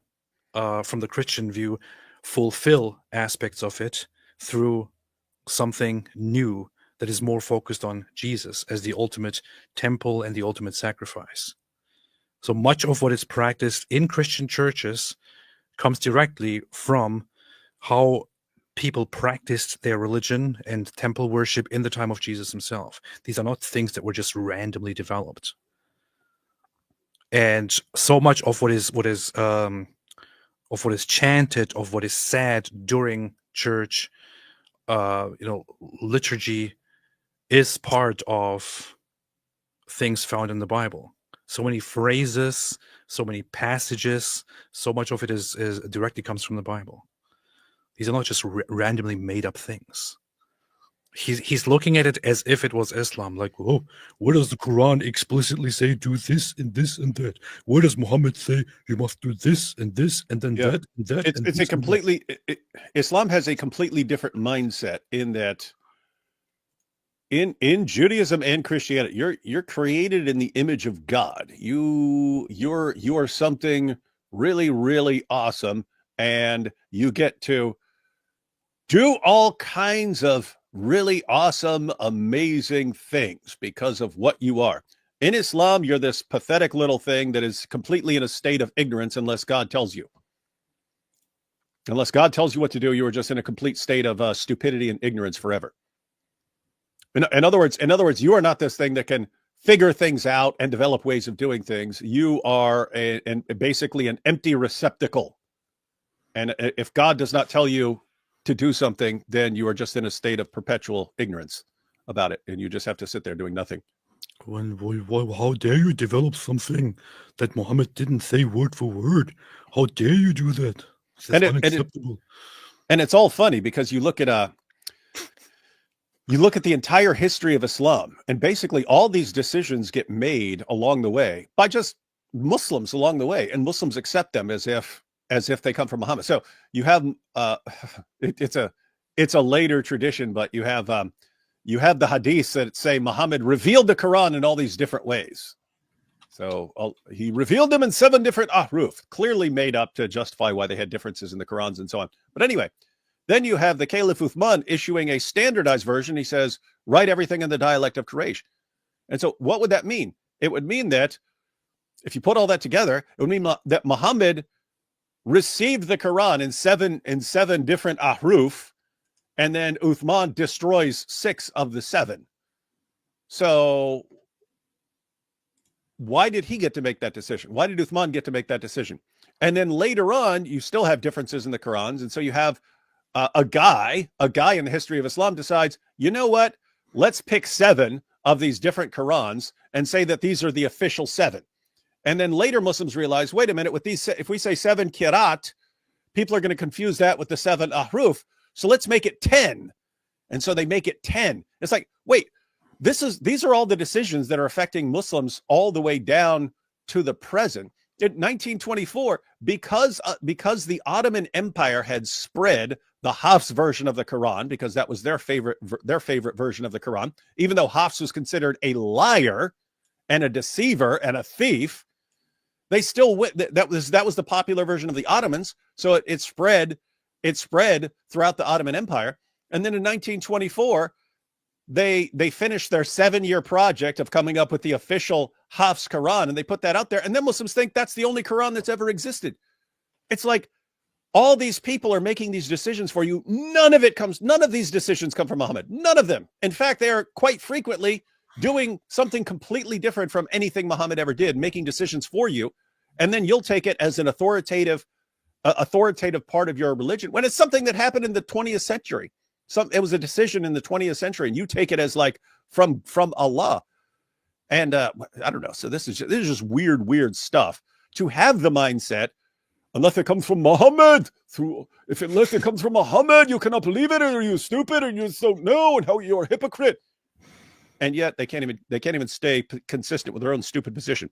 from the Christian view, fulfill aspects of it through something new that is more focused on Jesus as the ultimate temple and the ultimate sacrifice. So much of what is practiced in Christian churches comes directly from how people practiced their religion and temple worship in the time of Jesus himself. These are not things that were just randomly developed. And so much of what is chanted, of what is said during church, liturgy, is part of things found in the Bible. So many phrases, so many passages, so much of it is directly comes from the Bible. These are not just randomly made up things. He's looking at it as if it was Islam, like, oh, where does the Quran explicitly say do this and this and that? Where does Muhammad say you must do this and this and then that and that? It's a completely Islam has a completely different mindset in that in Judaism and Christianity, you're created in the image of God. You are something really, really awesome, and you get to do all kinds of really awesome, amazing things because of what you are. In Islam, you're this pathetic little thing that is completely in a state of ignorance unless God tells you. Unless God tells you what to do, you are just in a complete state of stupidity and ignorance forever. In other words, you are not this thing that can figure things out and develop ways of doing things. You are basically an empty receptacle. And if God does not tell you to do something, then you are just in a state of perpetual ignorance about it, and you just have to sit there doing nothing. How dare you develop something that Muhammad didn't say word for word? How dare you do that? That's unacceptable. And it's all funny because you look at the entire history of Islam, and basically all these decisions get made along the way by just Muslims along the way, and Muslims accept them as if they come from Muhammad. So you have it's a later tradition, but you have the hadiths that say Muhammad revealed the Quran in all these different ways. So he revealed them in 7 different ahruf, clearly made up to justify why they had differences in the Qurans and so on. But anyway, then you have the Caliph Uthman issuing a standardized version. He says, write everything in the dialect of Quraysh. And so what would that mean? It would mean that if you put all that together, it would mean that Muhammad received the Quran in seven different ahruf, and then Uthman destroys 6 of the 7. So why did he get to make that decision? Why did Uthman get to make that decision? And then later on, you still have differences in the Qurans. And so you have a guy in the history of Islam decides, you know what? Let's pick 7 of these different Qurans and say that these are the official 7. And then later Muslims realize, wait a minute, with these, if we say 7 kirat, people are going to confuse that with the 7 ahruf. So let's make it 10. And so they make it 10. It's like, wait, these are all the decisions that are affecting Muslims all the way down to the present. In 1924, because the Ottoman Empire had spread the Hafs version of the Quran, because that was their favorite version of the Quran, even though Hafs was considered a liar and a deceiver and a thief, they still that was the popular version of the Ottomans. So it spread throughout the Ottoman Empire. And then in 1924, they finished their 7-year project of coming up with the official Hafs Quran, and they put that out there. And then Muslims think that's the only Quran that's ever existed. It's like, All these people are making these decisions for you. None of these decisions come from Muhammad. None of them. In fact, they are quite frequently doing something completely different from anything Muhammad ever did, making decisions for you. And then you'll take it as an authoritative part of your religion when it's something that happened in the 20th century. It was a decision in the 20th century, and you take it as like from Allah. And I don't know. So this is just weird stuff. To have the mindset, unless it comes from Muhammad, unless it comes from Muhammad, you cannot believe it, or you're stupid, or you just don't know, and how you're a hypocrite. And yet they can't even stay consistent with their own stupid position.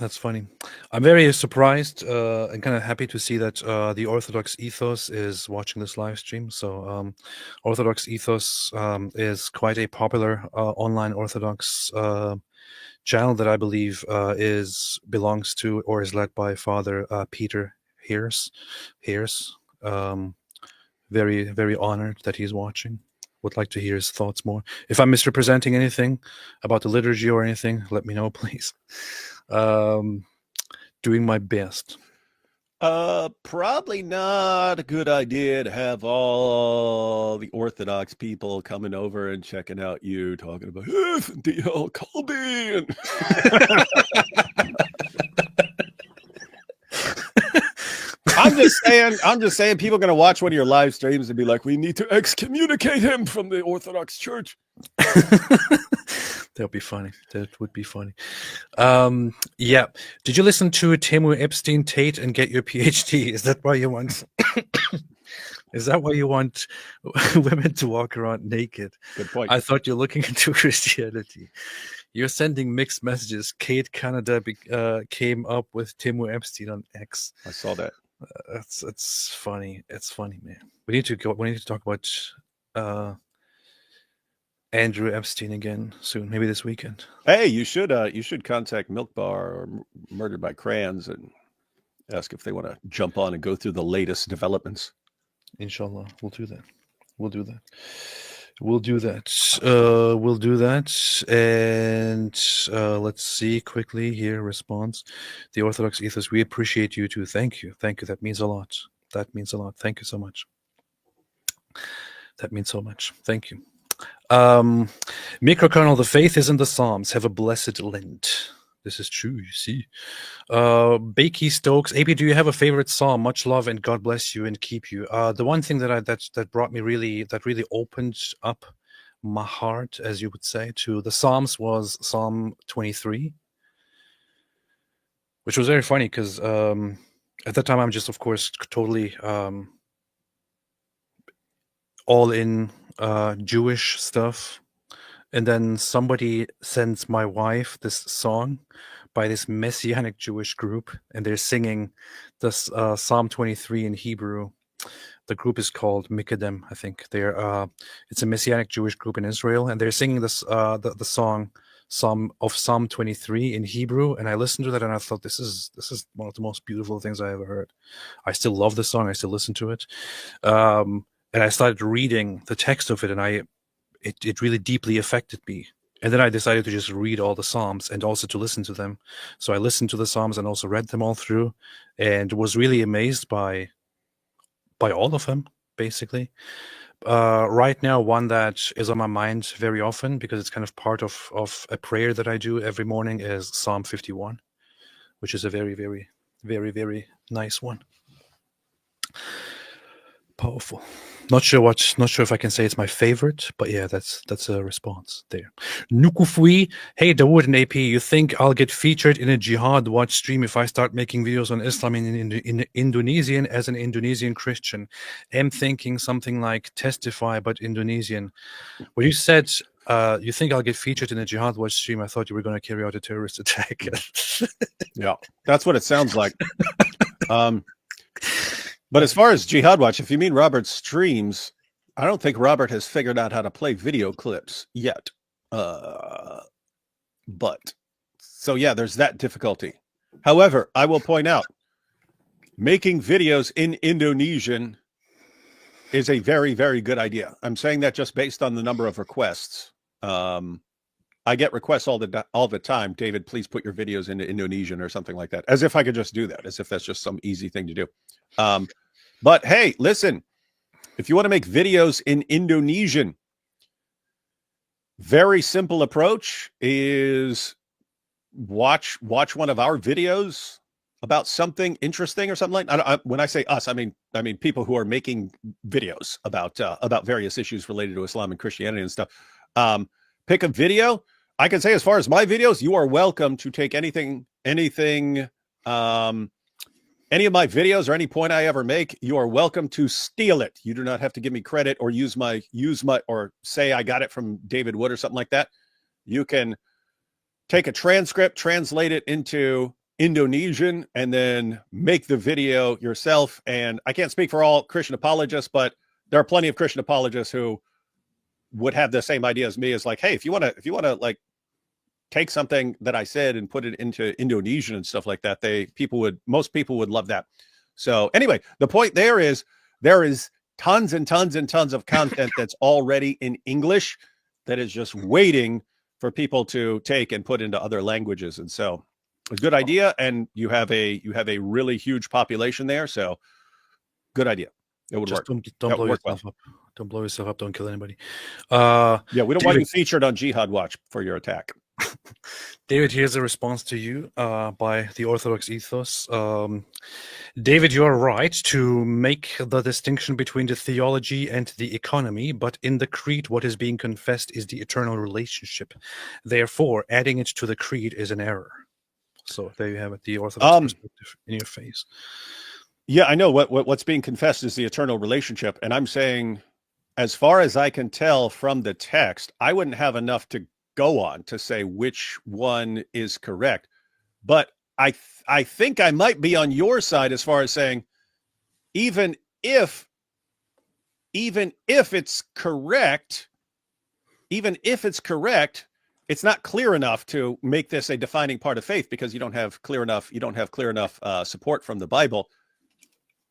That's funny. I'm very surprised and kind of happy to see that the Orthodox Ethos is watching this live stream. So Orthodox Ethos is quite a popular online Orthodox channel that I believe belongs to or is led by Father Peter Heers. Very, very honored that he's watching. Would like to hear his thoughts more. If I'm misrepresenting anything about the liturgy or anything, let me know, please. Doing my best. Probably not a good idea to have all the Orthodox people coming over and checking out you talking about DL Colby. I'm just saying people are going to watch one of your live streams and be like, we need to excommunicate him from the Orthodox Church. That would be funny. That would be funny. Yeah. Did you listen to Temu Epstein Tate and get your PhD? Is that why you want? Is that why you want women to walk around naked? Good point. I thought you're looking into Christianity. You're sending mixed messages. Kate Canada came up with Temu Epstein on X. I saw that. It's funny. It's funny, man. We need to talk about Andrew Epstein again soon, maybe this weekend. Hey, you should contact Milk Bar or Murdered by Crayons and ask if they want to jump on and go through the latest developments. Inshallah, we'll do that. We'll do that. And let's see quickly here. Response. The Orthodox Ethos, we appreciate you too. Thank you. That means a lot. Thank you so much. That means so much. Thank you. Microkernel, the faith is in the Psalms. Have a blessed Lent. This is true, you see. Bakey Stokes, AP, do you have a favorite psalm? Much love and God bless you and keep you. The one thing that brought me really opened up my heart, as you would say, to the Psalms was Psalm 23, which was very funny because at that time I'm just, of course, totally all in Jewish stuff. And then somebody sends my wife this song by this Messianic Jewish group, and they're singing this Psalm 23 in Hebrew. The group is called Mikadem, I think. It's a Messianic Jewish group in Israel, and they're singing this the song Psalm 23 in Hebrew. And I listened to that, and I thought, this is one of the most beautiful things I ever heard. I still love the song. I still listen to it. And I started reading the text of it, and it really deeply affected me. And then I decided to just read all the Psalms and also to listen to them. So I listened to the Psalms and also read them all through, and was really amazed by all of them, basically. Right now, one that is on my mind very often, because it's kind of part of a prayer that I do every morning, is Psalm 51, which is a very, very, very, very nice one. Powerful. Not sure if I can say it's my favorite, but yeah, that's a response there. Nukufui, hey Dawood and AP, you think I'll get featured in a Jihad Watch stream if I start making videos on Islam in Indonesian as an Indonesian Christian? I'm thinking something like Testify, but Indonesian. When you said you think I'll get featured in a Jihad Watch stream, I thought you were going to carry out a terrorist attack. Yeah, that's what it sounds like. But as far as Jihad Watch, if you mean Robert's streams, I don't think Robert has figured out how to play video clips yet. But so yeah, there's that difficulty. However, I will point out, making videos in Indonesian is a very, very good idea. I'm saying that just based on the number of requests. I get requests all the time. David, please put your videos into Indonesian or something like that. As if I could just do that. As if that's just some easy thing to do. But hey, listen, if you want to make videos in Indonesian, very simple approach is watch one of our videos about something interesting or something like that. When I say us, I mean people who are making videos about various issues related to Islam and Christianity and stuff. Pick a video. I can say, as far as my videos, you are welcome to take anything, any of my videos or any point I ever make. You are welcome to steal it. You do not have to give me credit or use my or say I got it from David Wood or something like that. You can take a transcript, translate it into Indonesian, and then make the video yourself. And I can't speak for all Christian apologists, but there are plenty of Christian apologists who would have the same idea as me. Is like, hey, if you want to like take something that I said and put it into Indonesian and stuff like that, most people would love that. So anyway, the point there is tons and tons and tons of content that's already in English that is just waiting for people to take and put into other languages. And so a good idea. And you have a really huge population there. So good idea. It would work. Don't blow yourself up. Don't blow yourself up. Don't kill anybody. Yeah, we don't want you featured on Jihad Watch for your attack. David, here's a response to you by the Orthodox Ethos. David, you are right to make the distinction between the theology and the economy, but in the creed, what is being confessed is the eternal relationship. Therefore, adding it to the creed is an error. So there you have it, the Orthodox perspective in your face. Yeah, I know what's being confessed is the eternal relationship. And I'm saying, as far as I can tell from the text, I wouldn't have enough to go on to say which one is correct. But I think I might be on your side as far as saying, even if it's correct, it's not clear enough to make this a defining part of faith, because you don't have clear enough support from the Bible.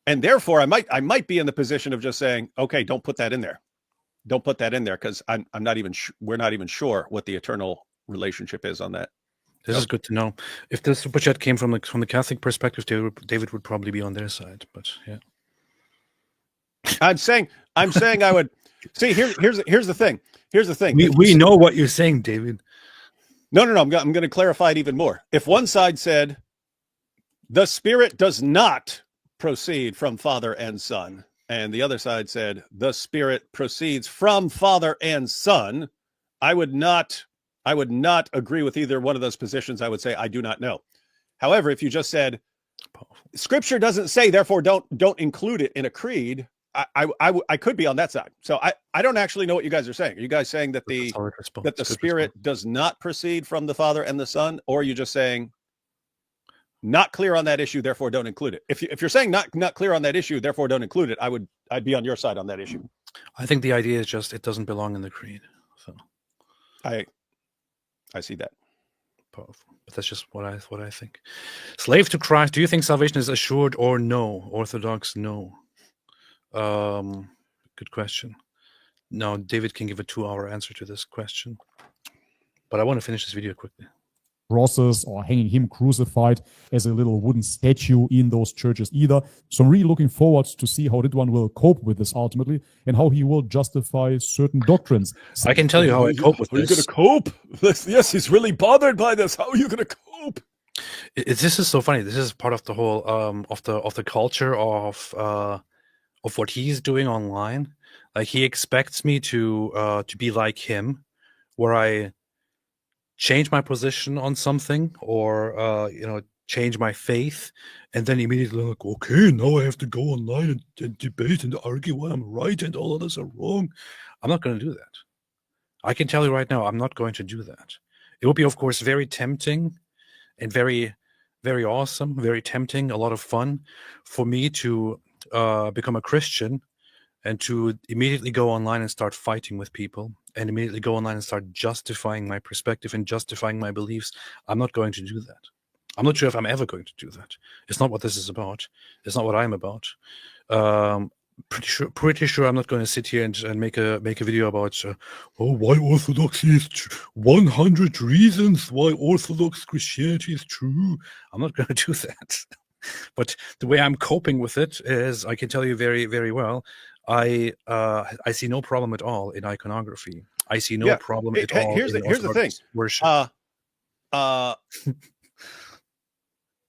And therefore, I might be in the position of just saying, okay, don't put that in there. Don't put that in there, because we're not even sure what the eternal relationship is on that. This is good to know. If the super chat came from the Catholic perspective, David would probably be on their side. But yeah, I'm saying I would see. Here's the thing. Here's the thing. We know what you're saying, David. No. I'm going to clarify it even more. If one side said the Spirit does not proceed from Father and Son, and the other side said the Spirit proceeds from Father and Son, I would not agree with either one of those positions. I would say I do not know. However, if you just said Scripture doesn't say, therefore don't include it in a creed, I could be on that side. So I don't actually know what you guys are saying. Are you guys saying that the Spirit does not proceed from the Father and the Son, or are you just saying not clear on that issue, therefore don't include it? If you're saying not clear on that issue, therefore don't include it, I'd be on your side on that issue. I think the idea is just it doesn't belong in the creed. So I see that. Powerful. But that's just what I think. Slave to Christ. Do you think salvation is assured or no? Orthodox, no. Good question. No, David can give a 2-hour answer to this question. But I want to finish this video quickly. Crosses or hanging him crucified as a little wooden statue in those churches either. So I'm really looking forward to see how Ridwan will cope with this ultimately, and how he will justify certain doctrines. I can tell you how I cope with this. Are you going to cope? Yes, he's really bothered by this. How are you going to cope? This is so funny. This is part of the whole of the culture of what he's doing online. Like, he expects me to be like him, where I change my position on something, or change my faith, and then immediately like, okay, now I have to go online and debate and argue why I'm right and all others are wrong. I'm not going to do that. I can tell you right now, I'm not going to do that. It would be, of course, very tempting and very, very awesome, very tempting, a lot of fun for me to become a Christian and to immediately go online and start fighting with people, and immediately go online and start justifying my perspective and justifying my beliefs. I'm not going to do that. I'm not sure if I'm ever going to do that. It's not what this is about. It's not what I'm about. pretty sure I'm not going to sit here and make a video about why Orthodoxy is 100 reasons why Orthodox Christianity is true. I'm not going to do that. But the way I'm coping with it is, I can tell you very, very well, I see no problem at all in iconography. I see no problem at all. Here's the thing. Worship.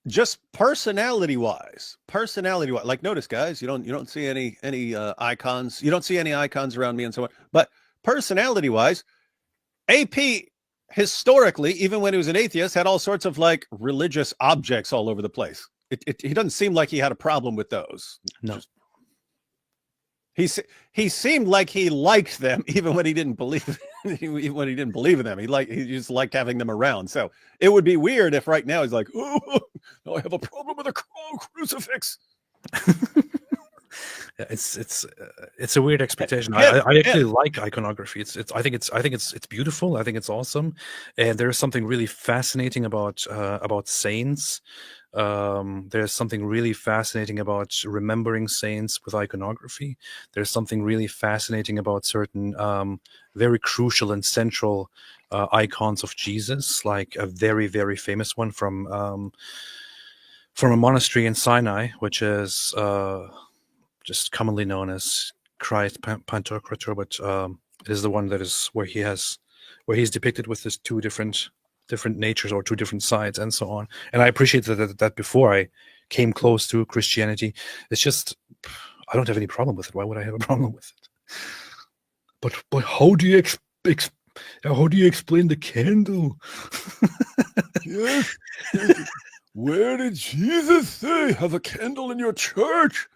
Just personality wise, like, notice, guys, you don't see any icons. You don't see any icons around me and so on. But personality wise, AP historically, even when he was an atheist, had all sorts of like religious objects all over the place. He doesn't seem like he had a problem with those. No. He seemed like he liked them even when he didn't believe even when he didn't believe in them. He just liked having them around. So it would be weird if right now he's like, oh, I have a problem with a crucifix. Yeah, it's a weird expectation. I actually like iconography. I think it's beautiful. I think it's awesome, and there's something really fascinating about saints. There's something really fascinating about remembering saints with iconography. There's something really fascinating about certain very crucial and central icons of Jesus, like a very, very famous one from a monastery in Sinai, which is just commonly known as Christ Pantocrator, but it is the one that is where he's depicted with his two different natures or two different sides and so on. And I appreciate that before I came close to Christianity. It's just, I don't have any problem with it. Why would I have a problem with it? But how do you explain the candle? Yes. Where did Jesus say have a candle in your church?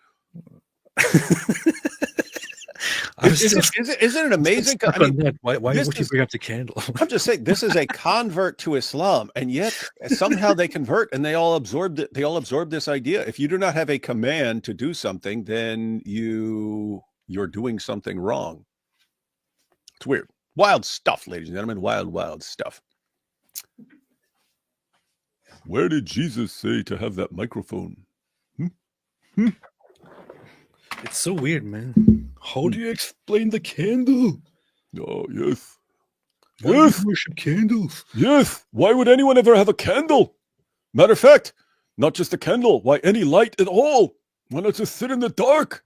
Isn't it amazing? I mean, why would you bring up the candle? I'm just saying, this is a convert to Islam, and yet somehow they convert and they all absorb it. They all absorb this idea. If you do not have a command to do something, then you're doing something wrong. It's weird. Wild stuff, ladies and gentlemen. Wild stuff. Where did Jesus say to have that microphone? It's so weird, man. How do you explain the candle? Oh, yes. Why do you worship candles? Yes. Why would anyone ever have a candle? Matter of fact, not just a candle. Why any light at all? Why not just sit in the dark?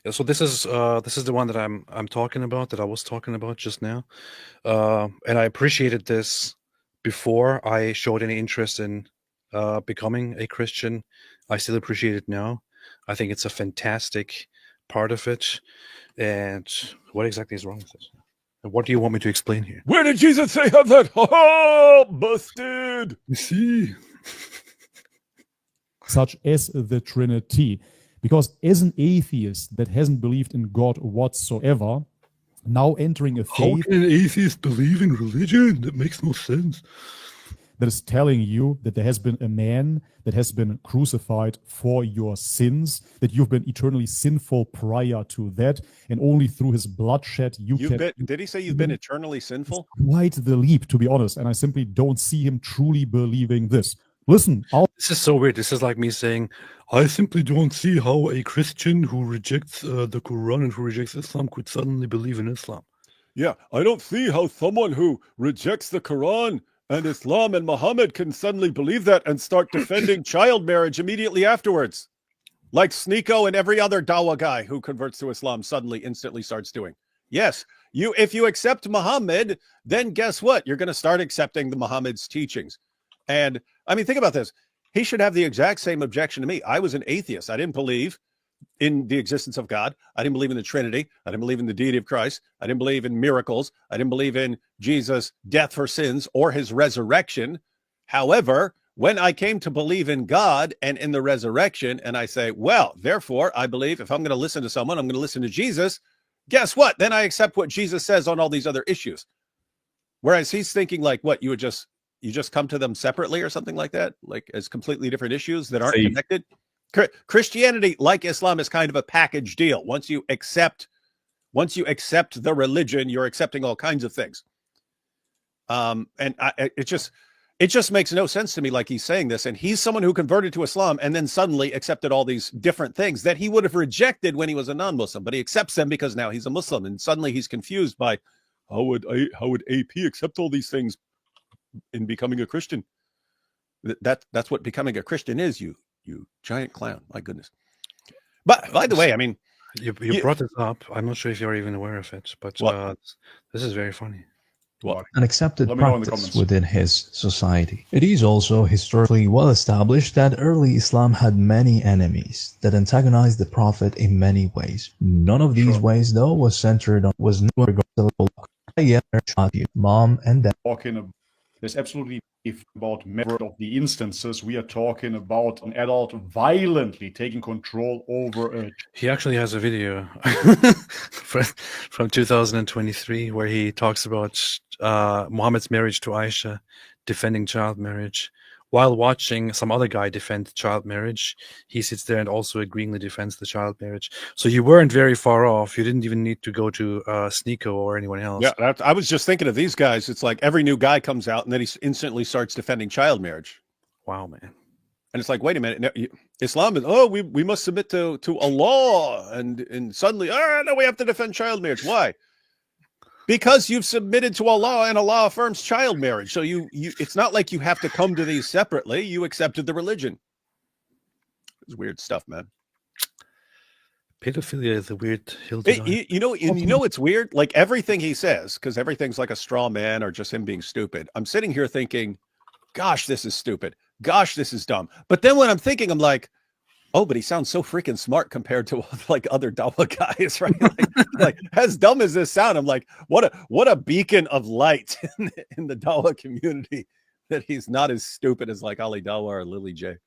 Yeah, so this is the one that I'm talking about, that I was talking about just now, and I appreciated this before I showed any interest in becoming a Christian. I still appreciate it now. I think it's a fantastic part of it. And what exactly is wrong with it? And what do you want me to explain here? Where did Jesus say have that? Oh, busted! You see, such as the Trinity. Because as an atheist that hasn't believed in God whatsoever, now entering a faith... How can an atheist believe in religion? That makes no sense. That is telling you that there has been a man that has been crucified for your sins, that you've been eternally sinful prior to that, and only through his bloodshed Did he say you've been eternally sinful? Quite the leap, to be honest, and I simply don't see him truly believing this. Listen, this is so weird. This is like me saying, I simply don't see how a Christian who rejects the Quran and who rejects Islam could suddenly believe in Islam. Yeah, I don't see how someone who rejects the Quran and Islam and Muhammad can suddenly believe that and start defending child marriage immediately afterwards. Like Sneeko and every other Dawa guy who converts to Islam instantly starts doing. Yes, if you accept Muhammad, then guess what? You're going to start accepting the Muhammad's teachings. And I mean, think about this. He should have the exact same objection to me. I was an atheist. I didn't believe in the existence of God. I didn't believe in the Trinity. I didn't believe in the deity of Christ. I didn't believe in miracles. I didn't believe in Jesus' death for sins or his resurrection. However, when I came to believe in God and in the resurrection, and I say, well, therefore, I believe if I'm going to listen to someone, I'm going to listen to Jesus. Guess what? Then I accept what Jesus says on all these other issues. Whereas he's thinking like, what, you just come to them separately or something like that, like as completely different issues that aren't connected. Christianity, like Islam, is kind of a package deal. Once you accept the religion, you're accepting all kinds of things. And it's just, It just makes no sense to me, like he's saying this, and he's someone who converted to Islam and then suddenly accepted all these different things that he would have rejected when he was a non-Muslim, but he accepts them because now he's a Muslim, and suddenly he's confused by how would AP accept all these things in becoming a Christian? That's what becoming a Christian is, you giant clown. My goodness. But by the way, I mean, you brought this up. I'm not sure if you're even aware of it, but this is very funny. What? An accepted practice within his society. It is also historically well established that early Islam had many enemies that antagonized the Prophet in many ways. None of these ways, though, was centered on mom and dad. There's absolutely about many of the instances we are talking about an adult violently taking control over a. He actually has a video from 2023 where he talks about Muhammad's marriage to Aisha, defending child marriage. While watching some other guy defend child marriage, he sits there and also agreeingly defends the child marriage. So you weren't very far off. You didn't even need to go to Sneeko or anyone else. Yeah, I was just thinking of these guys. It's like every new guy comes out and then he instantly starts defending child marriage. Wow, man. And it's like, wait a minute. No, Islam is, we must submit to Allah. And suddenly, no, we have to defend child marriage. Why? Because you've submitted to Allah and Allah affirms child marriage. So it's not like you have to come to these separately. You accepted the religion. It's weird stuff, man. Pedophilia is a weird hill to die. You know it's weird? Like everything he says, because everything's like a straw man or just him being stupid. I'm sitting here thinking, gosh, this is stupid. Gosh, this is dumb. But then when I'm thinking, I'm like, oh, but he sounds so freaking smart compared to like other Dawa guys, right? Like as dumb as this sound, I'm like, what a beacon of light in the Dawa community that he's not as stupid as like Ali Dawa or Lily J.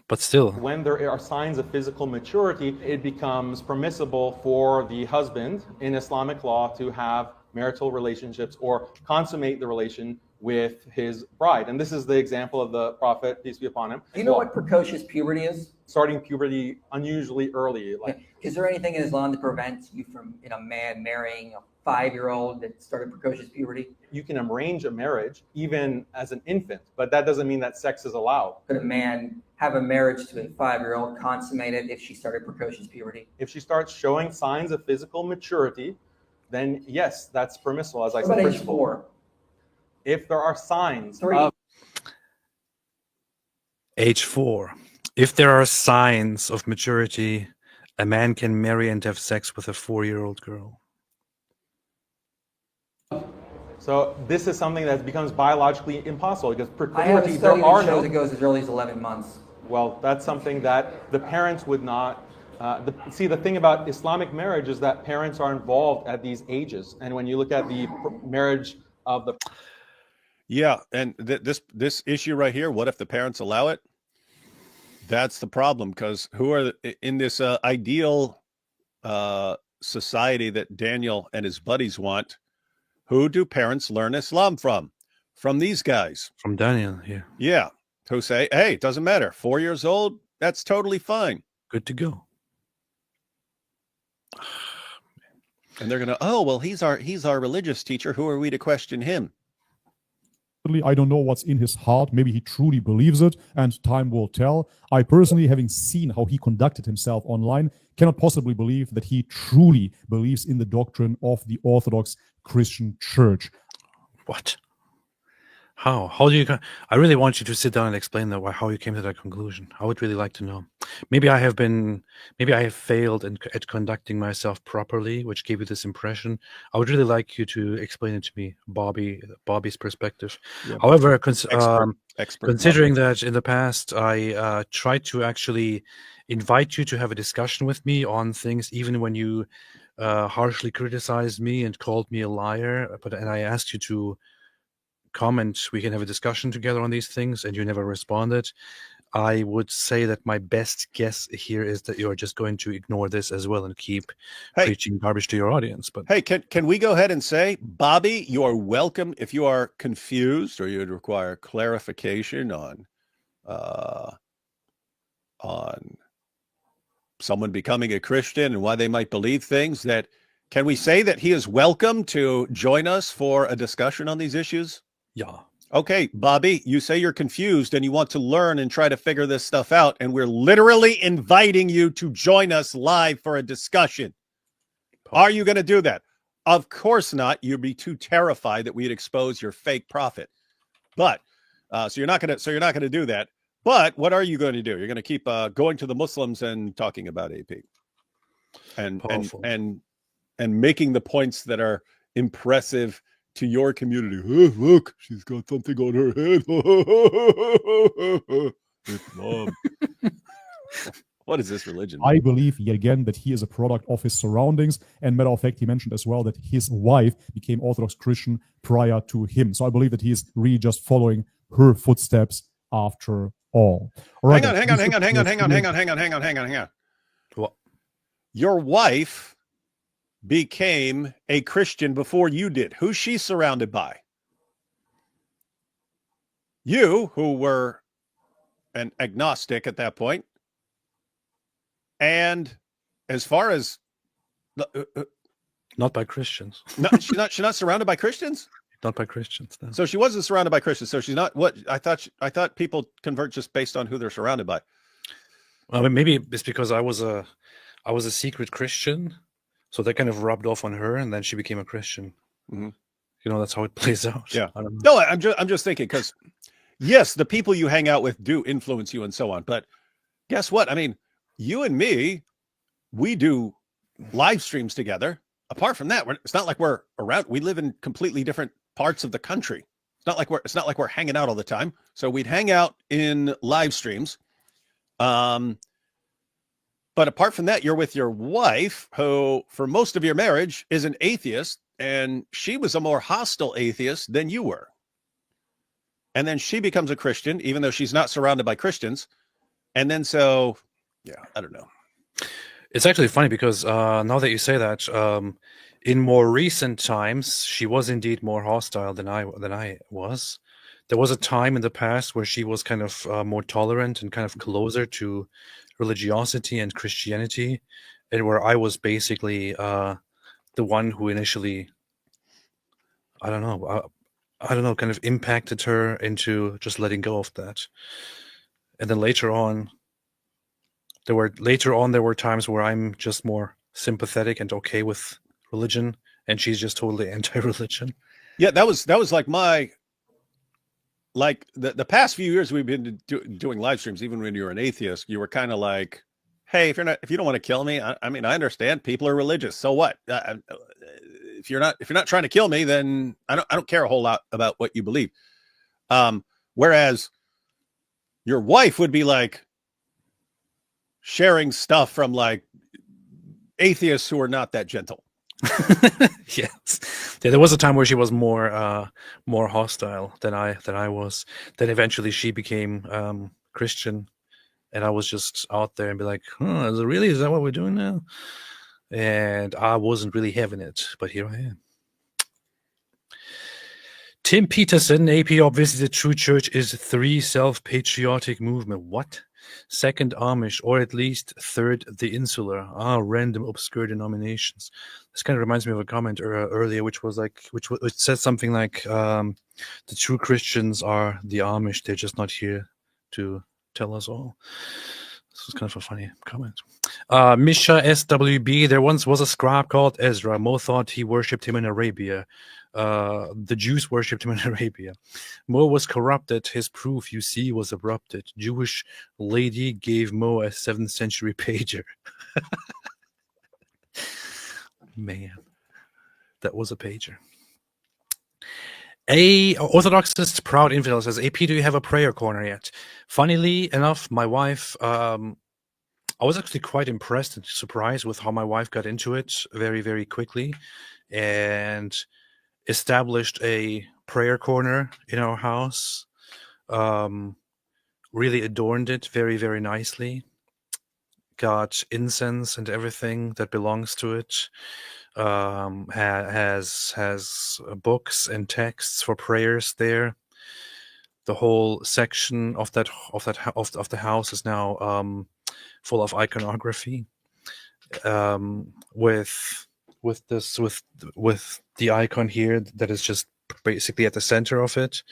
But still, when there are signs of physical maturity, it becomes permissible for the husband in Islamic law to have marital relationships or consummate the relation with his bride. And this is the example of the Prophet, peace be upon him. Do you know what precocious puberty is? Starting puberty unusually early. Like, is there anything in Islam that prevents you from a man marrying a 5-year-old that started precocious puberty? You can arrange a marriage even as an infant, but that doesn't mean that sex is allowed. Could a man have a marriage to a 5-year-old consummated if she started precocious puberty? If she starts showing signs of physical maturity, then yes, that's permissible. As I said, said, age 4? If there are signs 3. of age 4. If there are signs of maturity, a man can marry and have sex with a 4-year-old girl. So this is something that becomes biologically impossible because I have a puberty, study that shows it goes as early as 11 months. Well, that's something that the parents would not. See, the thing about Islamic marriage is that parents are involved at these ages, and when you look at the marriage of the and this issue right here, what if the parents allow it? That's the problem, because who are in this ideal society that Daniel and his buddies want? Who do parents learn Islam from? From these guys. From Daniel, yeah. Yeah, who say, hey, it doesn't matter. 4 years old, that's totally fine. Good to go. And they're going to, oh, well, he's our religious teacher. Who are we to question him? I don't know what's in his heart. Maybe he truly believes it, and time will tell. I personally, having seen how he conducted himself online, cannot possibly believe that he truly believes in the doctrine of the Orthodox Christian Church. What? How do you? I really want you to sit down and explain that. How you came to that conclusion. I would really like to know. Maybe I have failed at conducting myself properly, which gave you this impression. I would really like you to explain it to me, Bobby's perspective. Yeah. However, considering that in the past I tried to actually invite you to have a discussion with me on things, even when you harshly criticized me and called me a liar, and I asked you to comment, we can have a discussion together on these things, and you never responded. I would say that my best guess here is that you're just going to ignore this as well and keep preaching garbage to your audience. But hey, can we go ahead and say, Bobby, you're welcome. If you are confused or you'd require clarification on someone becoming a Christian and why they might believe things, that can we say that he is welcome to join us for a discussion on these issues? Yeah. Okay, Bobby, you say you're confused and you want to learn and try to figure this stuff out, and we're literally inviting you to join us live for a discussion. Are you going to do that? Of course not. You'd be too terrified that we'd expose your fake prophet. But so you're not going to do that. But what are you going to do? You're going to keep going to the Muslims and talking about AP and making the points that are impressive to your community. Oh, look, she's got something on her head. It's Mom. What is this religion? I believe yet again that he is a product of his surroundings. And matter of fact, he mentioned as well that his wife became Orthodox Christian prior to him. So I believe that he is really just following her footsteps after all. Hang on. What? Your wife became a Christian before you did. Who's she surrounded by? You, who were an agnostic at that point. And as far as not by Christians. No, she's not surrounded by Christians? Not by Christians. No. So she wasn't surrounded by Christians. So she's not what I thought people convert just based on who they're surrounded by. Well, maybe it's because I was a secret Christian, so that kind of rubbed off on her, and then she became a Christian. Mm-hmm. You know, that's how it plays out. Yeah. I don't know. No, I'm just thinking because yes, the people you hang out with do influence you and so on. But guess what? I mean, you and me, we do live streams together. Apart from that, it's not like we're around. We live in completely different parts of the country. It's not like we're hanging out all the time. So we'd hang out in live streams. But apart from that, you're with your wife, who for most of your marriage is an atheist, and she was a more hostile atheist than you were. And then she becomes a Christian, even though she's not surrounded by Christians. And then yeah, I don't know. It's actually funny because now that you say that, in more recent times, she was indeed more hostile than I was. There was a time in the past where she was kind of more tolerant and kind of closer to religiosity and Christianity, and where I was basically the one who initially, I don't know, kind of impacted her into just letting go of that. And then later on, there were times where I'm just more sympathetic and okay with religion, and she's just totally anti-religion. Yeah, that was like the past few years we've been doing live streams. Even when you were an atheist, you were kind of like, hey, if you don't want to kill me, I mean, I understand people are religious. So what? If you're not trying to kill me, then I don't care a whole lot about what you believe. Whereas your wife would be like sharing stuff from like atheists who are not that gentle. Yes. Yeah, there was a time where she was more hostile than I was. Then eventually she became Christian, and I was just out there and be like, is that what we're doing now? And I wasn't really having it, but here I am. Tim Peterson, AP, obviously the true church is 3 self-patriotic movement. What? 2nd Amish, or at least 3rd the Insular. Random obscure denominations. This kind of reminds me of a comment earlier, which said something like, the true Christians are the Amish. They're just not here to tell us all. This was kind of a funny comment. Misha SWB, there once was a scribe called Ezra. Mo thought he worshipped him in Arabia. The Jews worshipped him in Arabia. Mo was corrupted. His proof, you see, was abrupted. Jewish lady gave Mo a 7th century pager. Man, that was a pager. A Orthodoxist proud infidel says, AP, do you have a prayer corner yet? Funnily enough, my wife, I was actually quite impressed and surprised with how my wife got into it very, very quickly, and established a prayer corner in our house. Really adorned it very, very nicely. Got incense and everything that belongs to it. Has books and texts for prayers there. The whole section of the house is now full of iconography. With the icon here that is just basically at the center of it.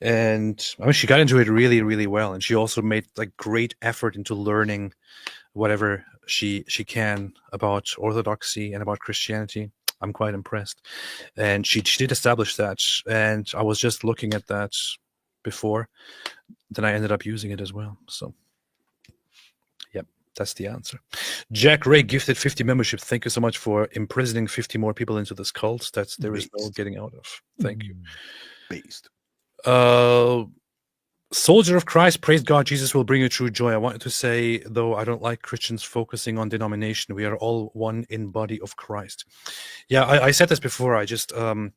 And I mean, she got into it really, really well. And she also made like great effort into learning whatever she can about Orthodoxy and about Christianity. I'm quite impressed. And she did establish that. And I was just looking at that before. Then I ended up using it as well. So, yep, that's the answer. Jack Ray gifted 50 membership. Thank you so much for imprisoning 50 more people into this cult that there is no getting out of. Thank you. Based. Soldier of Christ, praise God, Jesus will bring you true joy. I wanted to say, though, I don't like Christians focusing on denomination. We are all one in body of Christ. Yeah, I said this before. I just, when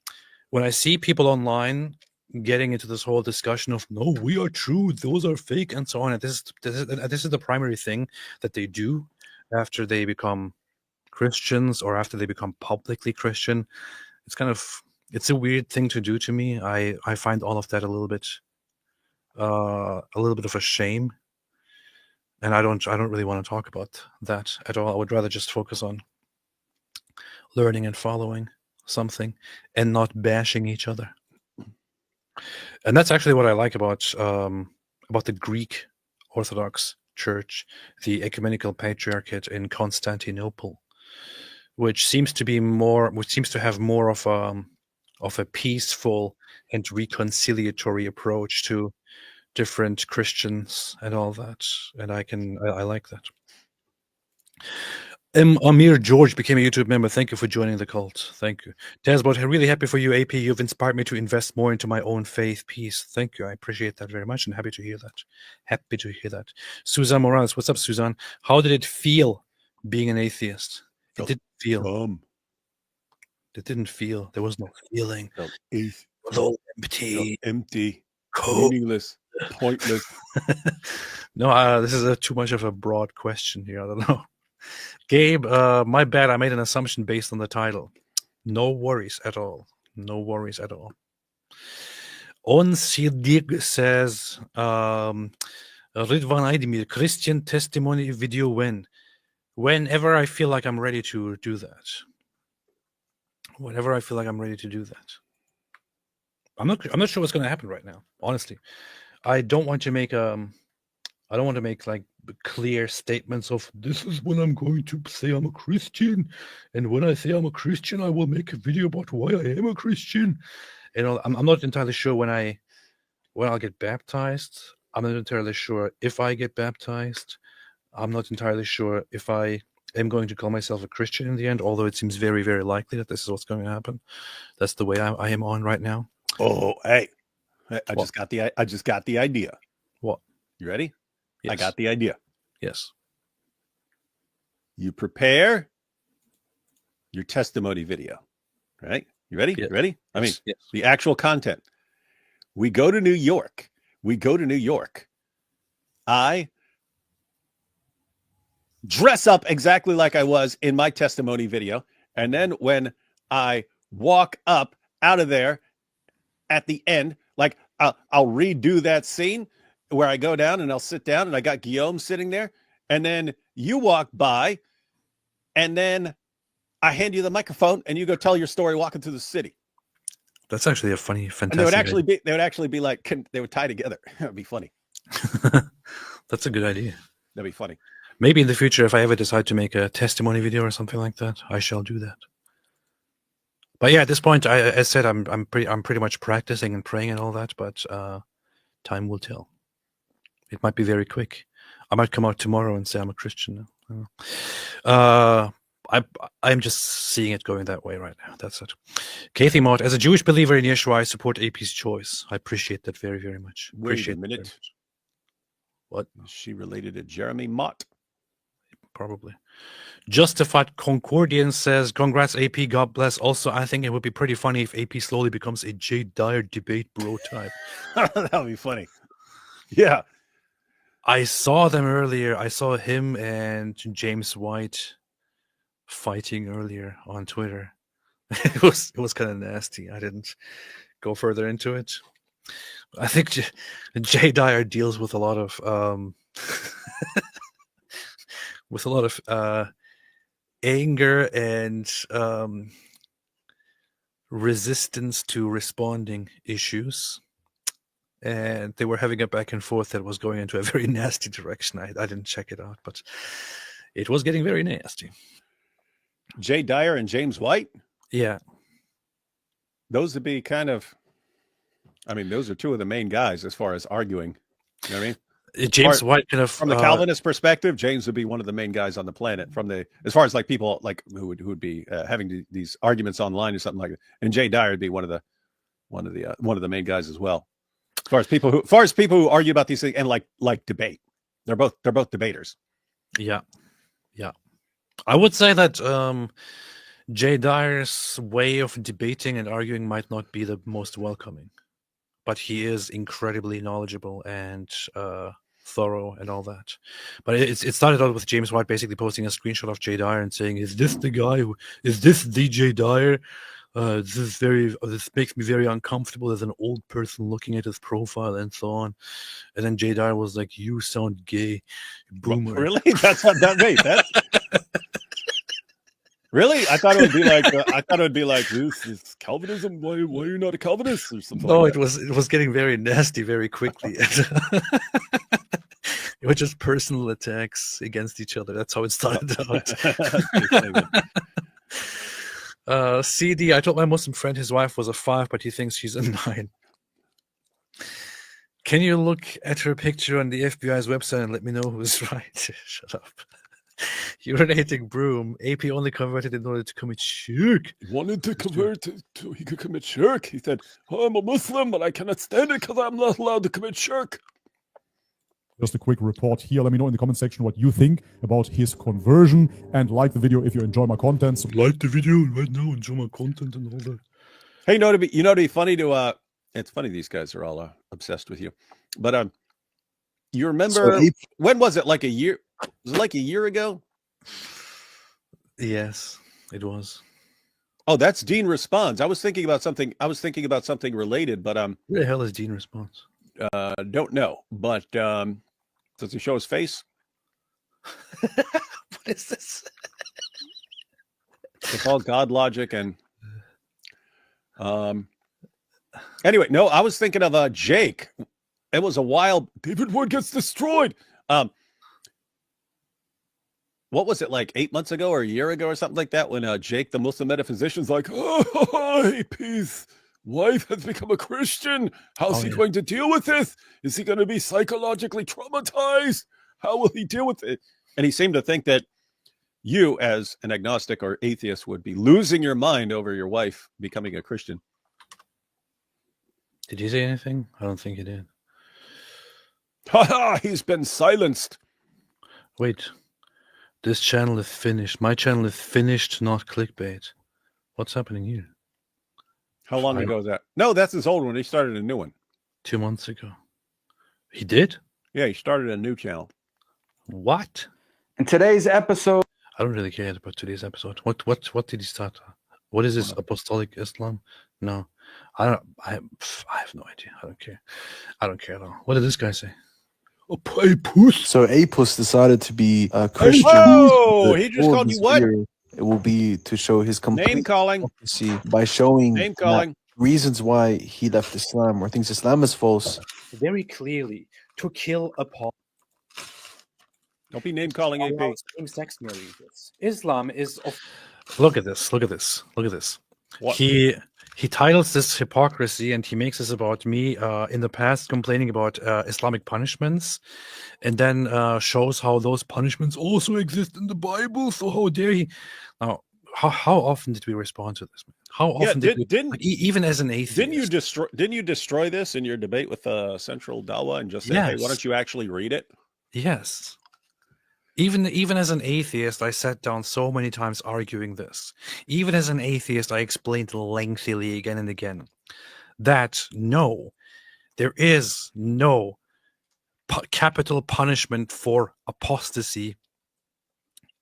I see people online getting into this whole discussion of, no, we are true, those are fake, and so on, and this is the primary thing that they do after they become Christians or after they become publicly Christian. It's a weird thing to do to me. I find all of that a little bit of a shame, and I don't really want to talk about that at all. I would rather just focus on learning and following something and not bashing each other. And that's actually what I like about the Greek Orthodox Church, the Ecumenical Patriarchate in Constantinople, which seems to have more of a peaceful and reconciliatory approach to different Christians and all that, and I like that. Amir George became a YouTube member. Thank you for joining the cult. Thank you. Tazbot, really happy for you, AP. You've inspired me to invest more into my own faith. Peace. Thank you. I appreciate that very much and happy to hear that. Susan Morales, what's up, Susan? How did it feel being an atheist? It didn't feel. It didn't feel. There was no feeling. It was all empty. Empty. Cold. Meaningless. Pointless. No, this is too much of a broad question here. I don't know. Gabe, my bad. I made an assumption based on the title. No worries at all. No worries at all. On Sidig says, Ridvan Aydemir, Christian testimony video when? Whenever I feel like I'm ready to do that. Whenever I feel like I'm ready to do that. I'm not sure what's going to happen right now, honestly. I don't want to make like clear statements of this is when I'm going to say I'm a Christian, and when I say I'm a Christian, I will make a video about why I am a Christian. You know, I'm not entirely sure when I'll get baptized. I'm not entirely sure if I get baptized. I'm not entirely sure if I am going to call myself a Christian in the end, although it seems very, very likely that this is what's going to happen. That's the way I am on right now. Oh, hey. I just got the idea. What? You ready? Yes. I got the idea. Yes. You prepare your testimony video, right? You ready? Yes. You ready? I mean, Yes. the actual content. We go to New York. I dress up exactly like I was in my testimony video. And then when I walk up out of there at the end, like I'll redo that scene where I go down and I'll sit down and I got Guillaume sitting there. And then you walk by and then I hand you the microphone and you go tell your story walking through the city. That's actually a funny, fantastic. And they would actually be like, they would tie together. It'd be funny. That's a good idea. That'd be funny. Maybe in the future, if I ever decide to make a testimony video or something like that, I shall do that. But yeah, at this point, as said, I'm pretty much practicing and praying and all that. But time will tell. It might be very quick. I might come out tomorrow and say I'm a Christian now. I'm just seeing it going that way right now. That's it. Kathy Mott, as a Jewish believer in Yeshua, I support AP's choice. I appreciate that very, very much. Wait a minute. What? Is she related to Jeremy Mott? Probably. Justified Concordian says, congrats, AP. God bless. Also, I think it would be pretty funny if AP slowly becomes a Jay Dyer debate bro type. That would be funny. Yeah. I saw them earlier. I saw him and James White fighting earlier on Twitter. It was kind of nasty. I didn't go further into it. I think Jay Dyer deals with a lot of anger and resistance to responding issues. And they were having a back and forth that was going into a very nasty direction. I didn't check it out, but it was getting very nasty. Jay Dyer and James White? Yeah. Those would be kind of, I mean, those are two of the main guys as far as arguing. You know what I mean? James White kind of from the Calvinist perspective, James would be one of the main guys on the planet. From the as far as like people like who would be having these arguments online or something like that. And Jay Dyer would be one of the main guys as well. As far as people who argue about these things and like debate, they're both debaters. Yeah. I would say that Jay Dyer's way of debating and arguing might not be the most welcoming, but he is incredibly knowledgeable and thorough and all that. But it started out with James White basically posting a screenshot of Jay Dyer and saying, "Is this the guy? Is this DJ Dyer? This makes me very uncomfortable as an old person looking at his profile and so on." And then Jay Dyer was like, "You sound gay, boomer." Really? That's not that way. That's really? I thought it would be like this is Calvinism. Why are you not a Calvinist or something? No, like it was getting very nasty very quickly. It was just personal attacks against each other. That's how it started out. CD, I told my Muslim friend his wife was a 5, but he thinks she's a 9. Can you look at her picture on the FBI's website and let me know who's right? Shut up. Urinating broom. AP only converted in order to commit shirk. He wanted to convert to he could commit shirk. He said, "Oh, I'm a Muslim, but I cannot stand it because I'm not allowed to commit shirk." Just a quick report here. Let me know in the comment section what you think about his conversion, and like the video if you enjoy my content. So like the video right now, enjoy my content and all that. Hey, you know, to be funny to it's funny these guys are all obsessed with you, but you remember when was it? Like a year? Was it like a year ago? Yes, it was. Oh, that's Dean Responds. I was thinking about something related, but who the hell is Dean Responds? Don't know, but does he show his face? What is this? It's all God logic and anyway, no, I was thinking of Jake. It was a while. David Wood gets destroyed. What was it, like 8 months ago or a year ago or something like that, when Jake, the Muslim metaphysician's like, "Oh, AP's wife has become a Christian. How's he going to deal with this? Is he going to be psychologically traumatized? How will he deal with it?" And he seemed to think that you, as an agnostic or atheist, would be losing your mind over your wife becoming a Christian. Did he say anything? I don't think he did. Ha! He's been silenced. Wait. This channel is finished. My channel is finished, not clickbait. What's happening here? How long ago is that? No, that's his old one. He started a new one. 2 months ago. He did? Yeah, he started a new channel. What? In today's episode, I don't really care about today's episode. What did he start? What is this? Apostolic Islam? No, I have no idea. I don't care at all. What did this guy say? So Apus decided to be a Christian. Oh, he just called you what? It will be to show his complete name calling hypocrisy by showing name calling reasons why he left Islam or thinks Islam is false. Very clearly, to kill a Paul. Don't be name calling AP. Same-sex marriages. Islam is. Look at this. Look at this. Look at this. What? He titles this hypocrisy, and he makes this about me in the past complaining about Islamic punishments, and then shows how those punishments also exist in the Bible. So how dare he? Now, how often did we respond to this, man? How often even as an atheist? Didn't you destroy this in your debate with Central Dawa and just say, "Hey, why don't you actually read it?" Yes. Even as an atheist, I sat down so many times arguing this. Even as an atheist, I explained lengthily again and again that no, there is no capital punishment for apostasy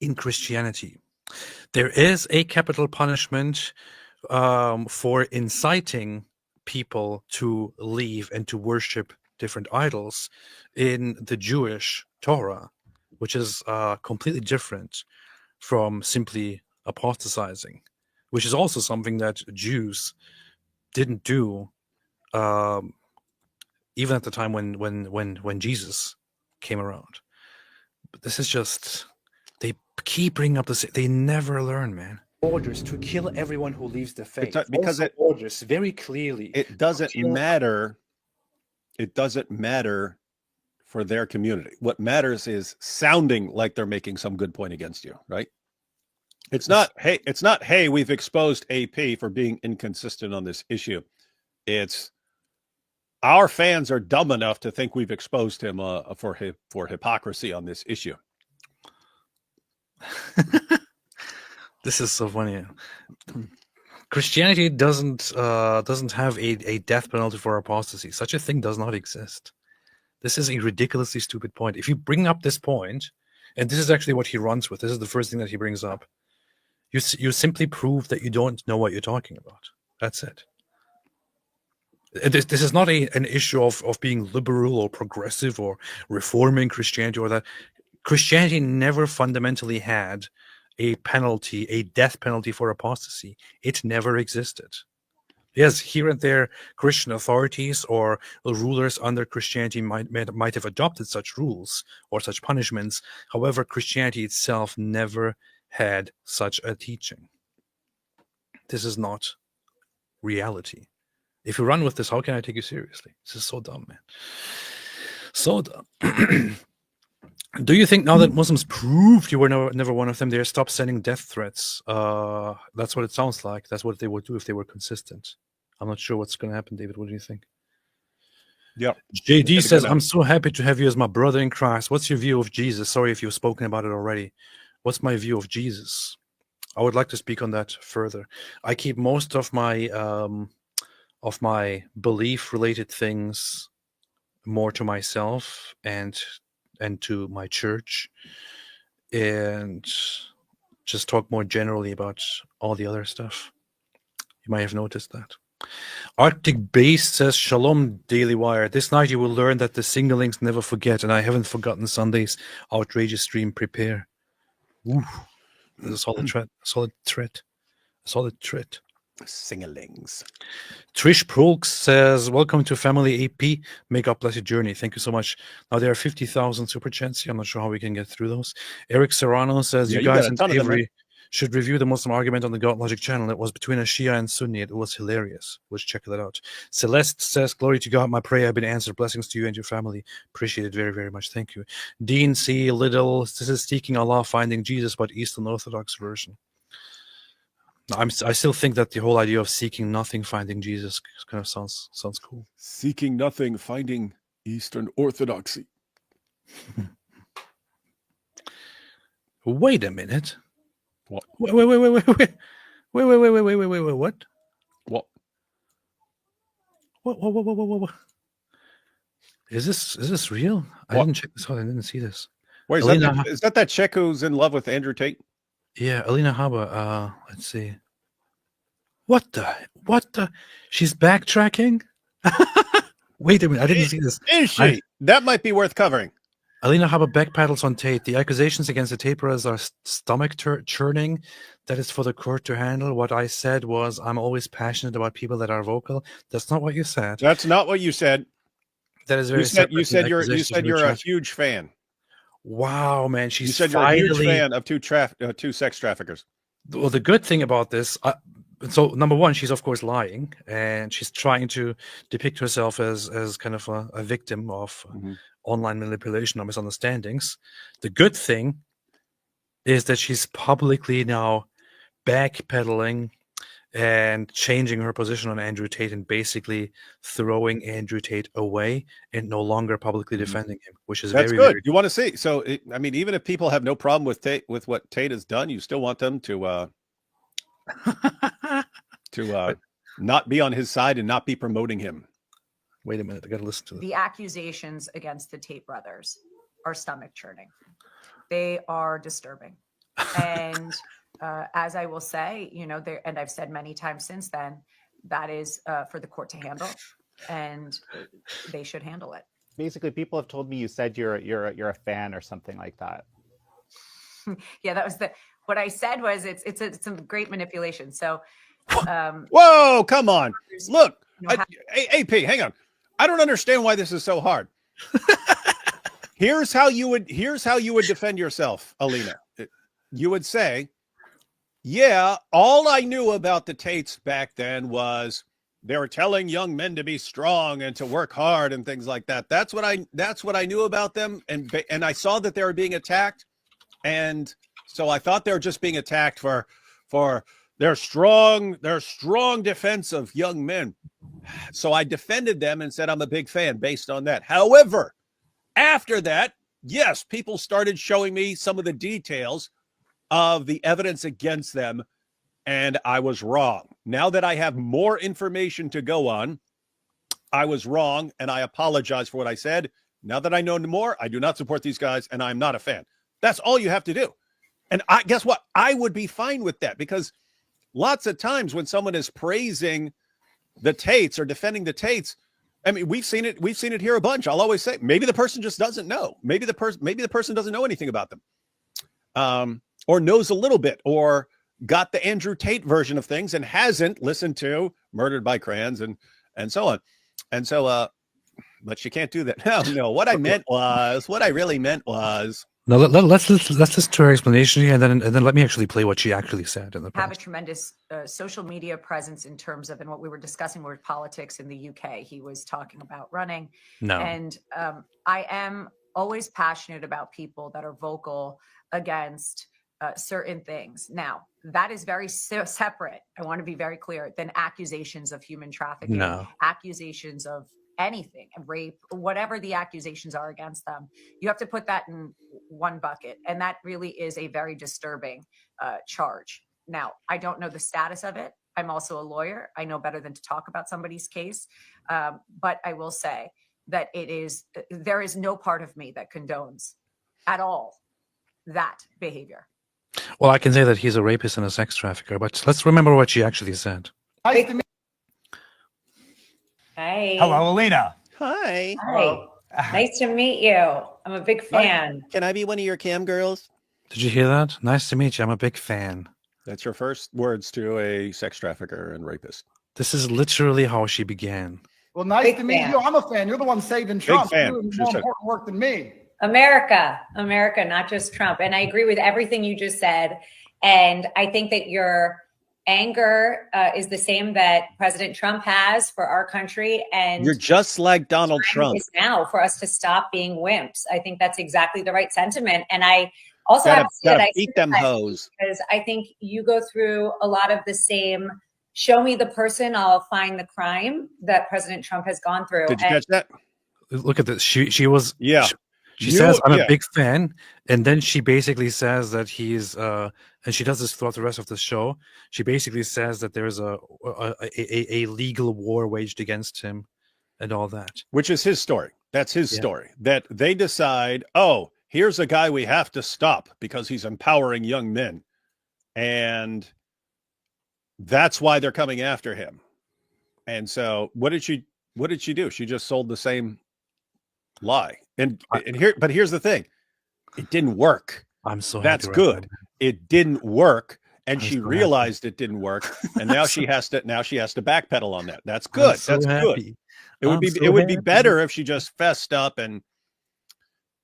in Christianity. There is a capital punishment for inciting people to leave and to worship different idols in the Jewish Torah, which is completely different from simply apostatizing, which is also something that Jews didn't do, even at the time when Jesus came around. But this is just, they keep bringing up this. They never learn, man. Orders to kill everyone who leaves the faith. Because Also orders very clearly. It doesn't matter. It doesn't matter for their community. What matters is sounding like they're making some good point against you, right? It's not, hey, we've exposed AP for being inconsistent on this issue. It's our fans are dumb enough to think we've exposed him for hypocrisy on this issue. This is so funny. Christianity doesn't have a death penalty for apostasy. Such a thing does not exist. This is a ridiculously stupid point. If you bring up this point, and this is actually what he runs with, this is the first thing that he brings up, you simply prove that you don't know what you're talking about. That's it. This is not an issue of being liberal or progressive or reforming Christianity or that. Christianity never fundamentally had a penalty, a death penalty for apostasy. It never existed. Yes, here and there, Christian authorities or rulers under Christianity might have adopted such rules or such punishments. However, Christianity itself never had such a teaching. This is not reality. If you run with this, how can I take you seriously? This is so dumb, man. So dumb. Do you think now that Muslims proved you were never one of them, they stopped sending death threats? That's what it sounds like. That's what they would do if they were consistent. I'm not sure what's going to happen, David. What do you think? Yeah. JD says, I'm so happy to have you as my brother in Christ. What's your view of Jesus? Sorry if you've spoken about it already. What's my view of Jesus? I would like to speak on that further. I keep most of my belief-related things more to myself and to my church, and just talk more generally about all the other stuff. You might have noticed that. Arctic Base says, Shalom, Daily Wire. This night you will learn that the Singalings never forget, and I haven't forgotten Sunday's outrageous stream. Prepare. Ooh, there's a solid threat. Solid threat. Singalings. Trish Prolks says, welcome to Family AP. May God bless your journey. Thank you so much. Now there are 50,000 super chats here. I'm not sure how we can get through those. Eric Serrano says, you guys in Avery should review the Muslim argument on the God Logic channel. It was between a Shia and Sunni. It was hilarious. Let's check that out. Celeste says, glory to God, my prayer has been answered. Blessings to you and your family. Appreciate it very, very much. Thank you. Dean C. Little, this is Seeking Allah, Finding Jesus, but Eastern Orthodox version. I still think that the whole idea of seeking nothing, finding Jesus kind of sounds cool. Seeking nothing, finding Eastern Orthodoxy. Wait a minute. What? Wait. What? What? Is this real? I didn't check this out. I didn't see this. Wait, is that chick who's in love with Andrew Tate? Yeah, Alina Haba. Let's see. What the? She's backtracking? Wait a minute. I didn't see this. Is she? That might be worth covering. Alina Haba backpedals on Tate. The accusations against the Tate brothers are stomach churning. That is for the court to handle. What I said was, I'm always passionate about people that are vocal. That's not what you said. That's not what you said. That is very. You said you're a huge fan. Wow, man, she's. You said you're a huge fan of two sex traffickers. Well, the good thing about this, so number one, she's of course lying, and she's trying to depict herself as kind of a victim of online manipulation or misunderstandings. The good thing is that she's publicly now backpedaling and changing her position on Andrew Tate and basically throwing Andrew Tate away and no longer publicly defending him, which is that's very good. Very you want to see? So, I mean, even if people have no problem with what Tate has done, you still want them to not be on his side and not be promoting him. Wait a minute, I got to listen to this. The accusations against the Tate brothers are stomach churning. They are disturbing, and. As I will say, and I've said many times since then, that is for the court to handle, and they should handle it. Basically, people have told me you said you're a fan or something like that. Yeah, that was what I said was it's some great manipulation. So, whoa, come on, look, AP, hang on, I don't understand why this is so hard. Here's how you would defend yourself, Alina. You would say, yeah, all I knew about the Tates back then was they were telling young men to be strong and to work hard and things like that. That's what I knew about them, and I saw that they were being attacked, and so I thought they were just being attacked for their strong defense of young men. So I defended them and said I'm a big fan based on that. However, after that, yes, people started showing me some of the details of the evidence against them, and I was wrong. Now that I have more information to go on, I was wrong, and I apologize for what I said. Now that I know more, I do not support these guys, and I'm not a fan. That's all you have to do. And guess what? I would be fine with that, because lots of times when someone is praising the Tates or defending the Tates, I mean, we've seen it here a bunch. I'll always say, maybe the person just doesn't know. Maybe the person doesn't know anything about them, or knows a little bit, or got the Andrew Tate version of things and hasn't listened to Murdered by Crayons and so on. And so, but you can't do that. No, what I really meant was. No, let's listen to her explanation here, and then let me actually play what she actually said in the past. Have a tremendous social media presence in terms of, and what we were discussing were politics in the UK. He was talking about running. No. And I am always passionate about people that are vocal against certain things. Now, that is very separate. I want to be very clear than accusations of human trafficking, accusations of anything, rape, whatever the accusations are against them. You have to put that in one bucket. And that really is a very disturbing charge. Now, I don't know the status of it. I'm also a lawyer. I know better than to talk about somebody's case. But I will say that there is no part of me that condones at all that behavior. Well, I can say that he's a rapist and a sex trafficker, but let's remember what she actually said. Nice to meet Hey. Hello, Alina. Hi. Hi. Nice to meet you. I'm a big fan. Can I be one of your cam girls? Did you hear that? Nice to meet you. I'm a big fan. That's your first words to a sex trafficker and rapist. This is literally how she began. Well, nice to meet you. I'm a fan. You're the one saving Trump. You're doing more important work than me. America, not just Trump. And I agree with everything you just said. And I think that your anger is the same that President Trump has for our country. And you're just like Donald Trump. Is now for us to stop being wimps. I think that's exactly the right sentiment. And I also have to say that I beat them hoes, because I think you go through a lot of the same. Show me the person, I'll find the crime that President Trump has gone through. Did you catch that? Look at this. She was. Yeah. She says, I'm a big fan. And then she basically says that he's, and she does this throughout the rest of the show. She basically says that there's a legal war waged against him and all that. Which is his story. That's his story. That they decide, oh, here's a guy we have to stop because he's empowering young men. And that's why they're coming after him. And so what did she do? She just sold the same lie. And here's the thing. It didn't work. I'm so that's happy good. Right now. It didn't work. And she realized it didn't work. And now she has to backpedal on that. That's good. That's good. It would be better if she just fessed up and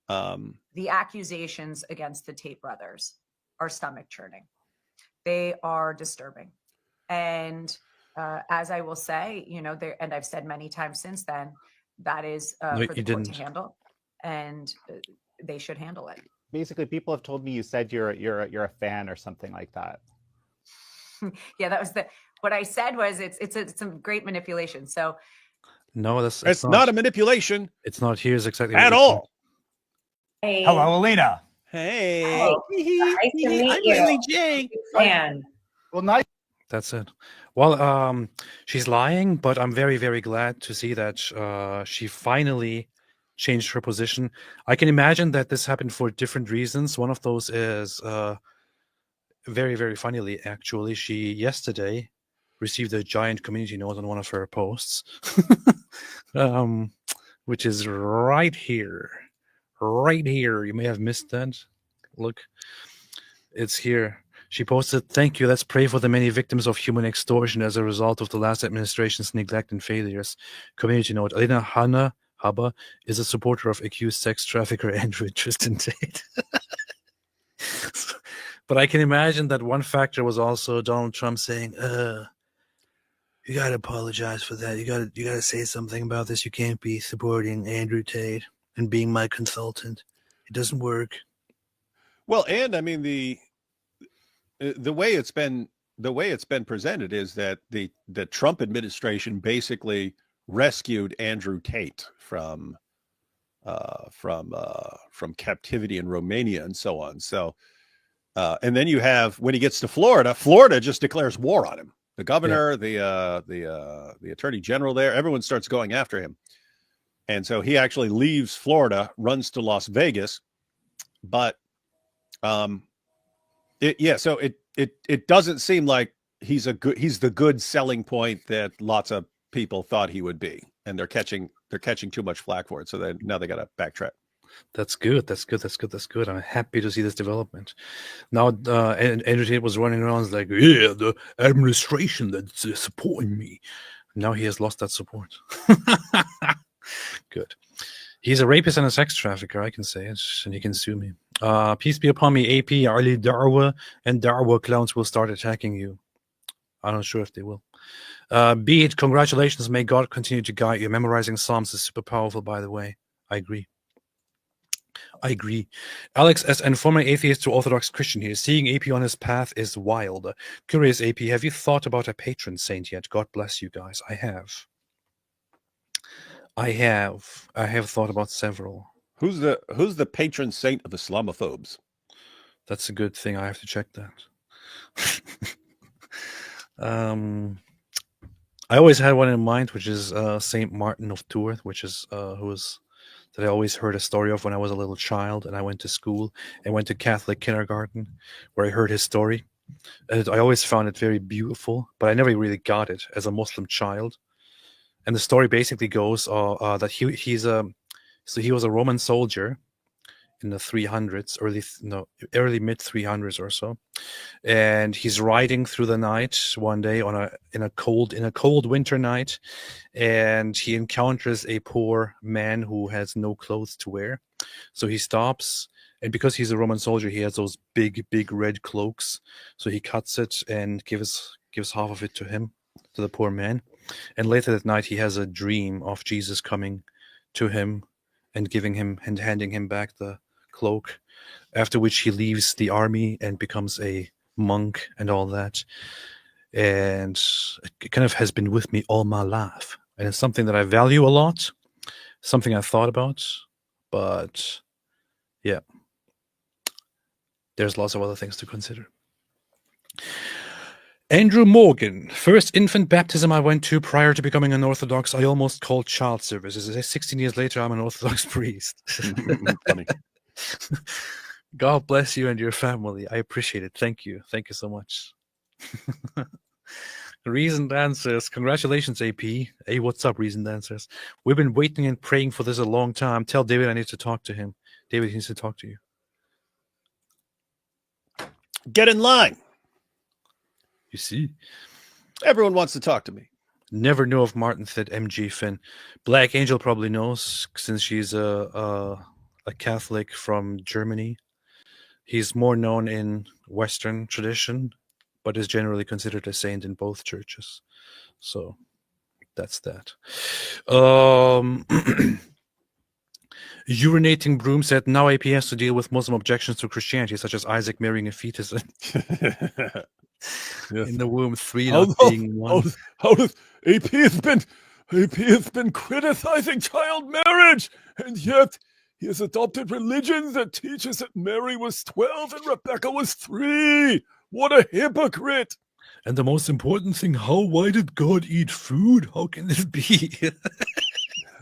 the accusations against the Tate brothers are stomach churning. They are disturbing. And as I will say, and I've said many times since then, that is for the court to handle, and they should handle it. Basically, people have told me you said you're a fan or something like that. Yeah, that was what I said was it's some great manipulation. So no, it's not a manipulation. It's not. Here's exactly at all. Hey. Hello, Alina. Hey. Nice to meet you. Lily J. Fan. Well, nice. That's it. Well, she's lying, but I'm very, very glad to see that she finally changed her position. I can imagine that this happened for different reasons. One of those is very, very funnily, actually, she yesterday received a giant community note on one of her posts, which is right here. Right here. You may have missed that. Look. It's here. She posted, "Thank you. Let's pray for the many victims of human extortion as a result of the last administration's neglect and failures." Community note: Alina Hanna Haba is a supporter of accused sex trafficker Andrew Tristan Tate. But I can imagine that one factor was also Donald Trump saying, "You got to apologize for that. You got to say something about this. You can't be supporting Andrew Tate and being my consultant. It doesn't work." Well, and I mean the way it's been presented is that the Trump administration basically rescued Andrew Tate from captivity in Romania and so on. So, and then you have, when he gets to Florida, Florida just declares war on him. The governor, the attorney general there, everyone starts going after him. And so he actually leaves Florida, runs to Las Vegas, but so it doesn't seem like he's the good selling point that lots of people thought he would be, and they're catching too much flack for it. So now they got to backtrack. That's good. I'm happy to see this development. Now, Andrew Tate was running around like, "Yeah, the administration that's supporting me." Now he has lost that support. Good. He's a rapist and a sex trafficker, I can say it, and he can sue me. Peace be upon me, AP, Ali Darwa, and Darwa clowns will start attacking you. I'm not sure if they will. Beat, congratulations. May God continue to guide you. Memorizing Psalms is super powerful, by the way. I agree. Alex, as a former atheist to Orthodox Christian here, seeing AP on his path is wild. Curious, AP, have you thought about a patron saint yet? God bless you guys. I have thought about several. Who's the patron saint of Islamophobes? That's a good thing. I have to check that. I always had one in mind, which is Saint Martin of Tours, which is that I always heard a story of when I was a little child, and I went to school and went to Catholic kindergarten, where I heard his story, and I always found it very beautiful, but I never really got it as a Muslim child. And the story basically goes that he was a Roman soldier in the 300s, early mid 300s or so, and he's riding through the night one day in a cold winter night, and he encounters a poor man who has no clothes to wear. So he stops, and because he's a Roman soldier, he has those big red cloaks. So he cuts it and gives half of it to the poor man. And later that night, he has a dream of Jesus coming to him and handing him back the cloak, after which he leaves the army and becomes a monk and all that. And it kind of has been with me all my life. And it's something that I value a lot, something I thought about, but yeah, there's lots of other things to consider. Andrew Morgan, first infant baptism I went to prior to becoming an Orthodox, I almost called child services. 16 years later, I'm an Orthodox priest. Funny. God bless you and your family. I appreciate it. Thank you. Thank you so much. Reasoned Answers. Congratulations, AP. Hey, what's up, Reasoned Answers? We've been waiting and praying for this a long time. Tell David I need to talk to him. David needs to talk to you. Get in line. You see? Everyone wants to talk to me. Never knew of Martin Thitt, MG Finn. Black Angel probably knows, since she's a Catholic from Germany. He's more known in Western tradition, but is generally considered a saint in both churches. So that's that. Urinating Broom said, now AP has to deal with Muslim objections to Christianity, such as Isaac marrying a fetus in the womb, 3 not being 1. How does AP has been criticizing child marriage, and yet he has adopted religion that teaches that Mary was 12 and Rebecca was 3. What a hypocrite! And the most important thing, why did God eat food? How can this be?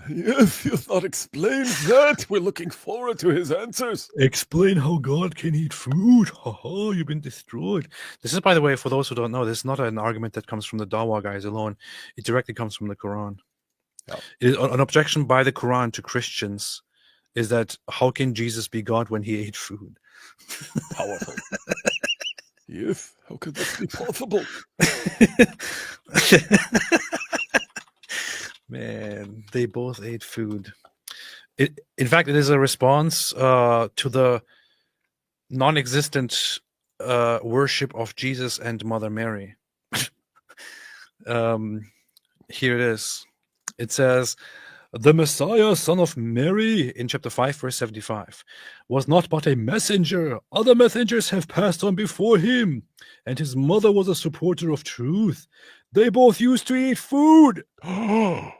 Yes, he has not explained that. We're looking forward to his answers. Explain how God can eat food. Ha, you've been destroyed. This is, by the way, for those who don't know, this is not an argument that comes from the Dawa guys alone. It directly comes from the Quran. Oh. An objection by the Quran to Christians is that how can Jesus be God when he ate food? Powerful. Yes, how could this be possible? Man, they both ate food. In fact, it is a response to the non-existent worship of Jesus and Mother Mary. Here it is. It says, the Messiah, son of Mary, in chapter 5, verse 75, was not but a messenger. Other messengers have passed on before him, and his mother was a supporter of truth. They both used to eat food. What?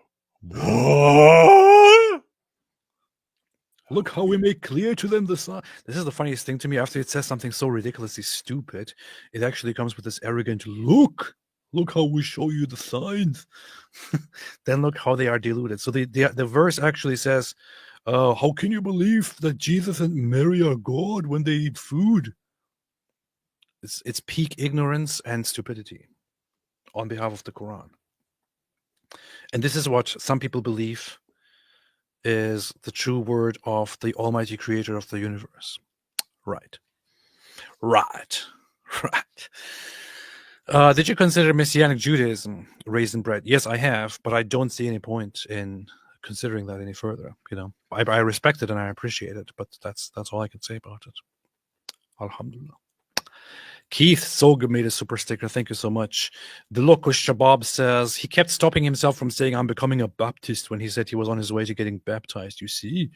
Look how we make clear to them the sign. This is the funniest thing to me. After it says something so ridiculously stupid, it actually comes with this arrogant look. Look how we show you the signs. Then look how they are deluded. So the verse actually says, how can you believe that Jesus and Mary are God when they eat food? It's peak ignorance and stupidity on behalf of the Quran. And this is what some people believe is the true word of the Almighty Creator of the universe. Right. Did you consider Messianic Judaism, raisin bread? Yes, I have, but I don't see any point in considering that any further. You know, I respect it and I appreciate it, but that's all I can say about it. Alhamdulillah. Keith Soga made a super sticker. Thank you so much. The Loco Shabab says he kept stopping himself from saying I'm becoming a Baptist when he said he was on his way to getting baptized. You see?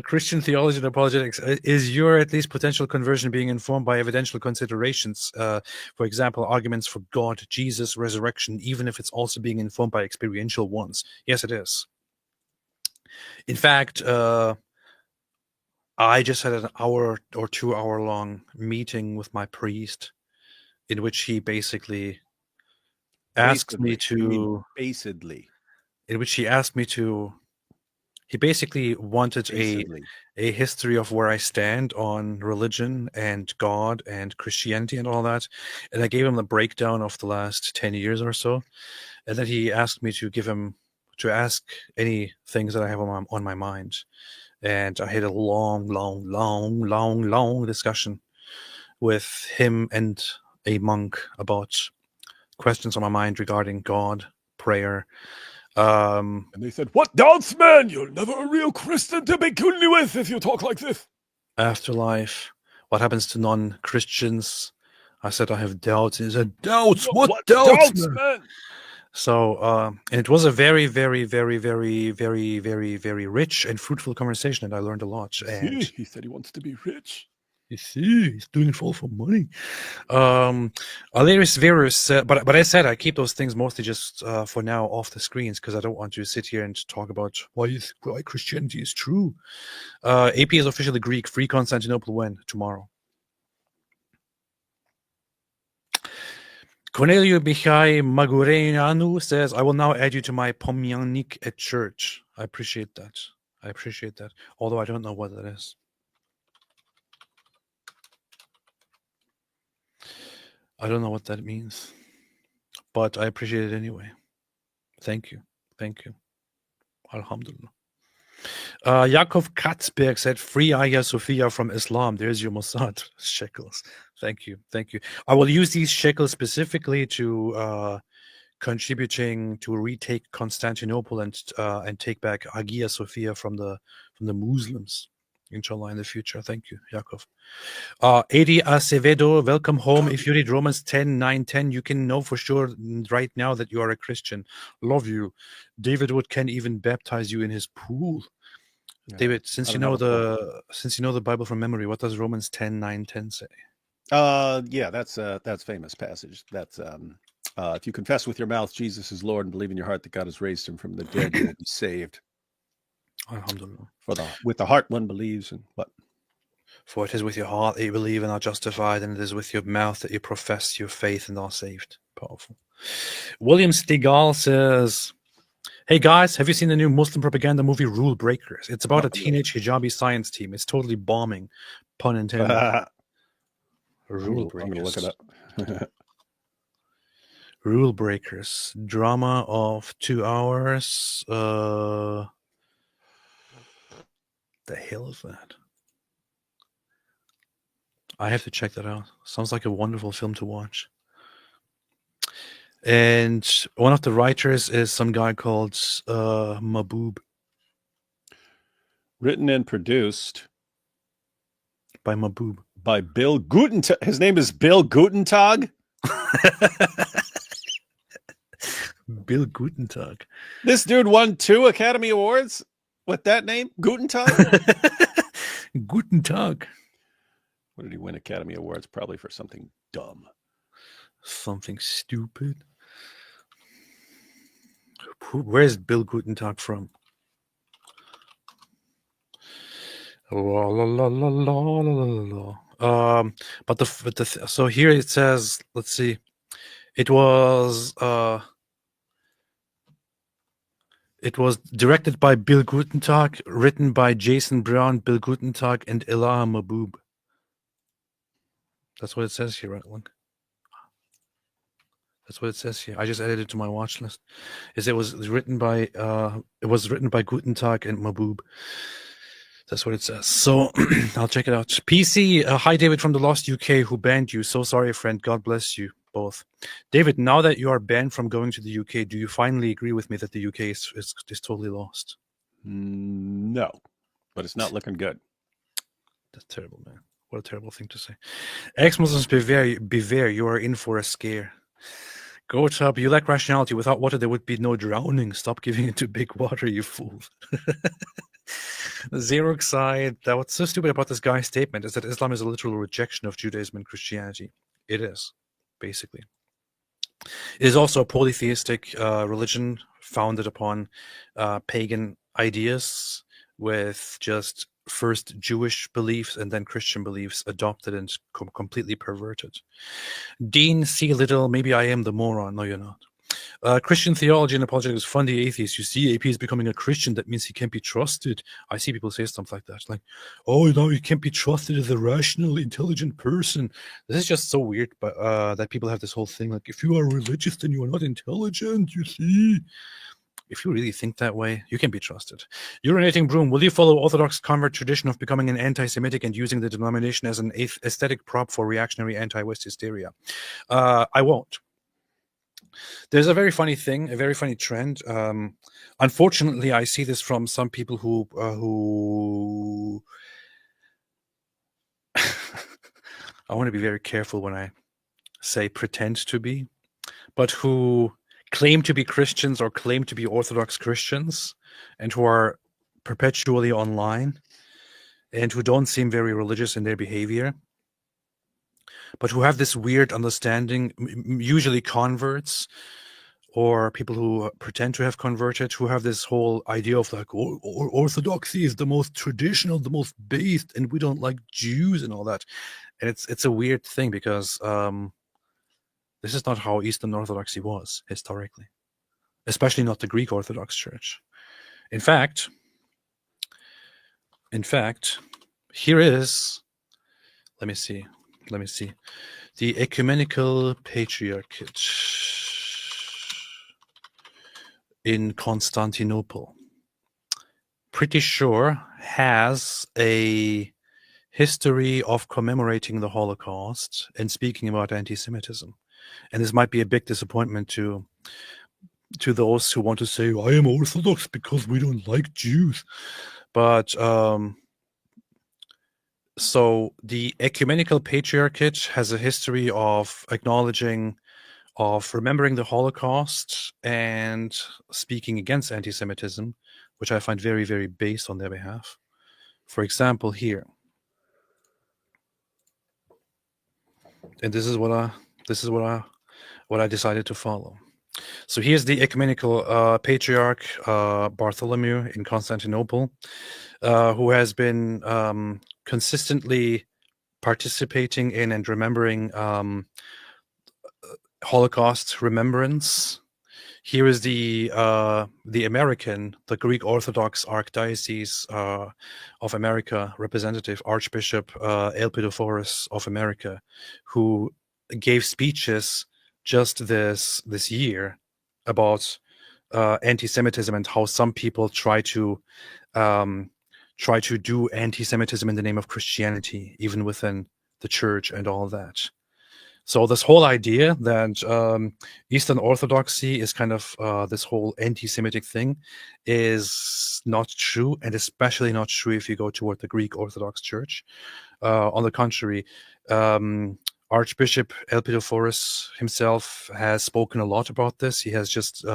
Christian theology and apologetics. Is your at least potential conversion being informed by evidential considerations? For example, arguments for God, Jesus, resurrection, even if it's also being informed by experiential ones? Yes, it is. In fact, I just had an hour or 2 hour long meeting with my priest in which he basically asked me to he basically wanted a history of where I stand on religion and God and Christianity and all that. And I gave him the breakdown of the last 10 years or so. And then he asked me to ask any things that I have on my mind. And I had a long discussion with him and a monk about questions on my mind regarding God, prayer. And they said, what doubts, man? You're never a real Christian to begin with if you talk like this. Afterlife. What happens to non-Christians? I said I have doubts. He said, doubts? What doubts, man? So, and it was a very, very, very, very, very, very, very rich and fruitful conversation, and I learned a lot. And he said he wants to be rich. You see, he's doing it all for money. Alarius Verus, but I said I keep those things mostly just for now off the screens because I don't want to sit here and talk about why Christianity is true. AP is officially Greek. Free Constantinople when? Tomorrow. Cornelio Bichai Magureanu says, I will now add you to my Pomyanik at church. I appreciate that. Although I don't know what that is. I don't know what that means. But I appreciate it anyway. Thank you. Alhamdulillah. Yakov Katzberg said, free Hagia Sophia from Islam. There's your Mossad shekels. Thank you. I will use these shekels specifically to contributing to retake Constantinople and take back Hagia Sophia from the Muslims, inshallah, in the future. Thank you, Yakov. Adi Acevedo, welcome home. If you read Romans 10:9-10, you can know for sure right now that you are a Christian. Love you. David Wood can even baptize you in his pool. Yeah, David, since you know the Bible from memory, what does Romans 10:9-10 say? Yeah, that's famous passage. That's if you confess with your mouth Jesus is Lord and believe in your heart that God has raised him from the dead, you will be saved. Alhamdulillah. With the heart one believes, and what? For it is with your heart that you believe and are justified, and it is with your mouth that you profess your faith and are saved. Powerful. William Stigall says, hey guys, have you seen the new Muslim propaganda movie Rule Breakers? It's about a teenage hijabi science team. It's totally bombing. Pun intended. Rule Breakers. I'm going to look it up. Rule Breakers. Drama of 2 hours. The hell is that? I have to check that out. Sounds like a wonderful film to watch. And one of the writers is some guy called Maboob. Written and produced by Maboob. By Bill Gutentag. His name is Bill Gutentag? Bill Gutentag. This dude won 2 Academy Awards with that name? Gutentag? Gutentag. What did he win Academy Awards? Probably for something dumb. Something stupid. Where's Bill Gutentag from? La, la, la, la, la, la, la. But so here it says, let's see, it was directed by Bill Gutentag, written by Jason Brown, Bill Gutentag, and Elijah Maboob. That's what it says here, right? Look. That's what it says here. I just added it to my watch list. It was written by Gutentag and Maboob. That's what it says. So I'll check it out. PC, hi David from the Lost UK, who banned you. So sorry, friend. God bless you both. David, now that you are banned from going to the UK, do you finally agree with me that the UK is totally lost? No, but it's not looking good. That's terrible, man. What a terrible thing to say. Ex-Muslims, beware, you are in for a scare. Go up, you lack rationality. Without water, there would be no drowning. Stop giving into big water, you fool. Xeroxide, that what's so stupid about this guy's statement is that Islam is a literal rejection of Judaism and Christianity. It is, basically. It is also a polytheistic religion founded upon pagan ideas with just first Jewish beliefs and then Christian beliefs adopted and completely perverted. Dean C. Little, maybe I am the moron. No, you're not. Christian theology and apologetics fund the atheist. You see, AP is becoming a Christian. That means he can't be trusted. I see people say stuff like that. Like, oh, no, you can't be trusted as a rational, intelligent person. This is just so weird, but that people have this whole thing. Like, if you are religious, then you are not intelligent, you see. If you really think that way, you can be trusted. Urinating Broom, will you follow Orthodox convert tradition of becoming an anti-Semitic and using the denomination as an aesthetic prop for reactionary anti-West hysteria? I won't. There's a very funny thing, a very funny trend. Unfortunately, I see this from some people who I want to be very careful when I say pretend to be, but who claim to be Christians or claim to be Orthodox Christians and who are perpetually online and who don't seem very religious in their behavior, but who have this weird understanding, usually converts or people who pretend to have converted, who have this whole idea of like, orthodoxy is the most traditional, the most based, and we don't like Jews and all that. And it's a weird thing because this is not how Eastern Orthodoxy was historically, especially not the Greek Orthodox Church. In fact, here is, let me see, the Ecumenical Patriarchate in Constantinople. Pretty sure has a history of commemorating the Holocaust and speaking about anti-Semitism. And this might be a big disappointment to those who want to say, I am Orthodox because we don't like Jews. But so the Ecumenical Patriarchate has a history of acknowledging, of remembering the Holocaust and speaking against anti-Semitism, which I find very, very based on their behalf. For example, here, and this is what I decided to follow. So here's the Ecumenical Patriarch Bartholomew in Constantinople, who has been consistently participating in and remembering Holocaust remembrance. Here is the American, the Greek Orthodox Archdiocese of America representative, Archbishop Elpidophorus of America, who gave speeches just this year about anti-Semitism and how some people try to do anti-Semitism in the name of Christianity, even within the church and all that. So this whole idea that Eastern Orthodoxy is kind of this whole anti-Semitic thing is not true, and especially not true if you go toward the Greek Orthodox Church. On the contrary, Archbishop Elpidophoros himself has spoken a lot about this. He has just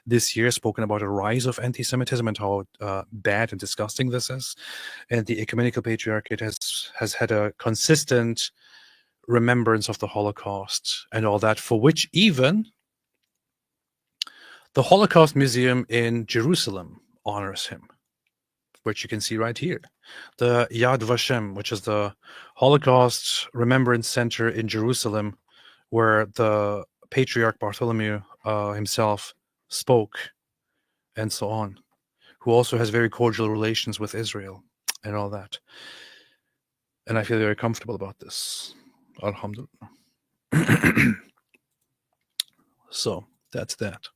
this year spoken about a rise of anti-Semitism and how bad and disgusting this is. And the Ecumenical Patriarchate has had a consistent remembrance of the Holocaust and all that, for which even the Holocaust Museum in Jerusalem honors him, which you can see right here. The Yad Vashem, which is the Holocaust Remembrance Center in Jerusalem, where the Patriarch Bartholomew himself spoke, and so on, who also has very cordial relations with Israel and all that. And I feel very comfortable about this. Alhamdulillah. So that's that.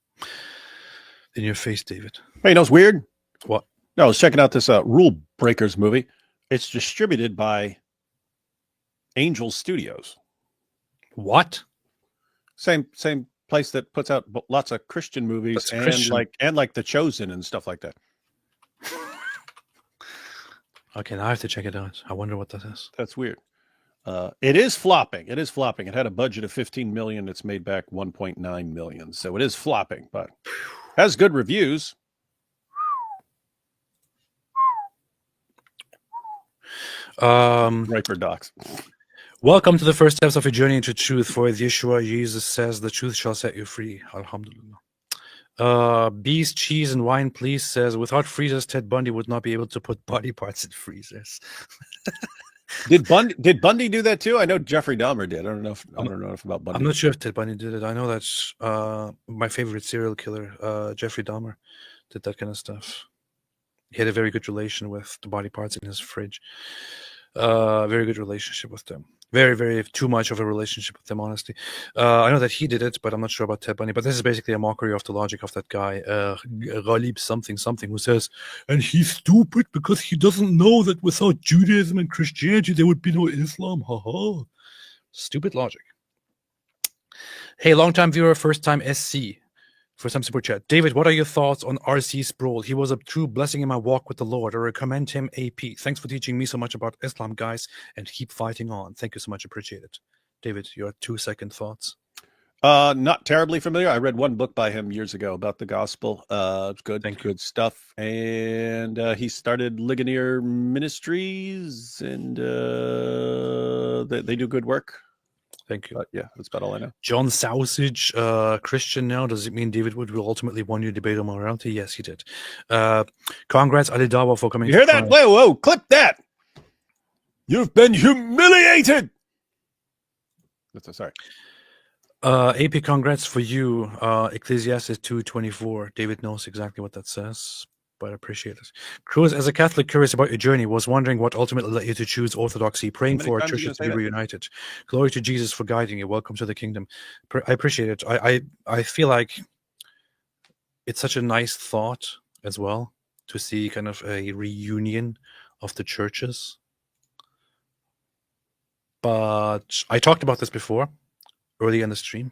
In your face, David. Hey, you know what's weird? What? No, I was checking out this Rule Breakers movie. It's distributed by Angel Studios. What? Same place that puts out lots of Christian movies and like The Chosen and stuff like that. Okay, now I have to check it out. I wonder what that is. That's weird. It is flopping. It is flopping. It had a budget of 15 million. It's made back 1.9 million. So it is flopping, but has good reviews. Riper Docs. Welcome to the first steps of a journey into truth. For as Yeshua, Jesus says, the truth shall set you free. Alhamdulillah. Bees, cheese, and wine, please, says, without freezers, Ted Bundy would not be able to put body parts in freezers. Did Bundy do that too? I know Jeffrey Dahmer did. I don't know if about Bundy. I'm not sure if Ted Bundy did it. I know that's my favorite serial killer, Jeffrey Dahmer, did that kind of stuff. He had a very good relation with the body parts in his fridge. Very good relationship with them. Very, very too much of a relationship with them, honestly. I know that he did it, but I'm not sure about Ted Bundy. But this is basically a mockery of the logic of that guy, Ghalib something, who says, and he's stupid because he doesn't know that without Judaism and Christianity, there would be no Islam. Ha. Stupid logic. Hey, long-time viewer, first-time SC. First-time super chat. David, what are your thoughts on R.C. Sproul? He was a true blessing in my walk with the Lord. I recommend him AP. Thanks for teaching me so much about Islam, guys, and keep fighting on. Thank you so much. Appreciate it. David, your 2-second thoughts. Not terribly familiar. I read one book by him years ago about the gospel. It's good. Good stuff. And he started Ligonier Ministries, and they do good work. Thank you. But yeah, that's about all I know. John Sausage, Christian now. Does it mean David Wood will ultimately won your debate on morality? Yes, he did. Congrats, Ali Dawa, for coming. You hear that? Whoa, clip that. You've been humiliated. Sorry. AP, congrats for you. Ecclesiastes 2:24. David knows exactly what that says, but I appreciate it. Cruz, as a Catholic curious about your journey, was wondering what ultimately led you to choose Orthodoxy, praying for our churches to be reunited. Glory to Jesus for guiding you. Welcome to the kingdom. I appreciate it. I feel like it's such a nice thought as well to see kind of a reunion of the churches. But I talked about this before, early in the stream.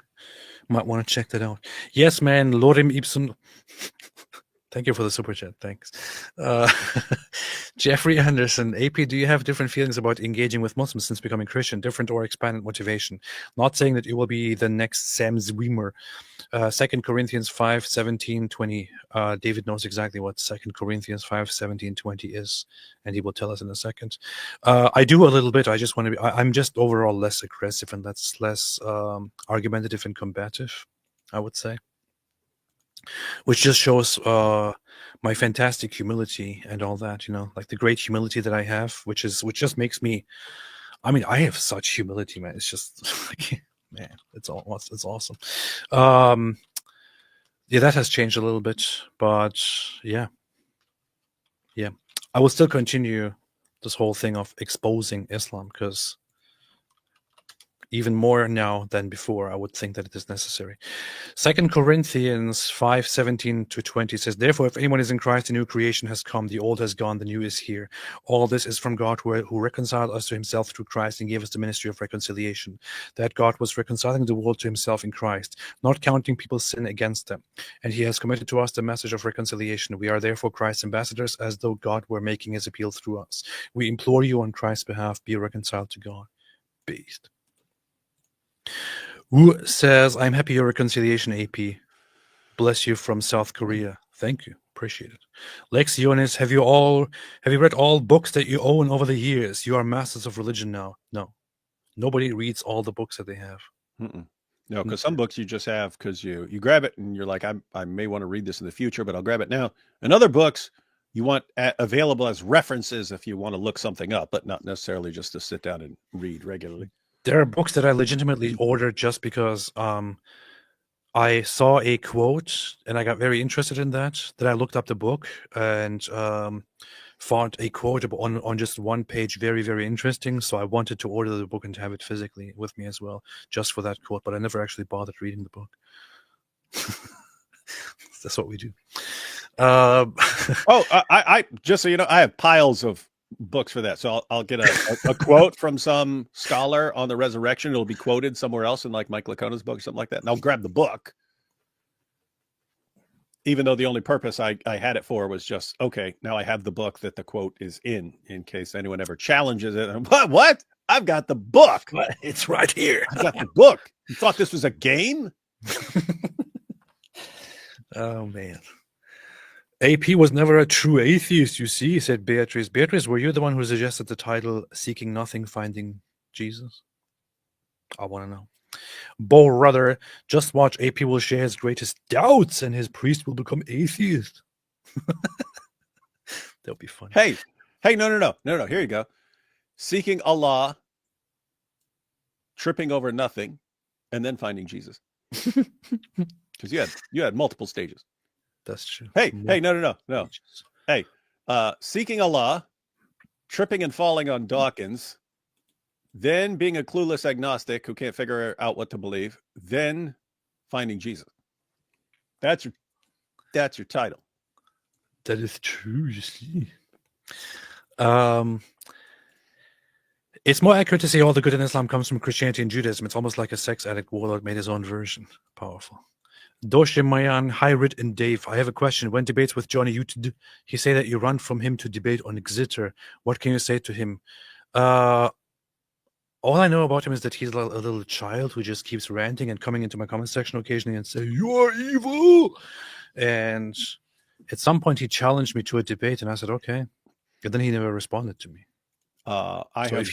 Might want to check that out. Yes, man. Lorem ipsum. Thank you for the super chat. Thanks. Jeffrey Anderson, AP, do you have different feelings about engaging with Muslims since becoming Christian? Different or expanded motivation? Not saying that you will be the next Sam Zwimmer. 2 Corinthians 5:17-20. David knows exactly what 2 Corinthians 5:17-20 is, and he will tell us in a second. I do a little bit. I just want to be. I'm just overall less aggressive and less argumentative and combative, I would say. Which just shows my fantastic humility and all that, like the great humility that I have, which just makes me. I mean, I have such humility, man. It's just like, man, it's awesome. Yeah, that has changed a little bit, but yeah, I will still continue this whole thing of exposing Islam because even more now than before. I would think that it is necessary. 2 Corinthians 5:17-20 says, "Therefore, if anyone is in Christ, a new creation has come. The old has gone, the new is here. All this is from God, who reconciled us to himself through Christ and gave us the ministry of reconciliation. That God was reconciling the world to himself in Christ, not counting people's sin against them. And he has committed to us the message of reconciliation. We are therefore Christ's ambassadors, as though God were making his appeal through us. We implore you on Christ's behalf, be reconciled to God." Beast. Who says, "I'm happy your reconciliation, AP. Bless you from South Korea." Thank you. Appreciate it. Lex Ionis, have you read all books that you own over the years? You are masters of religion now. No. Nobody reads all the books that they have. No, because some books you just have because you grab it and you're like, I may want to read this in the future, but I'll grab it now. And other books you want available as references if you want to look something up, but not necessarily just to sit down and read regularly. There are books that I legitimately ordered just because I saw a quote and I got very interested in that. Then I looked up the book and found a quote on just one page very, very interesting. So I wanted to order the book and to have it physically with me as well, just for that quote. But I never actually bothered reading the book. That's what we do. I just so you know, I have piles of books for that. So I'll get a quote from some scholar on the resurrection. It'll be quoted somewhere else in like Mike Lacona's book or something like that. And I'll grab the book. Even though the only purpose I had it for was just, okay, now I have the book that the quote is in case anyone ever challenges it. What? I've got the book. It's right here. I've got the book. You thought this was a game? Oh, man. AP was never a true atheist, you see, said Beatrice. Beatrice, were you the one who suggested the title Seeking Nothing, Finding Jesus? I want to know. Bo Rudder, just watch. AP will share his greatest doubts and his priest will become atheist. That'll be fun. Hey, no. Here you go. Seeking Allah, tripping over nothing, and then finding Jesus. Because you had multiple stages. That's true. Hey, no. Hey, seeking Allah, tripping and falling on Dawkins, then being a clueless agnostic who can't figure out what to believe, then finding Jesus. That's your title. That is true, you see. It's more accurate to say all the good in Islam comes from Christianity and Judaism. It's almost like a sex addict warlord made his own version. Powerful. Doshe Mayan, hi Rit and Dave. I have a question. When debates with Johnny Utd, he say that you run from him to debate on Exeter. What can you say to him? All I know about him is that he's a little child who just keeps ranting and coming into my comment section occasionally and say, "You are evil." And at some point he challenged me to a debate and I said, okay. And then he never responded to me. I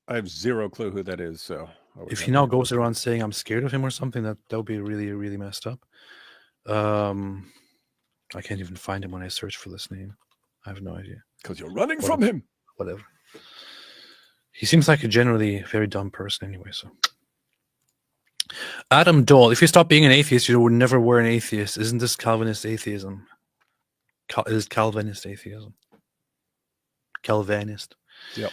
have zero clue who that is. So if he now goes around saying I'm scared of him or something, that would be really, really messed up. I can't even find him when I search for this name. I have no idea. Because you're running from him. Whatever. He seems like a generally very dumb person anyway. So, Adam Dole, if you stop being an atheist, you would never were an atheist. Isn't this Calvinist atheism? It is Calvinist atheism. Calvinist. Yep.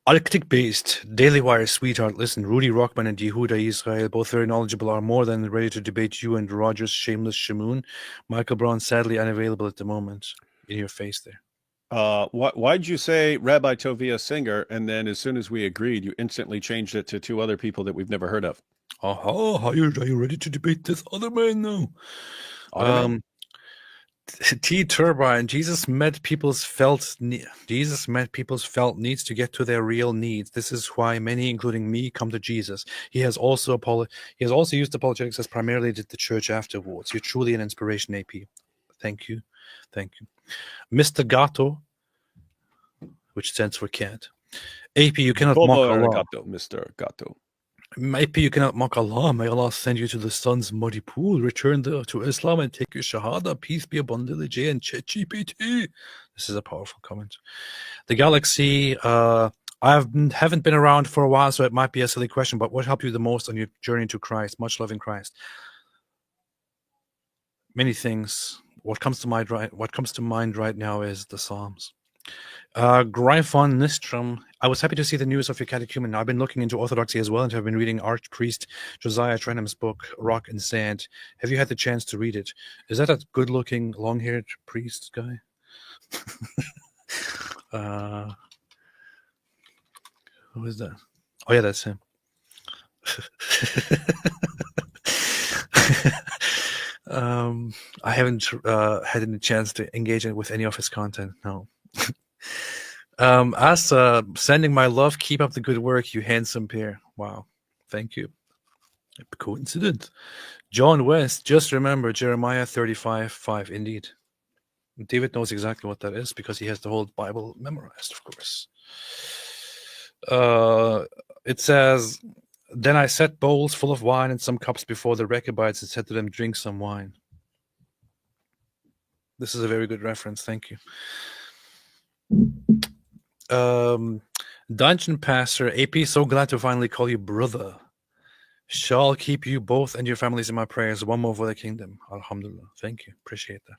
Arctic-based Daily Wire sweetheart. Listen, Rudy Rockman and Yehuda Israel, both very knowledgeable, are more than ready to debate you and Roger's shameless shamoon. Michael Brown, sadly unavailable at the moment. In your face there. Why'd you say Rabbi Tovia Singer, and then as soon as we agreed, you instantly changed it to two other people that we've never heard of? Are you ready to debate this other man now? T Turbine, Jesus met people's felt needs to get to their real needs. This is why many, including me, come to Jesus. He has also used apologetics as primarily did the church afterwards. You're truly an inspiration, AP. Thank you. Mr. Gato, which stands for cat. AP, you cannot mock Allah. Mr. Gato. AP, you cannot mock Allah. May Allah send you to the sun's muddy pool. Return to Islam and take your Shahada. Peace be upon Lily J and ChatGPT. This is a powerful comment. The Galaxy, I haven't been around for a while, so it might be a silly question, but what helped you the most on your journey to Christ? Much love in Christ. Many things. What comes to mind right now is the Psalms. Gryphon Nistrom, I was happy to see the news of your catechumen. I've been looking into Orthodoxy as well and have been reading Archpriest Josiah Trenham's book, Rock and Sand. Have you had the chance to read it? Is that a good-looking, long-haired priest guy? Who is that? Oh, yeah, that's him. I haven't had any chance to engage with any of his content, no. Asa, sending my love. Keep up the good work, you handsome pair. Wow, thank you. Coincidence. John West, just remember Jeremiah 35:5. Indeed. David knows exactly what that is because he has the whole Bible memorized, of course. It says, then I set bowls full of wine and some cups before the Rechabites and said to them, drink some wine. This is a very good reference. Thank you. Dungeon Pastor AP, so glad to finally call you brother. Shall keep you both and your families in my prayers. One more for the kingdom. Alhamdulillah. Thank you. Appreciate that.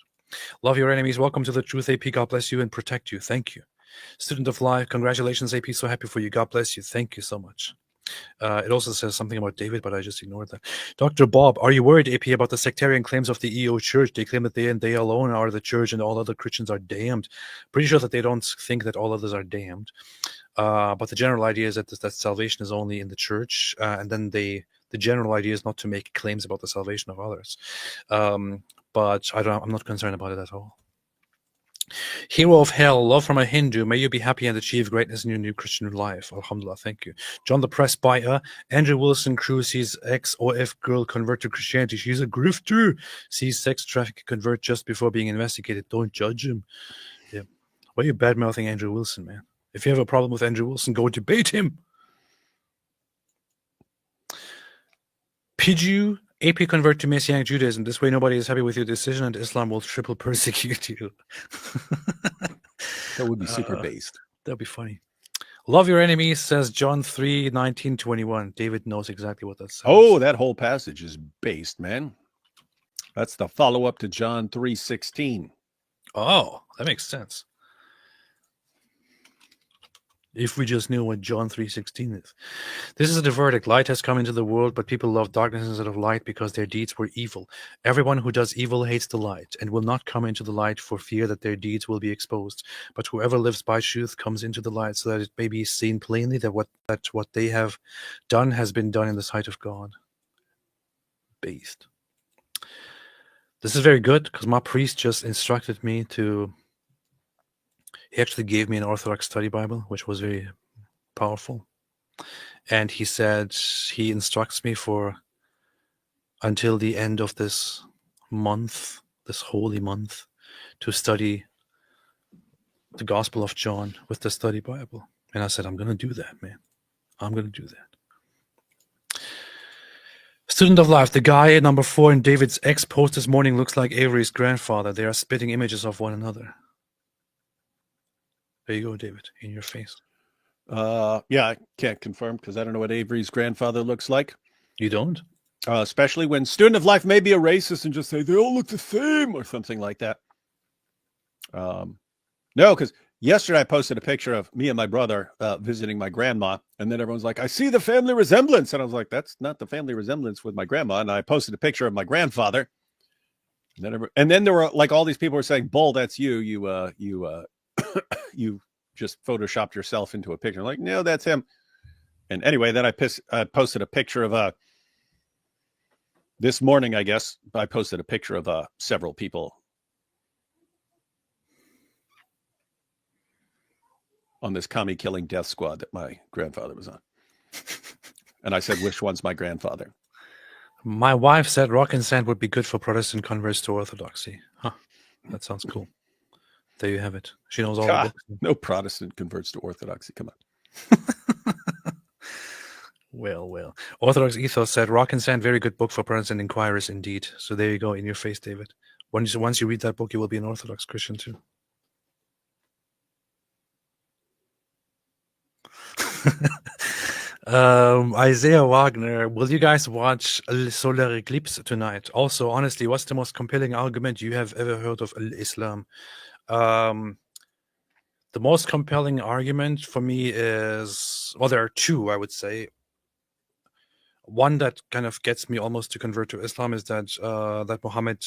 Love your enemies. Welcome to the truth, AP. God bless you and protect you. Thank you. Student of life. Congratulations, AP. So happy for you. God bless you. Thank you so much. It also says something about David, but I just ignored that. Dr. Bob, are you worried, AP, about the sectarian claims of the EO Church? They claim that they and they alone are the church and all other Christians are damned. Pretty sure that they don't think that all others are damned. But the general idea is that salvation is only in the church, and then the general idea is not to make claims about the salvation of others. But I'm not concerned about it at all. Hero of Hell, love from a Hindu. May you be happy and achieve greatness in your new Christian life. Alhamdulillah, thank you. John the Press Buyer, Andrew Wilson Cruz sees ex-OF girl convert to Christianity. She's a grifter. Sees sex traffic convert just before being investigated. Don't judge him. Yeah. Why are you bad-mouthing Andrew Wilson, man? If you have a problem with Andrew Wilson, go debate him. Pidgew, AP convert to Messianic Judaism. This way nobody is happy with your decision and Islam will triple persecute you. That would be super based. That would be funny. Love your enemies, says John 3:19-21. David knows exactly what that says. Oh, that whole passage is based, man. That's the follow-up to John 3:16. Oh, that makes sense. If we just knew what John 3:16 is. This is the verdict. Light has come into the world, but people love darkness instead of light because their deeds were evil. Everyone who does evil hates the light and will not come into the light for fear that their deeds will be exposed. But whoever lives by truth comes into the light so that it may be seen plainly that what they have done has been done in the sight of God. Based. This is very good because my priest just instructed me to... He actually gave me an Orthodox study Bible, which was very powerful. And he said he instructs me for until the end of this month, this holy month, to study the Gospel of John with the study Bible. And I said, I'm going to do that, man. I'm going to do that. Student of life, the guy at number 4 in David's X post this morning looks like Avery's grandfather. They are spitting images of one another. There you go, David, in your face. Yeah, I can't confirm because I don't know what Avery's grandfather looks like. You don't? Especially when student of life may be a racist and just say they all look the same or something like that. No, because yesterday I posted a picture of me and my brother visiting my grandma, and then everyone's like, I see the family resemblance. And I was like, that's not the family resemblance with my grandma. And I posted a picture of my grandfather. And then there were like all these people were saying, Bull, that's you. You just photoshopped yourself into a picture. I'm like, no, that's him. And anyway, then I posted a picture of this morning, I guess. I posted a picture of several people on this commie killing death squad that my grandfather was on. And I said, which one's my grandfather? My wife said rock and sand would be good for Protestant converts to Orthodoxy. Huh. That sounds cool. There you have it. She knows all the books. No Protestant converts to Orthodoxy. Come on. Well. Orthodox Ethos said, Rock and Sand, very good book for Protestant inquirers indeed. So there you go, in your face, David. Once you read that book, you will be an Orthodox Christian too. Isaiah Wagner, will you guys watch Solar Eclipse tonight? Also, honestly, what's the most compelling argument you have ever heard of Islam? The most compelling argument for me is, well, there are two, I would say. One that kind of gets me almost to convert to Islam is that that Muhammad.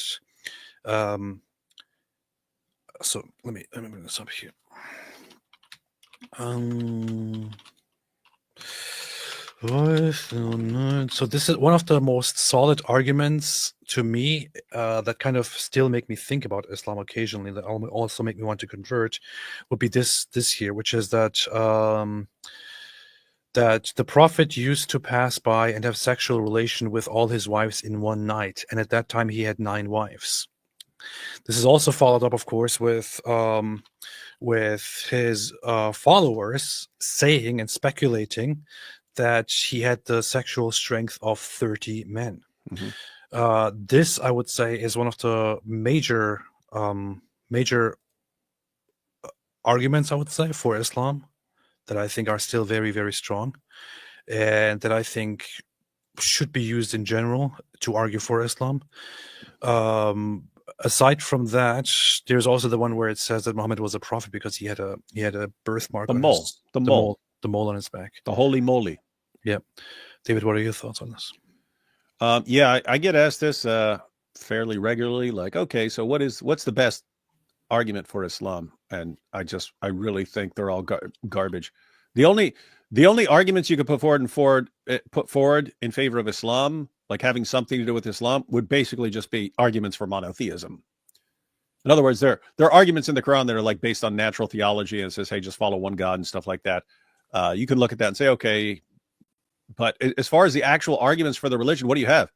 So let me bring this up here. So this is one of the most solid arguments to me that kind of still make me think about Islam occasionally, that also make me want to convert, would be this here, which is that that the Prophet used to pass by and have sexual relation with all his wives in one night, and at that time he had 9 wives. This is also followed up, of course, with his followers saying and speculating that he had the sexual strength of 30 men. This, I would say, is one of the major arguments, I would say, for Islam that I think are still very, very strong, and that I think should be used in general to argue for Islam. Aside from that, there's also the one where it says that Muhammad was a prophet because he had a birthmark. The mole on his back. The holy moly. Yeah. David, what are your thoughts on this? Yeah, I get asked this fairly regularly. Like, okay, so what's the best argument for Islam? And I really think they're all garbage. The only arguments you could put forward in favor of Islam, like having something to do with Islam, would basically just be arguments for monotheism. In other words, there are arguments in the Quran that are like based on natural theology and says, hey, just follow one God and stuff like that. You can look at that and say, okay, but as far as the actual arguments for the religion, what do you have?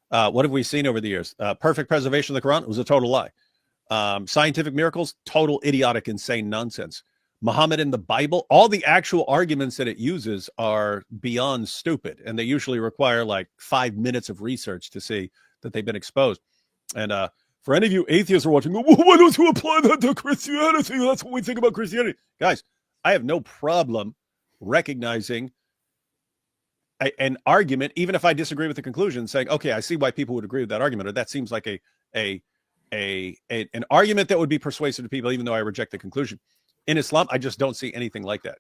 What have we seen over the years? Perfect preservation of the Quran was a total lie. Scientific miracles, total idiotic, insane nonsense. Muhammad in the Bible, all the actual arguments that it uses are beyond stupid, and they usually require like 5 minutes of research to see that they've been exposed. And for any of you atheists who are watching, well, why don't you apply that to Christianity? That's what we think about Christianity. Guys, I have no problem recognizing an argument, even if I disagree with the conclusion, saying, okay, I see why people would agree with that argument, or that seems like an argument that would be persuasive to people, even though I reject the conclusion. In Islam, I just don't see anything like that.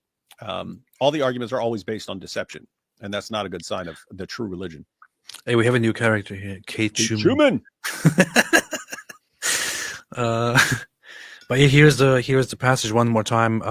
All the arguments are always based on deception, and that's not a good sign of the true religion. Hey, we have a new character here, Kate Schumann. But here's the passage one more time.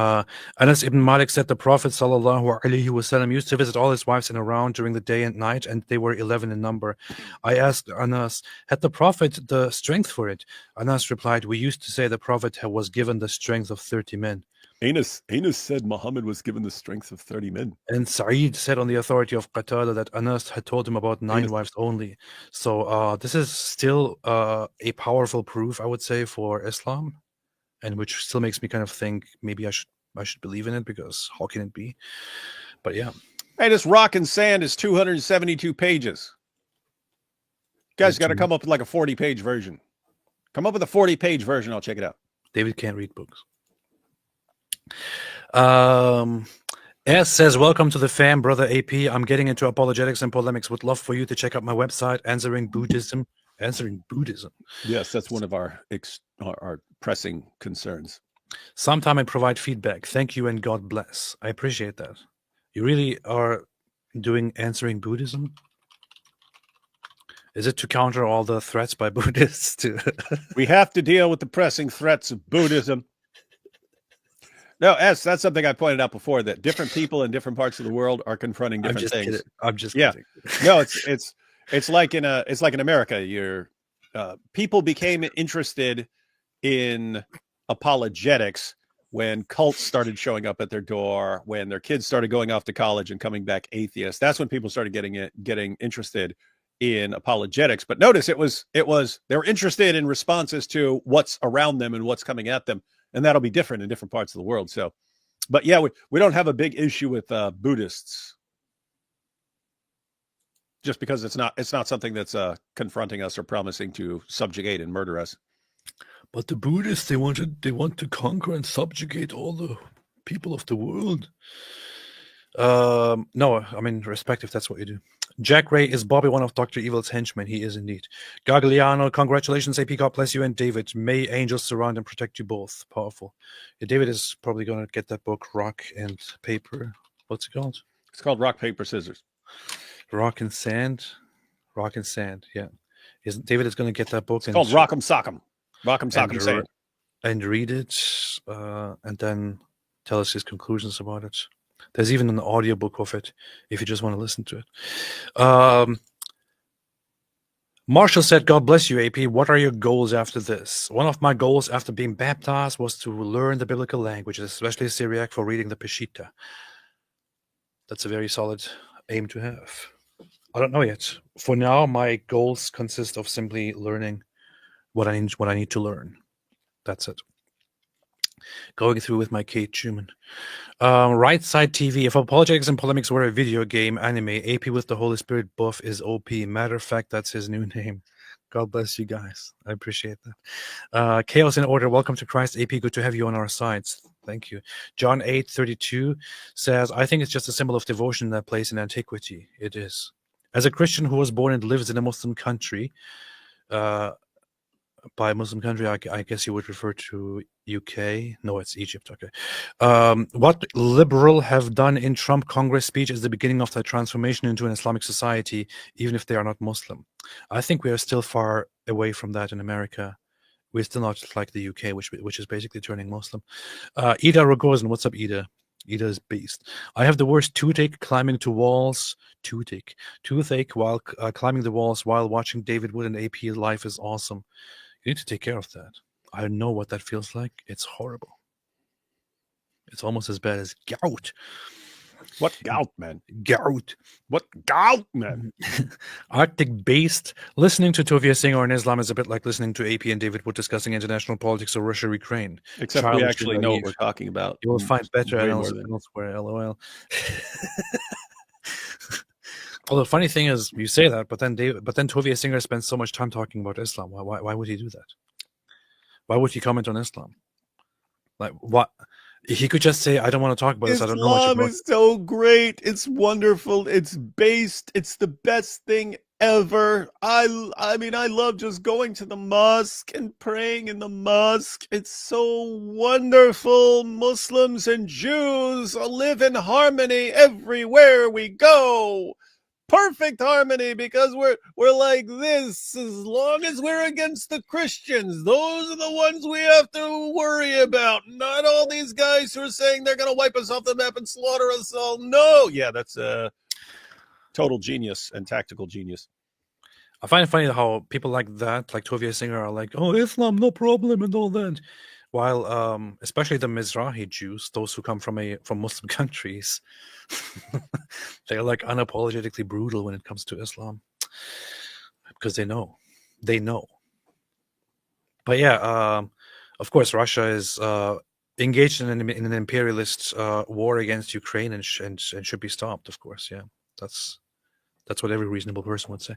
Anas ibn Malik said the Prophet sallallahu alaihi wasallam used to visit all his wives in a round during the day and night, and they were 11 in number. I asked Anas, had the Prophet the strength for it? Anas replied, we used to say the Prophet was given the strength of 30 men. Anas said Muhammad was given the strength of 30 men. And Sa'id said on the authority of Qatada that Anas had told him about 9 wives only. So this is still a powerful proof, I would say, for Islam, and which still makes me kind of think maybe I should believe in it, because how can it be? But yeah. Hey, this Rock and Sand is 272 pages. You guys got to come up with like a 40-page version. Come up with a 40-page version. I'll check it out. David can't read books. S says, welcome to the fam, brother AP. I'm getting into apologetics and polemics. Would love for you to check out my website, Answering Buddhism. Yes, that's one of our pressing concerns. Sometime I provide feedback. Thank you and God bless. I appreciate that. You really are doing Answering Buddhism? Is it to counter all the threats by Buddhists? We have to deal with the pressing threats of Buddhism. No, that's something I pointed out before, that different people in different parts of the world are confronting different things. Kidding. I'm just kidding. No, it's like in America, people became interested in apologetics when cults started showing up at their door, when their kids started going off to college and coming back atheists. That's when people started getting interested in apologetics. But notice they were interested in responses to what's around them and what's coming at them. And that'll be different in different parts of the world. So, but yeah, we don't have a big issue with Buddhists, just because it's not something that's confronting us or promising to subjugate and murder us. But the Buddhists, they want to conquer and subjugate all the people of the world. No, I mean, respect if that's what you do. Jack Ray, is Bobby one of Dr. Evil's henchmen? He is indeed. Gagliano, congratulations, AP. God bless you and David. May angels surround and protect you both. Powerful. Yeah, David is probably going to get that book, Rock and Paper. What's it called? It's called Rock, Paper, Scissors. Rock and Sand? Rock and Sand, yeah. David is going to get that book. It's called Rock'em Sock'em. Rock'em Sock'em Sand. And read it, and then tell us his conclusions about it. There's even an audiobook of it if you just want to listen to it. Marshall said, God bless you, AP. What are your goals after this? One of my goals after being baptized was to learn the biblical languages, especially Syriac, for reading the Peshitta. That's a very solid aim to have. I don't know yet. For now, my goals consist of simply learning what I need to learn. That's it. Going through with my Kate Schumann. Right Side TV. If Apologetics and Polemics were a video game anime, AP with the Holy Spirit buff is OP. Matter of fact, that's his new name. God bless you guys. I appreciate that. Chaos in Order. Welcome to Christ, AP. Good to have you on our sides. Thank you. John 8:32 says, I think it's just a symbol of devotion that place in antiquity. It is. As a Christian who was born and lives in a Muslim country, by Muslim country, I guess you would refer to UK. No, it's Egypt. Okay. What liberal have done in Trump Congress speech is the beginning of the transformation into an Islamic society, even if they are not Muslim. I think we are still far away from that in America. We're still not like the UK, which is basically turning Muslim. Ida Rogozin, what's up, Ida? Ida is beast. I have the worst toothache climbing to walls. Toothache while climbing the walls while watching David Wood and AP. Life is awesome. You need to take care of that. I know what that feels like. It's horrible. It's almost as bad as gout. What gout, man? Gout. What gout, man? Arctic based. Listening to Tovia Singer in Islam is a bit like listening to AP and David Wood discussing international politics or Russia-Ukraine. Except we actually know what we're talking about. You will find better elsewhere, LOL. Well, the funny thing is, you say that, but then Tovia Singer spends so much time talking about Islam. Why would he do that? Why would he comment on Islam? Like, what? He could just say, I don't want to talk about this. I don't know much about it. Islam is so great. It's wonderful. It's based. It's the best thing ever. I mean, I love just going to the mosque and praying in the mosque. It's so wonderful. Muslims and Jews live in harmony everywhere we go. Perfect harmony, because we're like this. As long as we're against the Christians, those are the ones we have to worry about. Not all these guys who are saying they're going to wipe us off the map and slaughter us all. No, yeah, that's a total genius and tactical genius. I find it funny how people like that, like Tovia Singer, are like, "Oh, Islam, no problem," and all that. While, especially the Mizrahi Jews, those who come from Muslim countries, they're like unapologetically brutal when it comes to Islam, because they know. But yeah, of course, Russia is engaged in an imperialist war against Ukraine and should be stopped. Of course, yeah, that's what every reasonable person would say.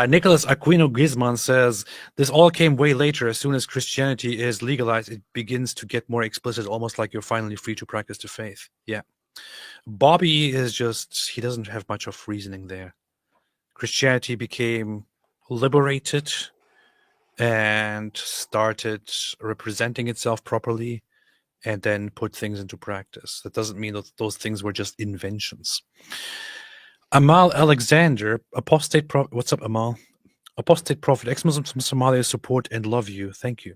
Nicholas Aquino Gizman says, this all came way later. As soon as Christianity is legalized, it begins to get more explicit, almost like you're finally free to practice the faith. Yeah. Bobby is just, he doesn't have much of reasoning there. Christianity became liberated and started representing itself properly and then put things into practice. That doesn't mean that those things were just inventions. Amal Alexander, Apostate Prophet. What's up, Amal? Apostate Prophet, ex-Muslims from Somalia support and love you. Thank you.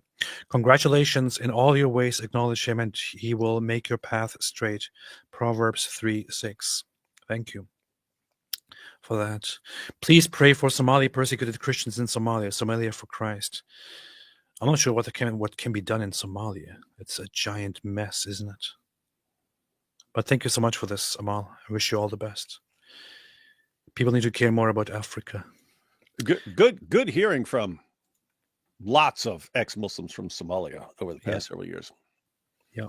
Congratulations in all your ways. Acknowledge him and he will make your path straight. Proverbs 3:6. Thank you for that. Please pray for Somali persecuted Christians in Somalia. Somalia for Christ. I'm not sure what can be done in Somalia. It's a giant mess, isn't it? But thank you so much for this, Amal. I wish you all the best. People need to care more about Africa. Good hearing from lots of ex-Muslims from Somalia over the past several years. Yeah.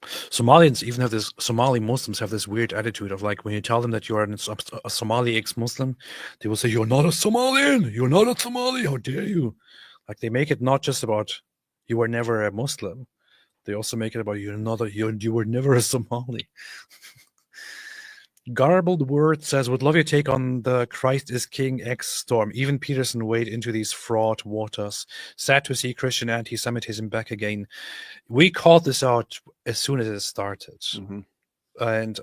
Somalians even have this, Somali Muslims have this weird attitude of like, when you tell them that you are a Somali ex-Muslim, they will say, you're not a Somalian. You're not a Somali. How dare you? Like, they make it not just about you were never a Muslim. They also make it about you were never a Somali. Garbled Word says, would love your take on the Christ is King X storm. Even Peterson wade into these fraught waters. Sad to see Christian anti-Semitism back again. We called this out as soon as it started. And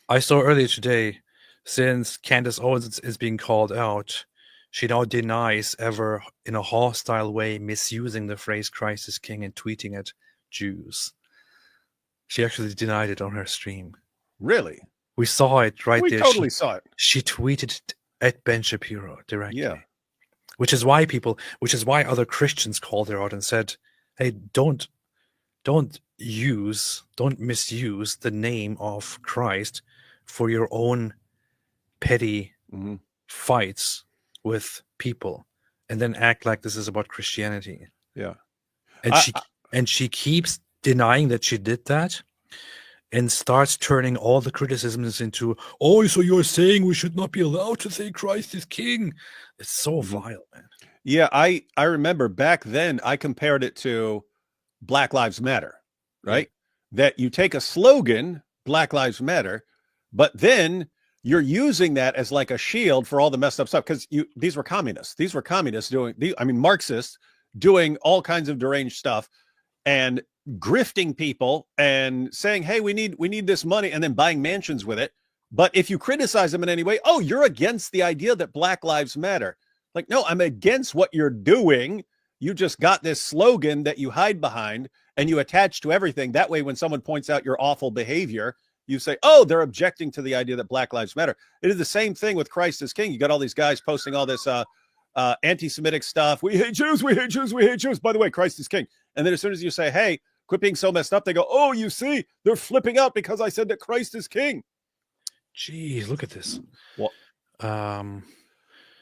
I saw earlier today, since Candace Owens is being called out, she now denies ever, in a hostile way, misusing the phrase Christ is King and tweeting at Jews. She actually denied it on her stream. Really? We saw it right there. We totally saw it. She tweeted it at Ben Shapiro directly. Yeah. Which is why other Christians called her out and said, hey, don't misuse the name of Christ for your own petty fights with people and then act like this is about Christianity. Yeah. And she keeps denying that she did that and starts turning all the criticisms into, oh, so you're saying we should not be allowed to say Christ is King. It's so vile, man. Yeah, I remember back then I compared it to Black Lives Matter, right? That you take a slogan, Black Lives Matter, but then you're using that as like a shield for all the messed up stuff, because these were communists. These were communists Marxists doing all kinds of deranged stuff and grifting people and saying, hey, we need this money, and then buying mansions with it. But if you criticize them in any way, oh, you're against the idea that Black Lives Matter. Like, no, I'm against what you're doing. You just got this slogan that you hide behind and you attach to everything. That way, when someone points out your awful behavior, you say, oh, they're objecting to the idea that Black Lives Matter. It is the same thing with Christ is King. You got all these guys posting all this anti-Semitic stuff. We hate Jews, we hate Jews, we hate Jews. By the way, Christ is King. And then as soon as you say, hey, quit being so messed up, they go, oh, you see, they're flipping out because I said that Christ is King. Jeez, look at this. What?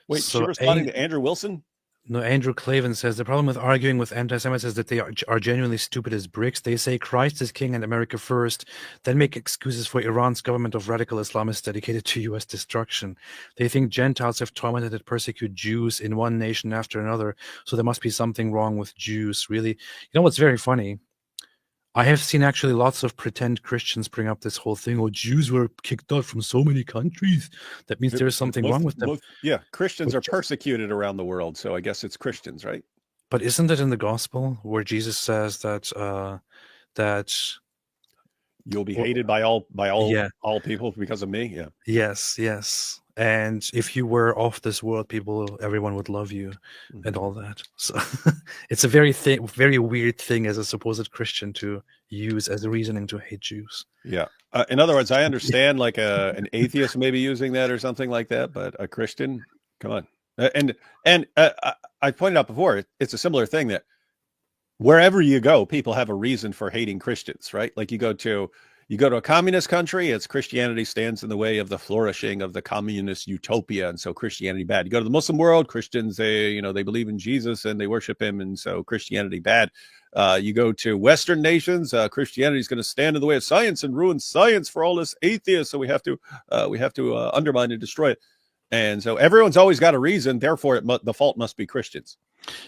Wait, So she responding to Andrew Wilson? No, Andrew Clavin says the problem with arguing with anti-Semites is that they are genuinely stupid as bricks. They say Christ is King and America first, then make excuses for Iran's government of radical Islamists dedicated to U.S. destruction. They think Gentiles have tormented and persecuted Jews in one nation after another, so there must be something wrong with Jews. Really, you know what's very funny? I have seen actually lots of pretend Christians bring up this whole thing. Oh, Jews were kicked out from so many countries. That means there is something wrong with them. Yeah, Christians are persecuted around the world, so I guess it's Christians, right? But isn't it in the gospel where Jesus says that that you'll be hated by all people because of me? Yeah. Yes. And if you were of this world, everyone would love you and all that. So it's a very weird thing as a supposed Christian to use as a reasoning to hate Jews. Yeah. In other words, I understand like an atheist maybe using that or something like that, but a Christian, come on. And I pointed out before, it's a similar thing that wherever you go, people have a reason for hating Christians, right? Like you go to a communist country, it's Christianity stands in the way of the flourishing of the communist utopia, and so Christianity bad. You go to the Muslim world, Christians, they believe in Jesus and they worship him, and so Christianity bad. You go to Western nations, Christianity is going to stand in the way of science and ruin science for all this atheists, so we have to undermine and destroy it. And so everyone's always got a reason, therefore the fault must be Christians.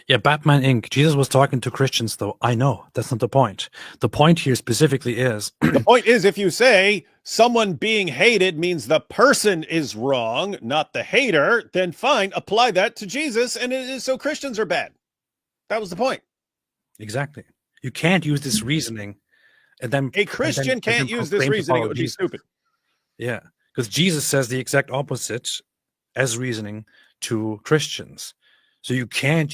Yeah, Batman Inc. Jesus was talking to Christians, though. I know that's not the point. The point here specifically is the point is if you say someone being hated means the person is wrong, not the hater, then fine, apply that to Jesus, and so Christians are bad. That was the point. Exactly. You can't use this reasoning, and then a Christian can't use this reasoning. It would be stupid. Yeah, because Jesus says the exact opposite as reasoning to Christians. So you can't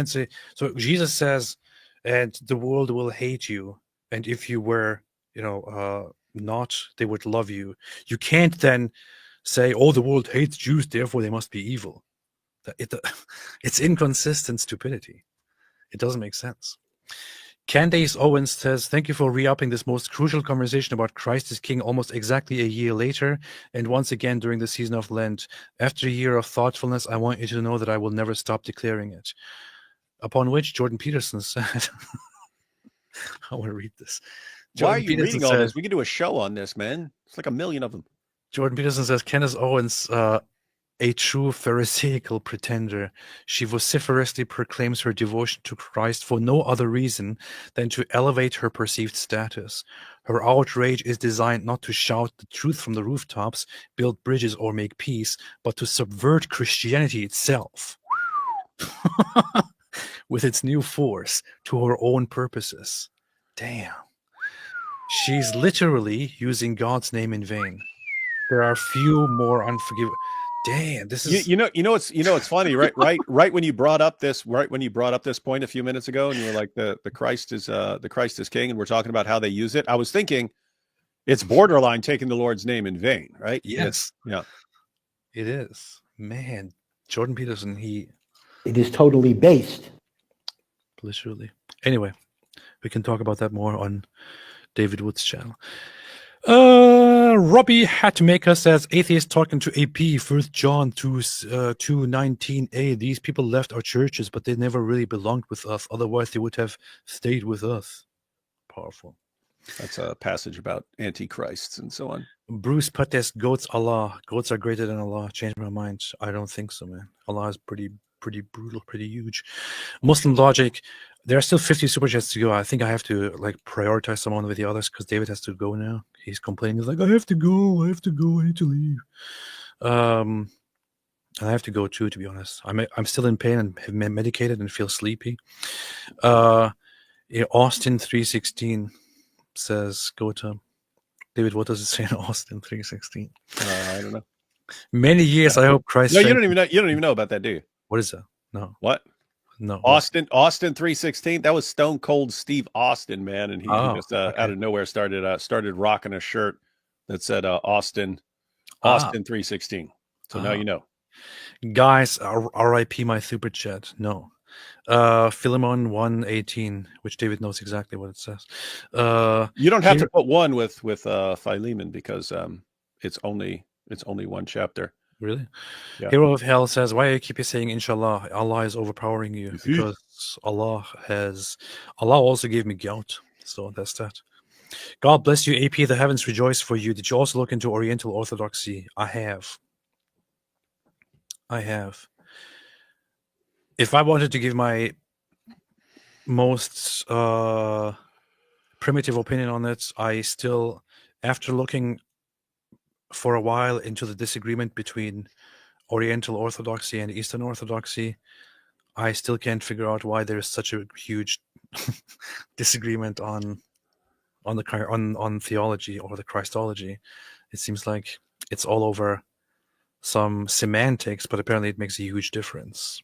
say, so Jesus says, and the world will hate you, and if you were not, they would love you. You can't then say, oh, the world hates Jews, therefore they must be evil. It's inconsistent stupidity. It doesn't make sense. Candace Owens says, thank you for re-upping this most crucial conversation about Christ is King almost exactly a year later, and once again during the season of Lent. After a year of thoughtfulness, I want you to know that I will never stop declaring it. Upon which Jordan Peterson said, I want to read this. Why are you reading all this? We could do a show on this, man. It's like 1 million of them. Jordan Peterson says, Candace Owens a true pharisaical pretender. She vociferously proclaims her devotion to Christ for no other reason than to elevate her perceived status. Her outrage is designed not to shout the truth from the rooftops, build bridges, or make peace, but to subvert Christianity itself with its new force to her own purposes. Damn. She's literally using God's name in vain. There are few more unforgivable. Damn, this is it's funny, right when you brought up this point a few minutes ago, and you were like the Christ is king, and we're talking about how they use it. I was thinking it's borderline taking the Lord's name in vain, right? Yes. Yeah. It is. Man, Jordan Peterson, it is totally based. Literally. Anyway, we can talk about that more on David Wood's channel. Robbie Hatmaker says, atheist talking to AP, 1 John 2:19a. These people left our churches, but they never really belonged with us. Otherwise, they would have stayed with us. Powerful. That's a passage about antichrists and so on. Bruce Pates, goats Allah. Goats are greater than Allah. Changed my mind. I don't think so, man. Allah is pretty brutal, pretty huge. Muslim Logic, there are still 50 super chats to go. I think I have to prioritize someone with the others because David has to go now. He's complaining. He's like, I have to go, I need to leave. And I have to go too, to be honest. I'm still in pain and have medicated and feel sleepy. Austin 316 says, go to David. What does it say in Austin 316? I don't know. Many years, I hope Christ. No, you don't even know about that, do you? What is that? No. What? No. Austin 316. That was Stone Cold Steve Austin, man, and he just out of nowhere started rocking a shirt that said Austin 316. So now you know. Guys, RIP my super chat. No. Philemon 118, which David knows exactly what it says. You don't have to put one with Philemon because it's only one chapter. Really? Yeah. Hero of Hell says, why you keep saying inshallah? Allah is overpowering you because Allah also gave me gout. So that's that. God bless you, AP. The heavens rejoice for you. Did you also look into Oriental Orthodoxy? I have. If I wanted to give my most primitive opinion on it, I still, after looking for a while into the disagreement between Oriental Orthodoxy and Eastern Orthodoxy, I still can't figure out why there is such a huge disagreement on theology or the Christology. It seems like it's all over some semantics, but apparently it makes a huge difference.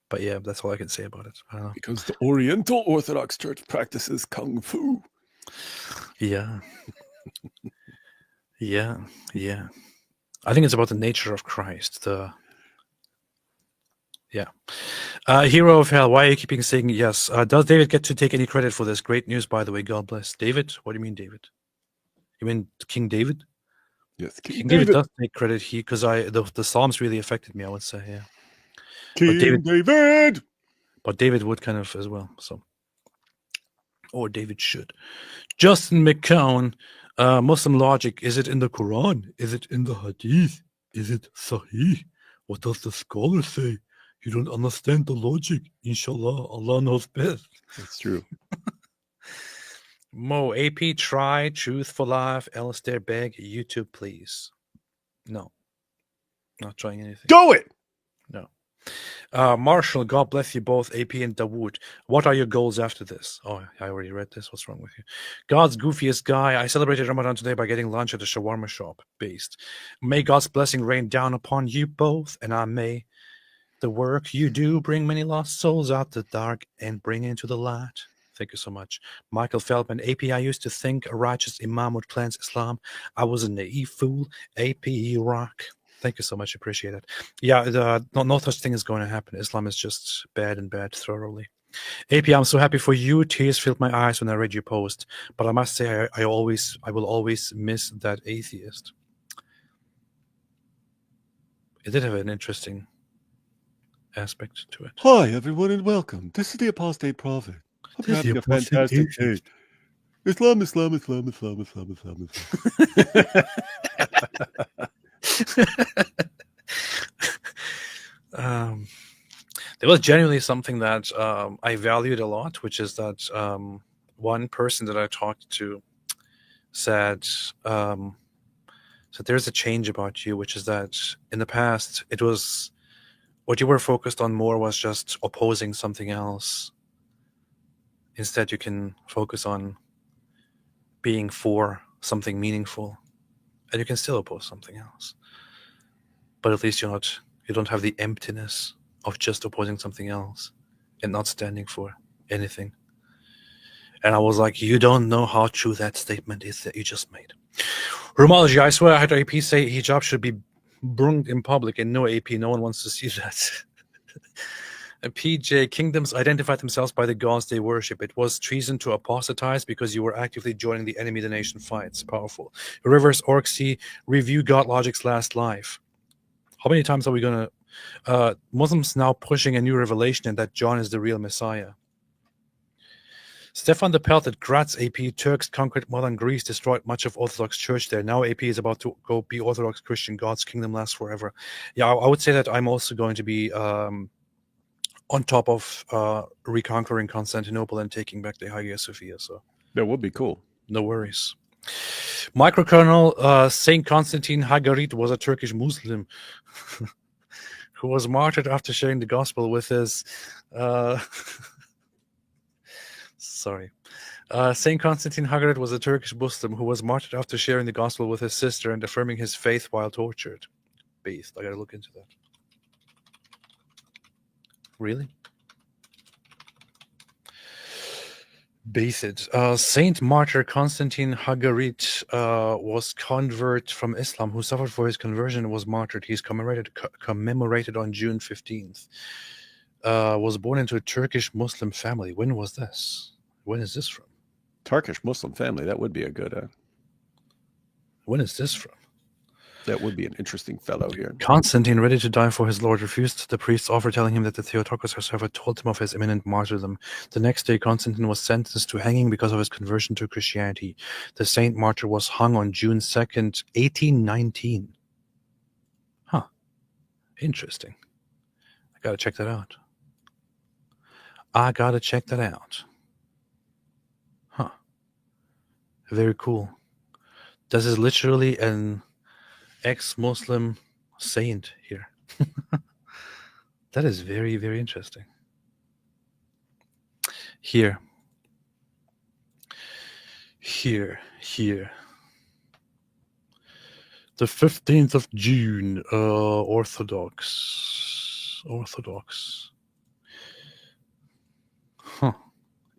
But yeah, that's all I can say about it. I don't know. Because the Oriental Orthodox Church practices Kung Fu. Yeah. Yeah. I think it's about the nature of Christ. Hero of Hell, why are you keeping saying yes? Does David get to take any credit for this? Great news, by the way. God bless. David? What do you mean, David? You mean King David? Yes, King David does take credit because the Psalms really affected me, I would say, yeah. King David! But David would kind of as well, so. Or David should. Justin McCown, Muslim Logic, is it in the Quran? Is it in the Hadith? Is it Sahih? What does the scholar say? You don't understand the logic. Inshallah, Allah knows best. That's true. Mo, AP, try Truth for Life, Alistair Begg, YouTube, please. No. Not trying anything. Do it! No. Marshall, God bless you both, AP and Dawood. What are your goals after this? Oh, I already read this. What's wrong with you? God's goofiest guy. I celebrated Ramadan today by getting lunch at a shawarma shop. Based. May God's blessing rain down upon you both, and I may the work you do bring many lost souls out the dark and bring into the light. Thank you so much. Michael Feldman, AP, I used to think a righteous imam would cleanse Islam. I was a naive fool. AP, rock. Thank you so much. Appreciate it. Yeah, no such thing is going to happen. Islam is just bad and bad thoroughly. AP, I'm so happy for you. Tears filled my eyes when I read your post. But I must say, I will always miss that atheist. It did have an interesting aspect to it. Hi, everyone, and welcome. This is the Apostate Prophet. Hope you're having a fantastic day. Islam. was genuinely something that I valued a lot, which is that one person that I talked to said there's a change about you, which is that in the past, it was what you were focused on more was just opposing something else. Instead, you can focus on being for something meaningful, and you can still oppose something else. But at least you don't have the emptiness of just opposing something else and not standing for anything. And I was like, you don't know how true that statement is that you just made. Romology, I swear I had AP say hijab should be burned in public, and no AP, no one wants to see that. PJ, kingdoms identified themselves by the gods they worship. It was treason to apostatize because you were actively joining the enemy the nation fights. Powerful. Reverse Orcsy, review God Logic's last life. How many times are we going to... Muslims now pushing a new revelation and that John is the real Messiah. Stefan the Pelted, Graz AP, Turks conquered modern Greece, destroyed much of Orthodox Church there. Now AP is about to go be Orthodox Christian. God's kingdom lasts forever. Yeah, I would say that I'm also going to be on top of reconquering Constantinople and taking back the Hagia Sophia. So that would be cool. No worries. Microkernel, Saint Constantine Hagarit was a Turkish Muslim who was martyred after sharing the gospel with his... Sorry. Saint Constantine Hagarit was a Turkish Muslim who was martyred after sharing the gospel with his sister and affirming his faith while tortured. Beast. I gotta look into that. Really? Based. Saint Martyr Constantine Hagarit was convert from Islam who suffered for his conversion and was martyred. He's commemorated on June 15th. Was born into a Turkish Muslim family. When was this? When is this from? Turkish Muslim family. That would be a good... When is this from? That would be an interesting fellow here. Constantine, ready to die for his Lord, refused the priest's offer, telling him that the Theotokos herself had told him of his imminent martyrdom. The next day, Constantine was sentenced to hanging because of his conversion to Christianity. The saint martyr was hung on June 2nd, 1819. Huh. Interesting. I gotta check that out. Huh. Very cool. This is literally an ex-Muslim saint here. That is very, very interesting. Here. The 15th of June, Orthodox. Huh.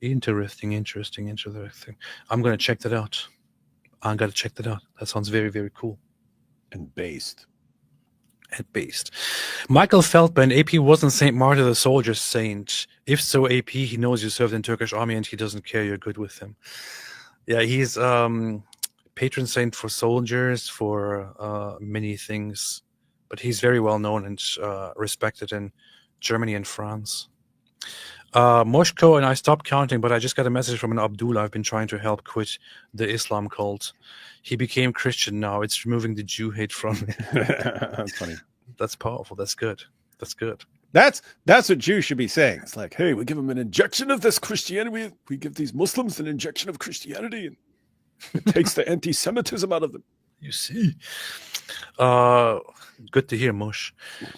Interesting. I'm going to check that out. That sounds very, very cool. And based. Michael Feldman, AP wasn't Saint Martyr the soldier saint. If so, AP, he knows you served in Turkish army and he doesn't care you're good with him. Yeah, he's patron saint for soldiers, for many things. But he's very well known and respected in Germany and France. Moshko and I stopped counting, but I just got a message from an Abdul I've been trying to help quit the Islam cult. He became Christian now. It's removing the Jew hate from him. That's funny. That's powerful. That's good. That's what Jews should be saying. It's like, hey, we give them an injection of this Christianity. We give these Muslims an injection of Christianity, and it takes the anti-Semitism out of them. You see. Good to hear, Mush.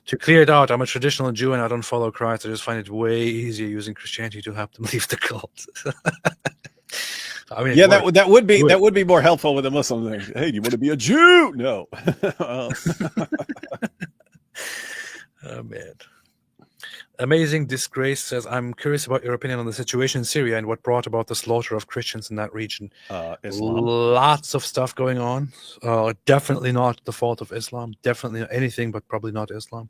To clear it out, I'm a traditional Jew and I don't follow Christ. I just find it way easier using Christianity to help them leave the cult. I mean, yeah, that would be more helpful with a Muslim thing. Hey, do you want to be a Jew? No. Oh man. Amazing Disgrace says, I'm curious about your opinion on the situation in Syria and what brought about the slaughter of Christians in that region. Islam. Lots of stuff going on. Definitely not the fault of Islam. Definitely anything, but probably not Islam.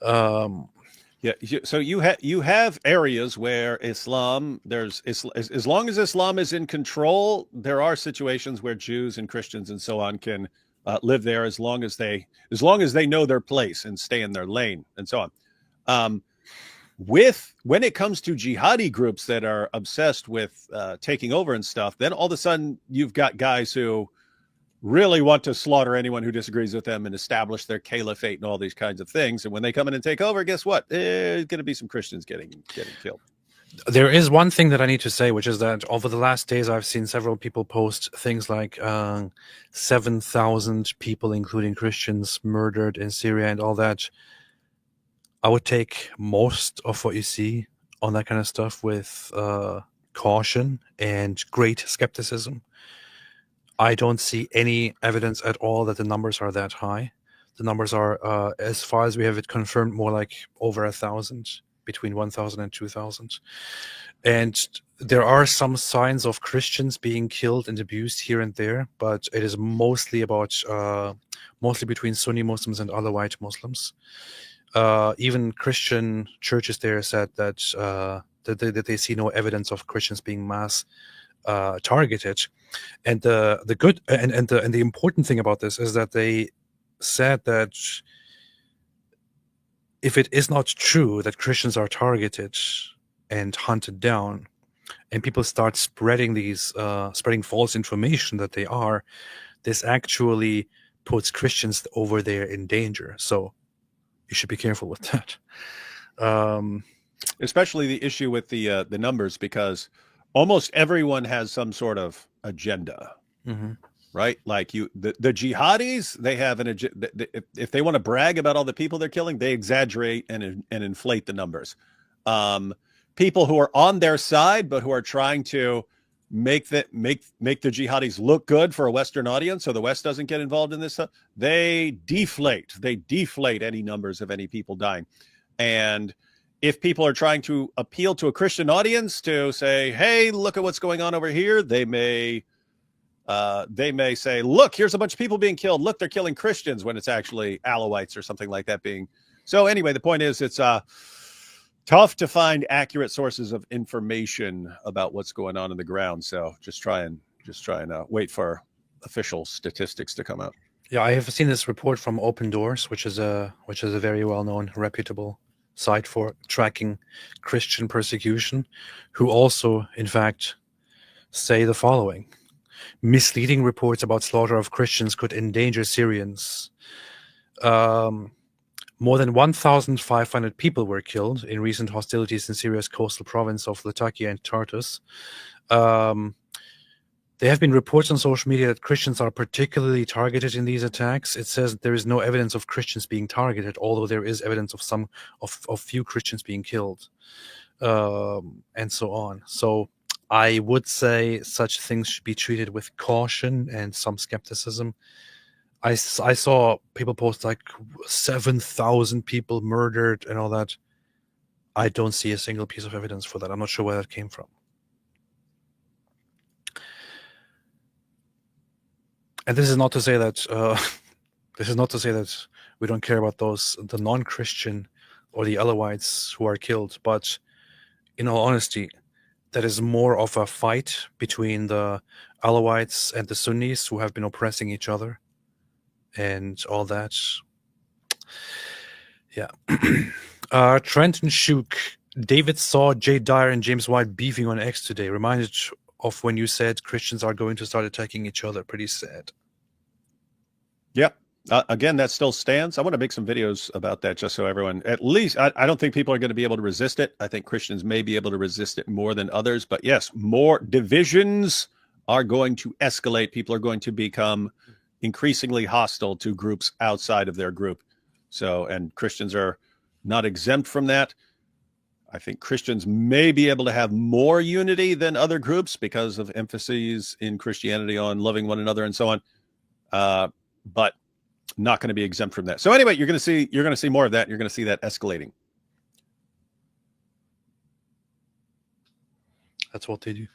Yeah. So you have areas where Islam, as long as Islam is in control, there are situations where Jews and Christians and so on can live there as long as they know their place and stay in their lane and so on. When it comes to jihadi groups that are obsessed with taking over and stuff, then all of a sudden you've got guys who really want to slaughter anyone who disagrees with them and establish their caliphate and all these kinds of things. And when they come in and take over, guess what? There's going to be some Christians getting killed. There is one thing that I need to say, which is that over the last days, I've seen several people post things like 7,000 people, including Christians, murdered in Syria and all that. I would take most of what you see on that kind of stuff with caution and great skepticism. I don't see any evidence at all that the numbers are that high. The numbers are, as far as we have it confirmed, more like over 1,000, between 1,000 and 2,000. And there are some signs of Christians being killed and abused here and there, but it is mostly about, mostly between Sunni Muslims and Alawite Muslims. Even Christian churches there said that that they see no evidence of Christians being mass targeted. And the good and the important thing about this is that they said that if it is not true that Christians are targeted and hunted down, and people start spreading these spreading false information that they are, this actually puts Christians over there in danger. So you should be careful with that. Especially the issue with the numbers, because almost everyone has some sort of agenda, right? Like the jihadis, they have an agenda. If they want to brag about all the people they're killing, they exaggerate and inflate the numbers. People who are on their side, but who are trying to make the jihadis look good for a Western audience, so the West doesn't get involved in this stuff, they deflate any numbers of any people dying. And if people are trying to appeal to a Christian audience to say, hey, look at what's going on over here, they may say, look, here's a bunch of people being killed. Look, they're killing Christians, when it's actually Alawites or something like that being. So anyway, the point is, it's tough to find accurate sources of information about what's going on in the ground. So just try and wait for official statistics to come out. Yeah, I have seen this report from Open Doors, which is a very well-known, reputable site for tracking Christian persecution, who also, in fact, say the following: misleading reports about slaughter of Christians could endanger Syrians. More than 1,500 people were killed in recent hostilities in Syria's coastal province of Latakia and Tartus. There have been reports on social media that Christians are particularly targeted in these attacks. It says there is no evidence of Christians being targeted, although there is evidence of few Christians being killed, and so on. So I would say such things should be treated with caution and some skepticism. I saw people post like 7,000 people murdered and all that. I don't see a single piece of evidence for that. I'm not sure where that came from. And this is not to say that we don't care about the non-Christian or the Alawites who are killed, but in all honesty, that is more of a fight between the Alawites and the Sunnis, who have been oppressing each other and all that. Yeah. Trenton Shook, David saw Jay Dyer and James White beefing on X today. Reminded of when you said Christians are going to start attacking each other. Pretty sad. Yeah. Again, that still stands. I want to make some videos about that just so everyone, at least, I don't think people are going to be able to resist it. I think Christians may be able to resist it more than others. But yes, more divisions are going to escalate. People are going to become increasingly hostile to groups outside of their group. So, and Christians are not exempt from that. I think Christians may be able to have more unity than other groups because of emphases in Christianity on loving one another and so on. But not going to be exempt from that. So anyway, you're going to see more of that. You're going to see that escalating. That's what they do.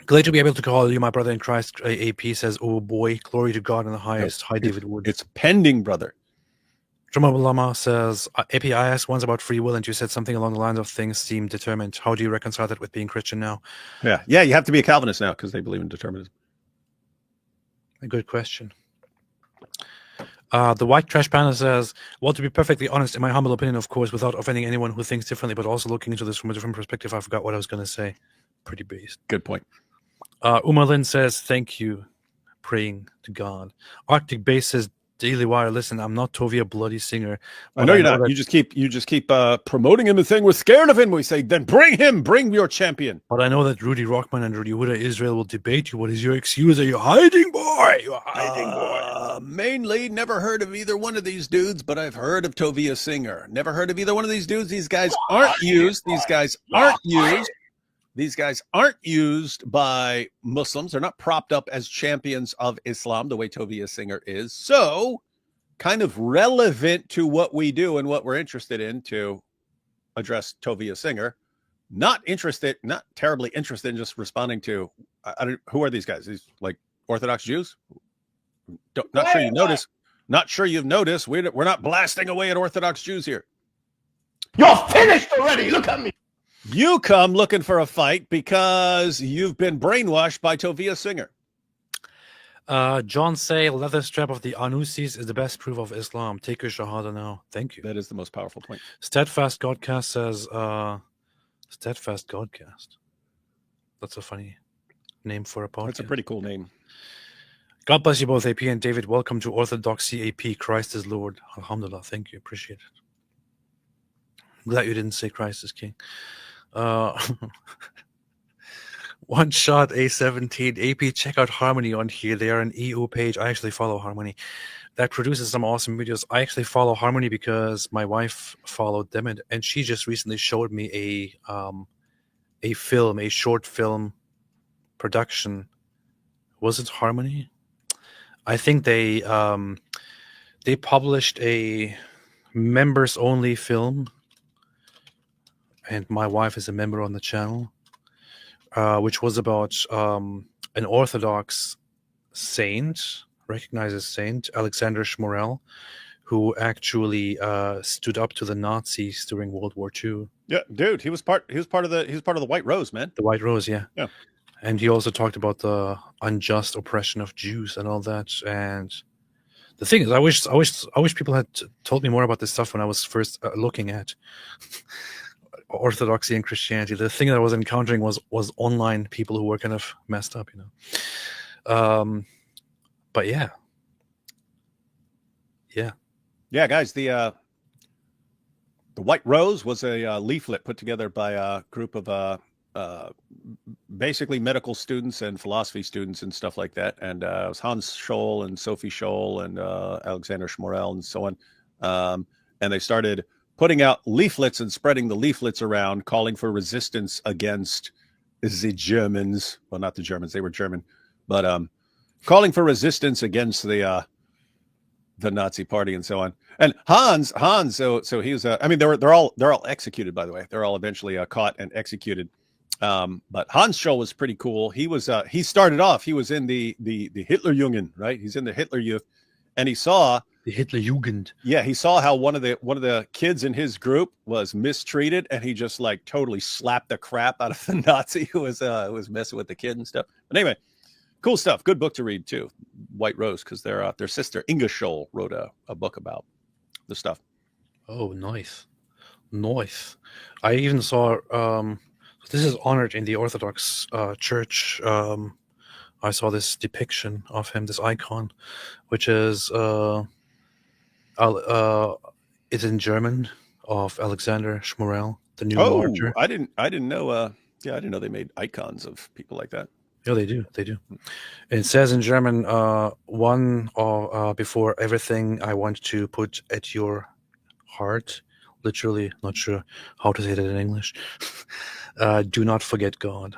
Glad to be able to call you my brother in Christ. AP says, "Oh boy, glory to God in the highest." Hi, David Wood. It's pending, brother. Drummer Lama says, AP, I asked once about free will, and you said something along the lines of things seem determined. How do you reconcile that with being Christian now? Yeah, you have to be a Calvinist now because they believe in determinism. A good question. The White Trash Panda says, well, to be perfectly honest, in my humble opinion, of course, without offending anyone who thinks differently, but also looking into this from a different perspective, I forgot what I was going to say. Pretty based. Good point. Umalin says, thank you, praying to God. Arctic Base says, Daily Wire, listen, I'm not Tovia Bloody Singer. I know you're not. You just keep promoting him and saying we're scared of him. We say, then bring your champion. But I know that Rudy Rockman and Rudy Huda Israel will debate you. What is your excuse? Are you hiding, boy? You're hiding, boy. Mainly, never heard of either one of these dudes, but I've heard of Tovia Singer. Never heard of either one of these dudes. These guys aren't used. These guys aren't used. These guys aren't used by Muslims. They're not propped up as champions of Islam the way Tovia Singer is. So, kind of relevant to what we do and what we're interested in to address Tovia Singer. Not terribly interested in just responding to, who are these guys? These like Orthodox Jews? Not sure you notice. Not sure you've noticed. We're not blasting away at Orthodox Jews here. You're finished already. Look at me. You come looking for a fight because you've been brainwashed by Tovia Singer. John say leather strap of the Anusis is the best proof of Islam. Take your shahada now. Thank you. That is the most powerful point. Steadfast Godcast says, Steadfast Godcast. That's a funny name for a podcast. That's a pretty cool name. God bless you both, AP and David. Welcome to Orthodoxy, AP. Christ is Lord. Alhamdulillah. Thank you. Appreciate it. I'm glad you didn't say Christ is King. One Shot A17 AP, check out Harmony on here. They are an EU page. I actually follow Harmony. That produces some awesome videos. I actually follow Harmony because my wife followed them, and she just recently showed me a short film production. Was it Harmony? I think they published a members only film, and my wife is a member on the channel. Which was about an Orthodox saint, recognized as saint, Alexander Schmorell, who actually stood up to the Nazis during World War II. Yeah, dude, he was part of the White Rose, man. The White Rose, yeah. Yeah. And he also talked about the unjust oppression of Jews and all that. And the thing is, I wish people had told me more about this stuff when I was first looking at Orthodoxy and Christianity. The thing that I was encountering was online people who were kind of messed up, you know. But yeah, guys. The White Rose was a leaflet put together by a group of basically medical students and philosophy students and stuff like that. And it was Hans Scholl and Sophie Scholl and Alexander Schmorell and so on. And they started putting out leaflets and spreading the leaflets around, calling for resistance against the Germans. Well, not the Germans; they were German, but calling for resistance against the Nazi Party and so on. And Hans. So he was. I mean, they're all executed. By the way, they're all eventually caught and executed. But Hans Scholl was pretty cool. He was. He started off. He was in the Hitlerjugend, right? He's in the Hitler Youth, and he saw. The Hitlerjugend. Yeah, he saw how one of the kids in his group was mistreated, and he just like totally slapped the crap out of the Nazi who was messing with the kid and stuff. But anyway, cool stuff. Good book to read too, White Rose, because their sister Inga Scholl wrote a book about the stuff. Oh, nice. I even saw. This is honored in the Orthodox Church. I saw this depiction of him, this icon, which is. It's in German of Alexander Schmorell, the new martyr. I didn't know. I didn't know they made icons of people like that. Yeah, they do. It says in German, one or before everything I want to put at your heart. Literally, not sure how to say that in English. Do not forget God.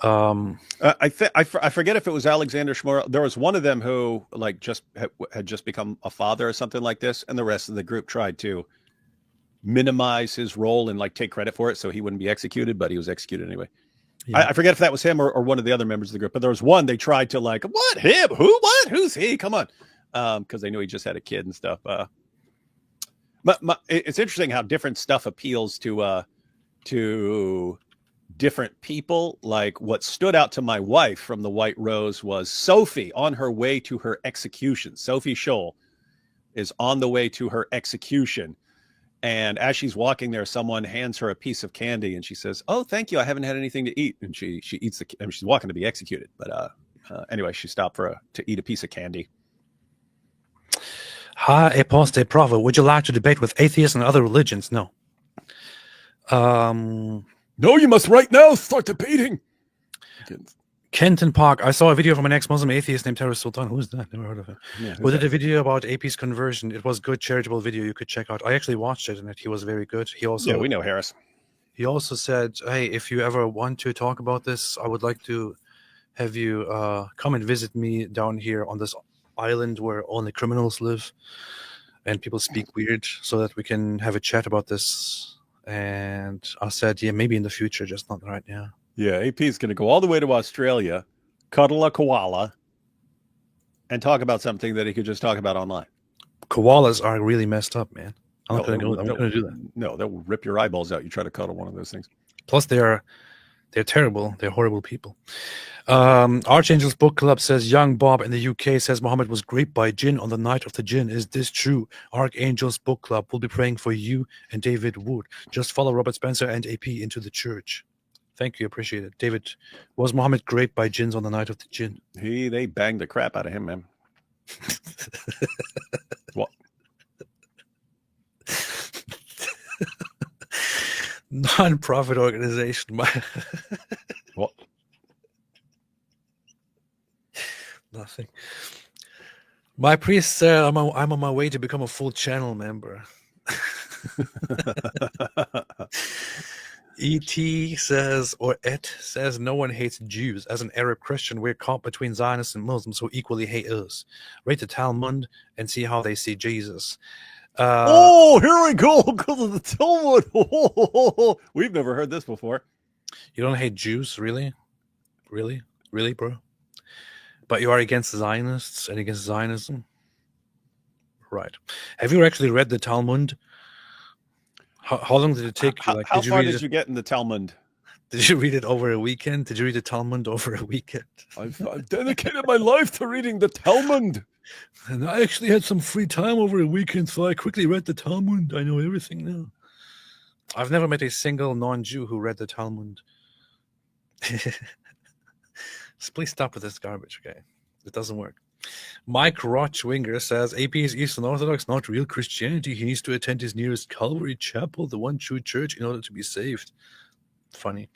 I forget if it was Alexander Schmorell. There was one of them who like had just become a father or something like this, and the rest of the group tried to minimize his role and like take credit for it so he wouldn't be executed, but he was executed anyway. Yeah. I forget if that was him or one of the other members of the group, but there was one they tried to like, what, him, who, what, who's he, come on, because they knew he just had a kid and stuff. But it's interesting how different stuff appeals to different people. Like what stood out to my wife from the White Rose was Sophie on her way to her execution. Sophie Scholl is on the way to her execution. And as she's walking there, someone hands her a piece of candy, and she says, "Oh, thank you. I haven't had anything to eat." And she eats the. I mean, she's walking to be executed, but anyway, she stopped to eat a piece of candy. Hi, Apostate Prophet. Would you like to debate with atheists and other religions? No. No, you must right now start debating. Kenton Park. I saw a video from an ex-Muslim atheist named Terror Sultan. Who's that? Never heard of him. Yeah, Who did a video about AP's conversion? It was good, charitable video you could check out. I actually watched it, and he was very good. He also, yeah, we know Harris. He also said, "Hey, if you ever want to talk about this, I would like to have you come and visit me down here on this island where only criminals live and people speak weird, so that we can have a chat about this." And I said, "Yeah, maybe in the future, just not right now." Yeah, AP is going to go all the way to Australia, cuddle a koala, and talk about something that he could just talk about online. Koalas are really messed up, man. I'm not going to do that. No, they'll rip your eyeballs out. You try to cuddle one of those things. Plus, they're terrible. They're horrible people. Archangel's Book Club says young Bob in the UK says Muhammad was raped by jinn on the night of the jinn. Is this true? Archangel's Book Club will be praying for you and David Wood. Just follow Robert Spencer and AP into the church. Thank you, appreciate it. David, was Muhammad raped by jinns on the night of the jinn? They banged the crap out of him, man. What? Non-profit organization. What? Nothing. My priest said I'm on my way to become a full channel member. E.T. says, or Et says, no one hates Jews. As an Arab Christian, we're caught between Zionists and Muslims who equally hate us. Read the Talmud and see how they see Jesus. Here we go, because of the Talmud. We've never heard this before. You don't hate Jews, really? Really, bro? But you are against Zionists and against Zionism? Right. Have you actually read the Talmud? How long did it take you? How far did you get in the Talmud? Did you read it over a weekend? Did you read the Talmud over a weekend? I've dedicated my life to reading the Talmud. And I actually had some free time over a weekend, so I quickly read the Talmud. I know everything now. I've never met a single non-Jew who read the Talmud. So please stop with this garbage, okay? It doesn't work. Mike Rochwinger says, AP is Eastern Orthodox, not real Christianity. He needs to attend his nearest Calvary Chapel, the one true church, in order to be saved. Funny.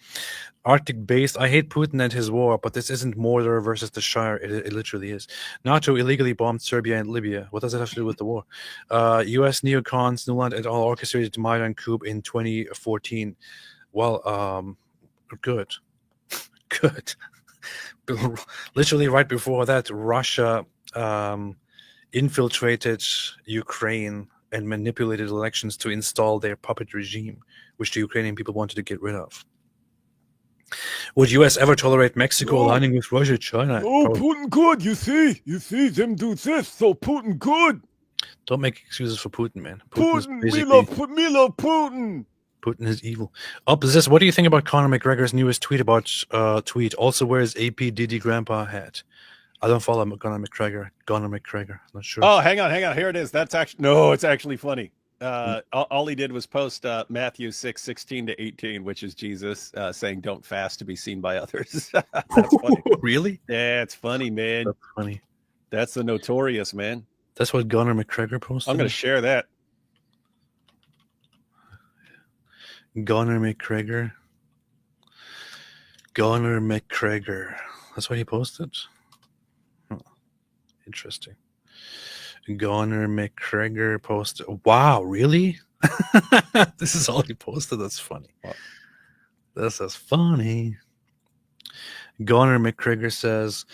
Arctic based, I hate Putin and his war, but this isn't Mordor versus the Shire. It literally is. NATO illegally bombed Serbia and Libya. What does it have to do with the war? U.S. neocons, Nuland et al. Orchestrated the Maidan coup in 2014. Well, good. Good. Literally right before that, Russia infiltrated Ukraine and manipulated elections to install their puppet regime, which the Ukrainian people wanted to get rid of. Would U.S. ever tolerate Mexico aligning with Russia, China? Oh, Putin good. You see them do this, so Putin good. Don't make excuses for Putin, man. Putin, we love Putin. Putin is evil. Opposite, what do you think about Conor McGregor's newest tweet about also wears AP Diddy Grandpa hat? I don't follow Conor McGregor. I'm not sure. Oh, hang on. Here it is. That's actually it's actually funny. All he did was post Matthew 6:16-18, which is Jesus saying, "Don't fast to be seen by others." That's funny. Really? Yeah, it's funny, man. That's funny. That's the notorious, man. That's what Conor McGregor posted. I'm going to share that. Conor McGregor. That's what he posted? Oh, interesting. Conor McGregor posted. Wow, really? This is all he posted? That's funny. Wow. This is funny. Conor McGregor says,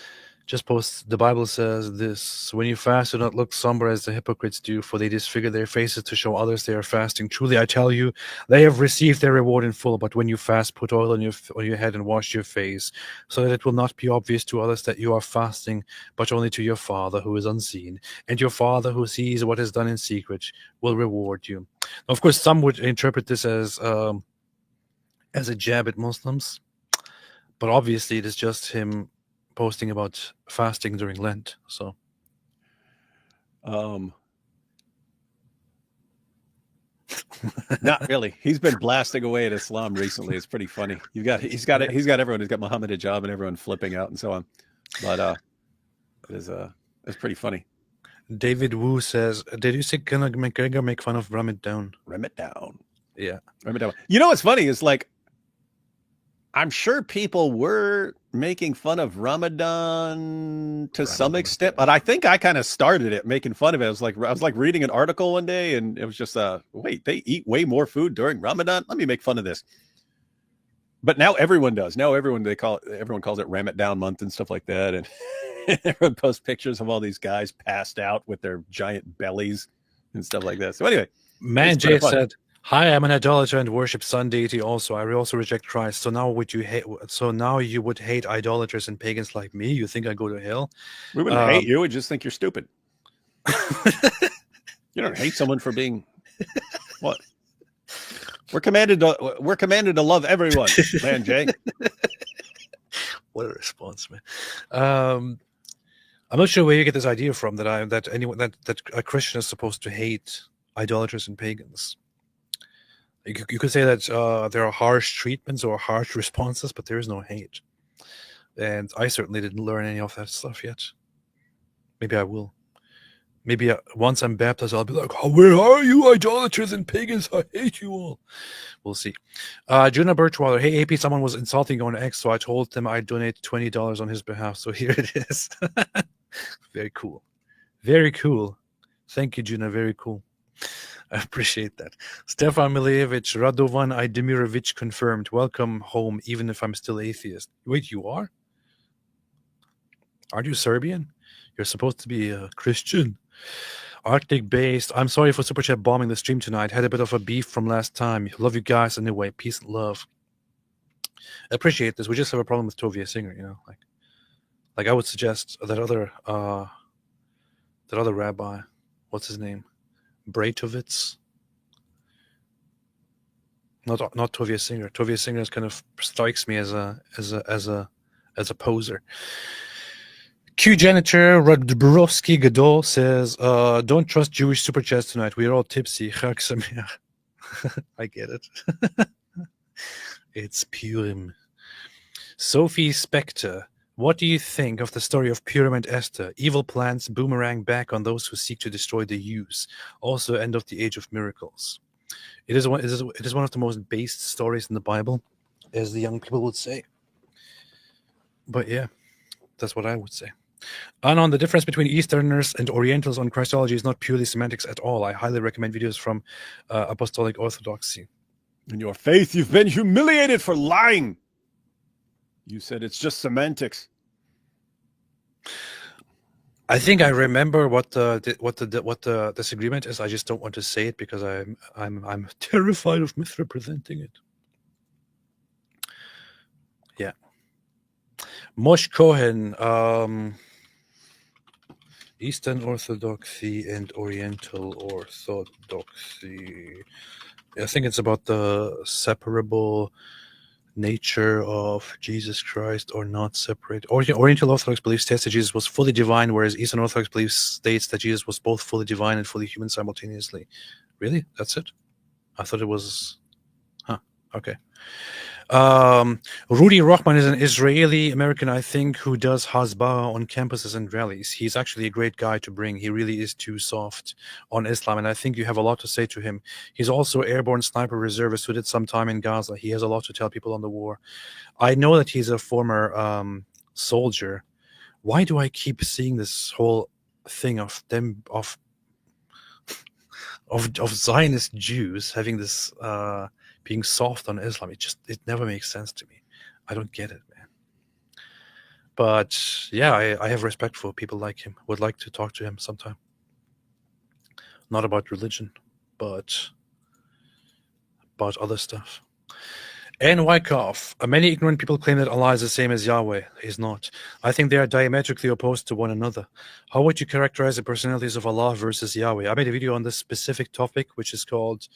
just post, the Bible says this: when you fast, do not look somber as the hypocrites do, for they disfigure their faces to show others they are fasting. Truly, I tell you, they have received their reward in full. But when you fast, put oil on your head and wash your face, so that it will not be obvious to others that you are fasting, but only to your Father who is unseen. And your Father who sees what is done in secret will reward you. Now, of course, some would interpret this as a jab at Muslims, but obviously it is just him posting about fasting during Lent. So Not really. He's been blasting away at Islam recently. It's pretty funny. He's got everyone. He's got Muhammad Hijab and everyone flipping out and so on. But it's pretty funny. David Wu says, "Did you see Conor McGregor make fun of Ramadan?" Ramadan. Yeah. Ramadan. You know what's funny is like, I'm sure people were making fun of Ramadan to some extent, but I think I kind of started it, making fun of it. I was like reading an article one day, and it was just, wait, they eat way more food during Ramadan? Let me make fun of this. But now everyone does. Now everyone calls it Ramadan month and stuff like that, and everyone posts pictures of all these guys passed out with their giant bellies and stuff like that. So anyway, Man Jay said, "Hi, I'm an idolater and worship sun deity also. I also reject Christ. So now you would hate idolaters and pagans like me? You think I go to hell?" We wouldn't hate you. We just think you're stupid. You don't hate someone for being what? We're commanded to love everyone, Man Jay. What a response, man. I'm not sure where you get this idea from that a Christian is supposed to hate idolaters and pagans. You could say that there are harsh treatments or harsh responses, but there is no hate. And I certainly didn't learn any of that stuff yet. Maybe I will. Maybe once I'm baptized, I'll be like, "Oh, where are you, idolaters and pagans? I hate you all." We'll see. Juna Birchwater, "Hey, AP, someone was insulting on X, so I told them I'd donate $20 on his behalf. So here it is." Very cool. Very cool. Thank you, Juna. Very cool. I appreciate that. Stefan Milevich, Radovan Aydemirovich confirmed. Welcome home, even if I'm still atheist. Wait, you are? Aren't you Serbian? You're supposed to be a Christian. Arctic based. I'm sorry for Super Chat bombing the stream tonight. Had a bit of a beef from last time. Love you guys anyway. Peace and love. I appreciate this. We just have a problem with Tovia Singer, you know. Like I would suggest that other rabbi, what's his name? Braitovitz. Not Tovia Singer. Tovia Singer kind of strikes me as a poser. Q Janitor Radbrovsky Gadol says, "Don't trust Jewish super chats tonight. We're all tipsy." Chag Sameach. I get it. It's Purim. Sophie Spector, what do you think of the story of Purim and Esther? Evil plans boomerang back on those who seek to destroy the Jews. Also, end of the age of miracles. It is one of the most based stories in the Bible, as the young people would say. But yeah, that's what I would say. And on the difference between Easterners and Orientals on Christology is not purely semantics at all. I highly recommend videos from Apostolic Orthodoxy. In your faith, you've been humiliated for lying. You said it's just semantics. I think I remember what the disagreement is. I just don't want to say it because I'm terrified of misrepresenting it. Yeah. Mosh Cohen, Eastern Orthodoxy and Oriental Orthodoxy. I think it's about the separable nature of Jesus Christ or not separate. Oriental Orthodox belief states that Jesus was fully divine, whereas Eastern Orthodox belief states that Jesus was both fully divine and fully human simultaneously. Really? That's it? I thought it was... Okay. Rudy Rochman is an Israeli-American, I think, who does Hasbara on campuses and rallies. He's actually a great guy to bring. He really is too soft on Islam, and I think you have a lot to say to him. He's also airborne sniper reservist who did some time in Gaza. He has a lot to tell people on the war. I know that he's a former soldier. Why do I keep seeing this whole thing of them of Zionist Jews having this being soft on Islam? It never makes sense to me. I don't get it, man. But yeah, I have respect for people like him. Would like to talk to him sometime. Not about religion, but about other stuff. And Wyckoff. Many ignorant people claim that Allah is the same as Yahweh. He's not. I think they are diametrically opposed to one another. How would you characterize the personalities of Allah versus Yahweh? I made a video on this specific topic, which is called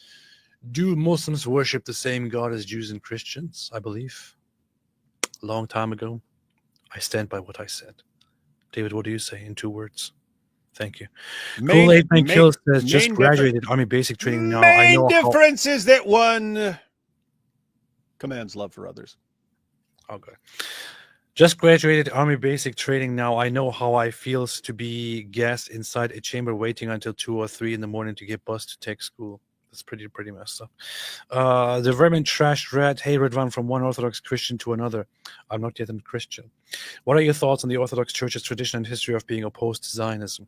"Do Muslims Worship the Same God as Jews and Christians?" I believe. A long time ago. I stand by what I said. David, what do you say in 2 words? Thank you. Kool-Aid Man Kill says, just main graduated Army basic training now. I know difference is that one commands love for others. Okay. Just graduated Army basic training now. I know how I feels to be gassed inside a chamber waiting until 2 or 3 in the morning to get bused to take school. That's pretty messed up. The vermin trashed rat. Hey, Redvan, from one Orthodox Christian to another. I'm not yet a Christian. What are your thoughts on the Orthodox Church's tradition and history of being opposed to Zionism?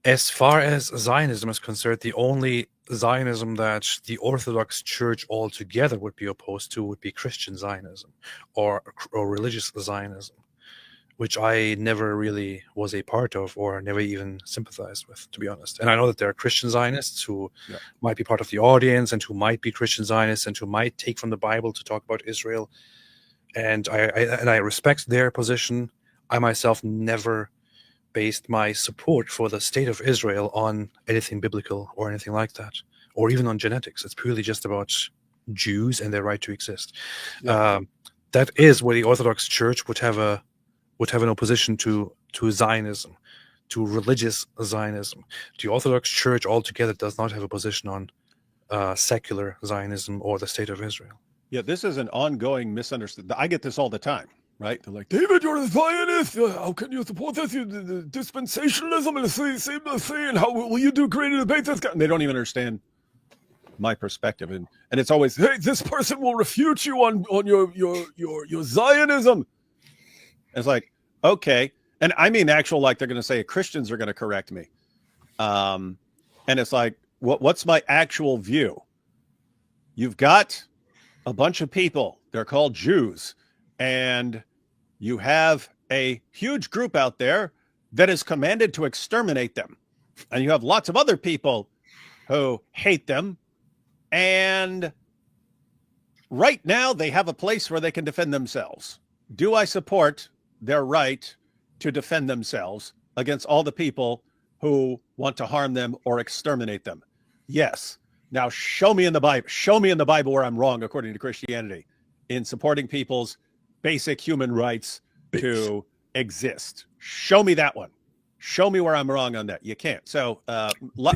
As far as Zionism is concerned, the only Zionism that the Orthodox Church altogether would be opposed to would be Christian Zionism or religious Zionism, which I never really was a part of or never even sympathized with, to be honest. And I know that there are Christian Zionists who might be part of the audience and who might be Christian Zionists and who might take from the Bible to talk about Israel. And I respect their position. I myself never based my support for the state of Israel on anything biblical or anything like that, or even on genetics. It's purely just about Jews and their right to exist. That is where the Orthodox Church would have an opposition to Zionism, to religious Zionism. The Orthodox Church altogether does not have a position on secular Zionism or the state of Israel. Yeah, this is an ongoing misunderstanding. I get this all the time. Right? They're like, David, you're a Zionist. How can you support this? The dispensationalism and the same thing. And how will you do greater debate this guy? And they don't even understand my perspective. And it's always, hey, this person will refute you on your Zionism. And it's like, okay. And I mean, actual, like they're going to say Christians are going to correct me. And it's like, what's my actual view? You've got a bunch of people. They're called Jews. And you have a huge group out there that is commanded to exterminate them. And you have lots of other people who hate them. And right now they have a place where they can defend themselves. Do I support their right to defend themselves against all the people who want to harm them or exterminate them? Yes. Now show me in the Bible where I'm wrong according to Christianity in supporting people's basic human rights to exist. Show me that one. Show me where I'm wrong on that. You can't. So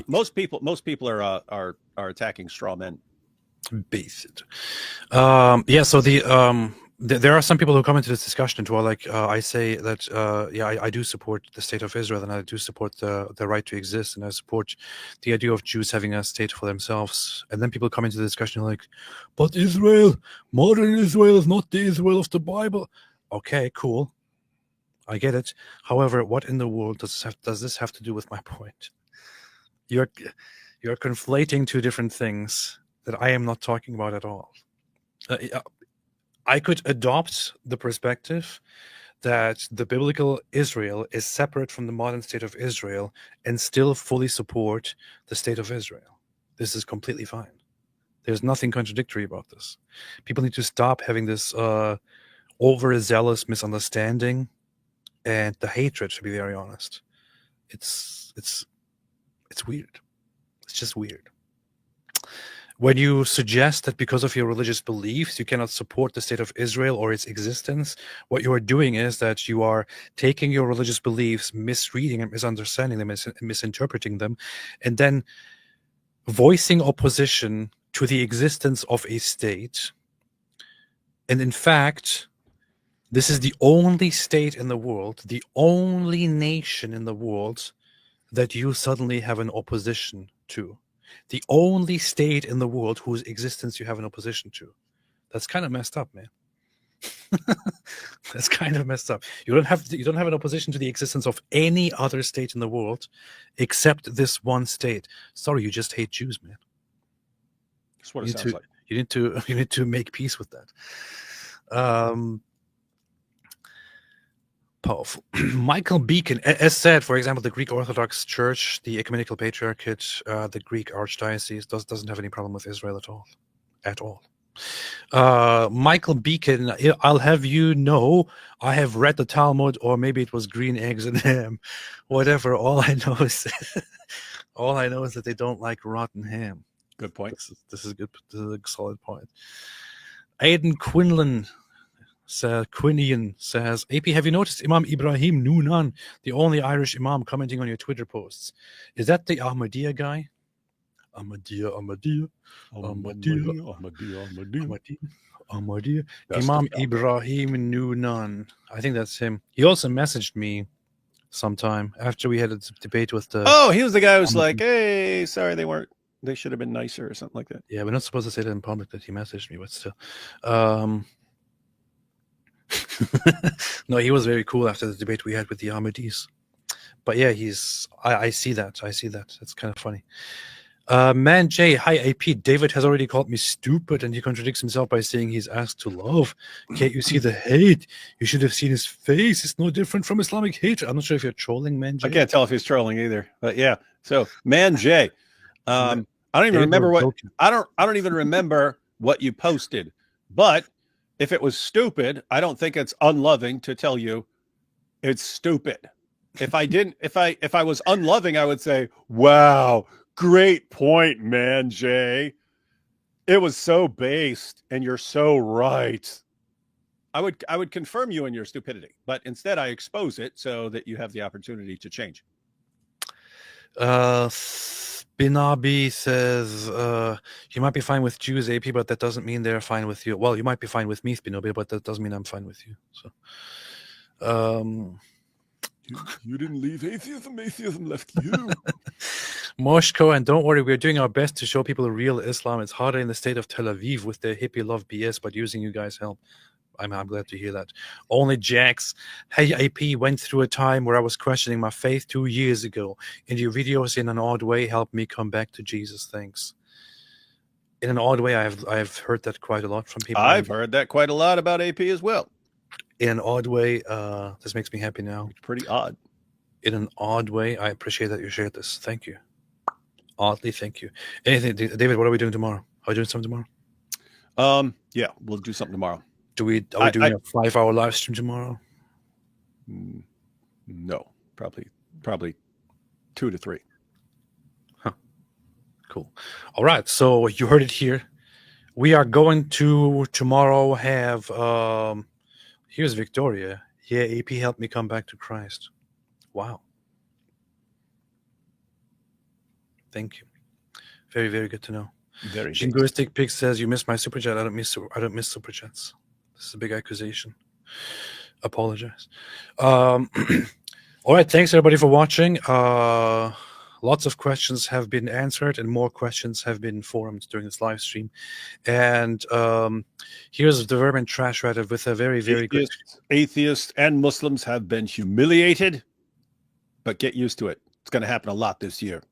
most people are attacking straw men. Based. Yeah. So there are some people who come into this discussion who are like, I say that, I do support the state of Israel and I do support the right to exist and I support the idea of Jews having a state for themselves. And then people come into the discussion like, but Israel, modern Israel is not the Israel of the Bible. Okay, cool. I get it. However, what in the world does this have to do with my point? You're conflating two different things that I am not talking about at all. I could adopt the perspective that the biblical Israel is separate from the modern state of Israel and still fully support the state of Israel. This is completely fine. There's nothing contradictory about this. People need to stop having this overzealous misunderstanding and the hatred, to be very honest. It's weird. It's just weird. When you suggest that because of your religious beliefs, you cannot support the state of Israel or its existence, what you are doing is that you are taking your religious beliefs, misreading and misunderstanding them, and misinterpreting them, and then voicing opposition to the existence of a state. And in fact, this is the only state in the world, the only nation in the world that you suddenly have an opposition to. The only state in the world whose existence you have an opposition to. That's kind of messed up, man. That's kind of messed up. You don't have an opposition to the existence of any other state in the world except this one state. Sorry, you just hate Jews, man. That's what it sounds like. You need to make peace with that. Powerful. Michael Beacon, as said, for example, the Greek Orthodox Church, the Ecumenical Patriarchate, the Greek Archdiocese doesn't have any problem with Israel at all. Michael Beacon, I'll have you know, I have read the Talmud, or maybe it was green eggs and ham, whatever. All I know is that they don't like rotten ham. Good point. This is good. This is a solid point. Aidan Quinlan Quinian says, AP, have you noticed Imam Ibrahim Noonan, the only Irish Imam, commenting on your Twitter posts? Is that the Ahmadiyya guy? Ahmadiyya. Imam Ibrahim Noonan. I think that's him. He also messaged me sometime after we had a debate with the... Oh, he was the guy who's like, hey, sorry, they should have been nicer or something like that. Yeah, we're not supposed to say that in public that he messaged me, but still. No, he was very cool after the debate we had with the Ahmadis. But yeah, I see that. That's kind of funny. Man Jay, hi AP. David has already called me stupid, and he contradicts himself by saying he's asked to love. Can't you see the hate? You should have seen his face. It's no different from Islamic hatred. I'm not sure if you're trolling, Man Jay. I can't tell if he's trolling either. But yeah. So Man Jay, I don't even remember what I don't even remember what you posted. But if it was stupid, I don't think it's unloving to tell you it's stupid. If I was unloving, I would say, wow, great point, Man Jay. It was so based and you're so right. I would confirm you in your stupidity, but instead I expose it so that you have the opportunity to change. Binabi says you might be fine with Jews, AP, but that doesn't mean they're fine with you. Well, you might be fine with me, Binabi, but that doesn't mean I'm fine with you. So you didn't leave atheism left you. Moshko, and don't worry, we're doing our best to show people real Islam. It's harder in the state of Tel Aviv with their hippie love BS, but using you guys help. I'm glad to hear that. Only Jax. Hey, AP, went through a time where I was questioning my faith 2 years ago. And your videos in an odd way helped me come back to Jesus. Thanks. In an odd way, I've heard that quite a lot from people. I've heard that quite a lot about AP as well. In an odd way, this makes me happy now. It's pretty odd. In an odd way, I appreciate that you shared this. Thank you. Oddly, thank you. Anything, David, what are we doing tomorrow? Are we doing something tomorrow? Yeah, we'll do something tomorrow. Are we doing a 5-hour live stream tomorrow? No, probably 2 to 3. Huh. Cool. All right. So you heard it here. We are going to tomorrow have, here's Victoria. Yeah, AP helped me come back to Christ. Wow. Thank you. Very, very good to know. Very Jingoistic Pig says you missed my super chat. I don't miss super chats. This is a big accusation. Apologize. All right. Thanks everybody for watching. Lots of questions have been answered and more questions have been formed during this live stream. And here's the Vermin Trash Reddit with a very, very good... Atheists and Muslims have been humiliated, but get used to it. It's going to happen a lot this year.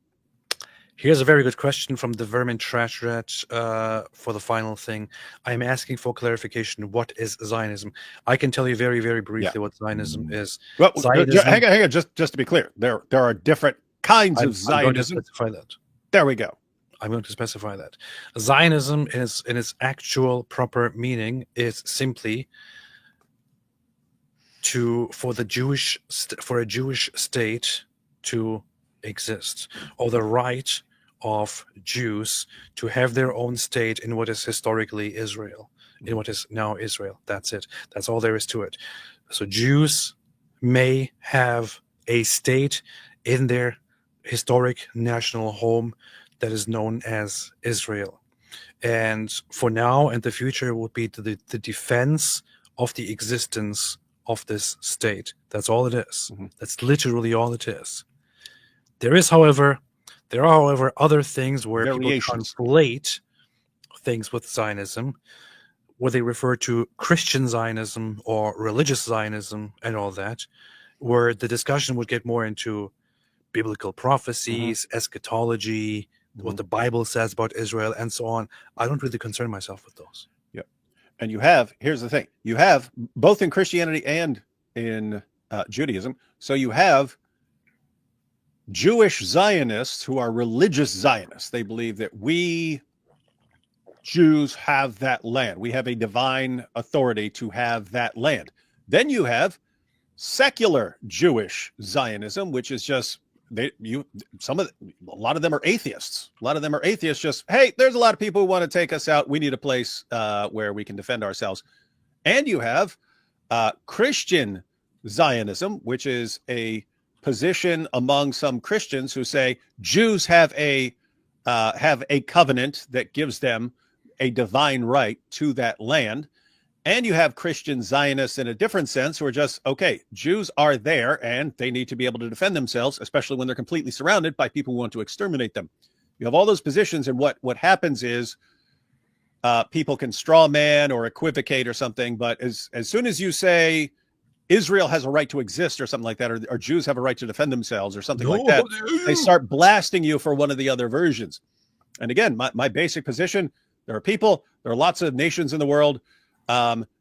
Here's a very good question from the Vermin Trash Rat for the final thing. I'm asking for clarification. What is Zionism? I can tell you very, very briefly what Zionism is. Well, Zionism, hang on. Just to be clear, there are different kinds of Zionism. I'm going to specify that. There we go. I'm going to specify that. Zionism is, in its actual proper meaning, is simply for a Jewish state to exist, or the right of Jews to have their own state in what is historically Israel, in what is now Israel. That's it. That's all there is to it. So Jews may have a state in their historic national home that is known as Israel. And for now and the future, it will be the defense of the existence of this state. That's all it is. Mm-hmm. That's literally all it is. There are, however, other things where people conflate things with Zionism, where they refer to Christian Zionism or religious Zionism and all that, where the discussion would get more into biblical prophecies, eschatology, what the Bible says about Israel, and so on. I don't really concern myself with those. Yeah. And here's the thing, you have both in Christianity and in Judaism. So you have Jewish Zionists who are religious Zionists. They believe that we Jews have that land. We have a divine authority to have that land. Then you have secular Jewish Zionism, which is just a lot of them are atheists. A lot of them are atheists. Just, hey, there's a lot of people who want to take us out. We need a place where we can defend ourselves. And you have Christian Zionism, which is a position among some Christians who say Jews have a covenant that gives them a divine right to that land. And you have Christian Zionists in a different sense who are just, okay, Jews are there and they need to be able to defend themselves, especially when they're completely surrounded by people who want to exterminate them. You have all those positions, and what happens is people can straw man or equivocate or something, but as soon as you say Israel has a right to exist or something like that, or Jews have a right to defend themselves or something like that, they start blasting you for one of the other versions. And again, my basic position, there are lots of nations in the world.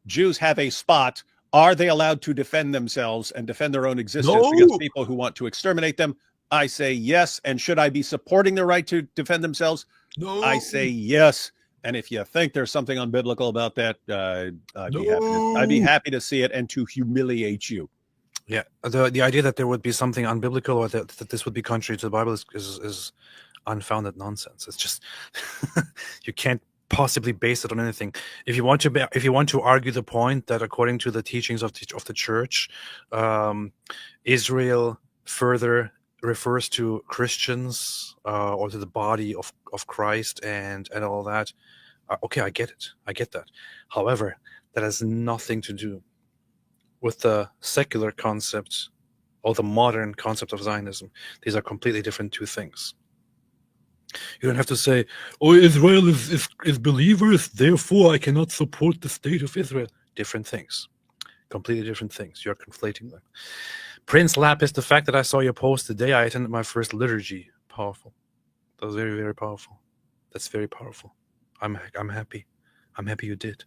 Jews have a spot. Are they allowed to defend themselves and defend their own existence against people who want to exterminate them? I say yes. And should I be supporting their right to defend themselves? No. I say yes. And if you think there's something unbiblical about that, I'd be happy to see it and to humiliate you. Yeah, the idea that there would be something unbiblical or that this would be contrary to the Bible is unfounded nonsense. It's just you can't possibly base it on anything. If you want to argue the point that according to the teachings of the church, Israel further refers to Christians or to the body of Christ and all that, okay, I get it. I get that. However, that has nothing to do with the secular concept or the modern concept of Zionism. These are completely different two things. You don't have to say, oh, Israel is believers, therefore I cannot support the state of Israel. Different things. Completely different things. You're conflating them. Prince Lapis, the fact that I saw your post today, I attended my first liturgy. Powerful. That was very, very powerful. That's very powerful. I'm happy. I'm happy you did.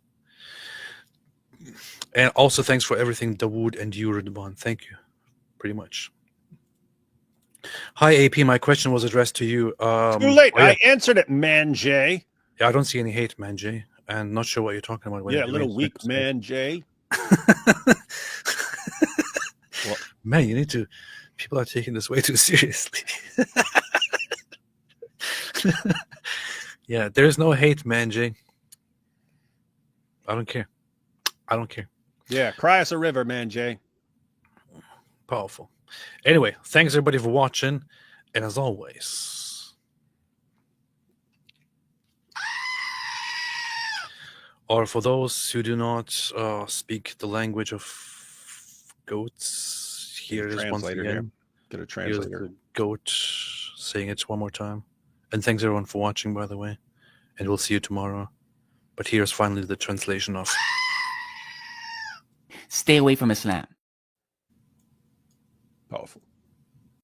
And also thanks for everything, Dawood and you, Ridwan. Thank you. Pretty much. Hi, AP. My question was addressed to you. Too late. Oh, yeah. I answered it, Man Jay. Yeah, I don't see any hate, Man Jay. And not sure what you're talking about. Yeah, little weak Man Jay. Well, man, you need to. People are taking this way too seriously. Yeah, there's no hate, Man Jay. I don't care. I don't care. Yeah, cry us a river, Man Jay. Powerful. Anyway, thanks everybody for watching, and as always, or for those who do not speak the language of goats, here it is once again. Here. Get a translator. Here's the goat saying it one more time. And thanks everyone for watching, by the way. And we'll see you tomorrow. But here's finally the translation of stay away from Islam. Powerful.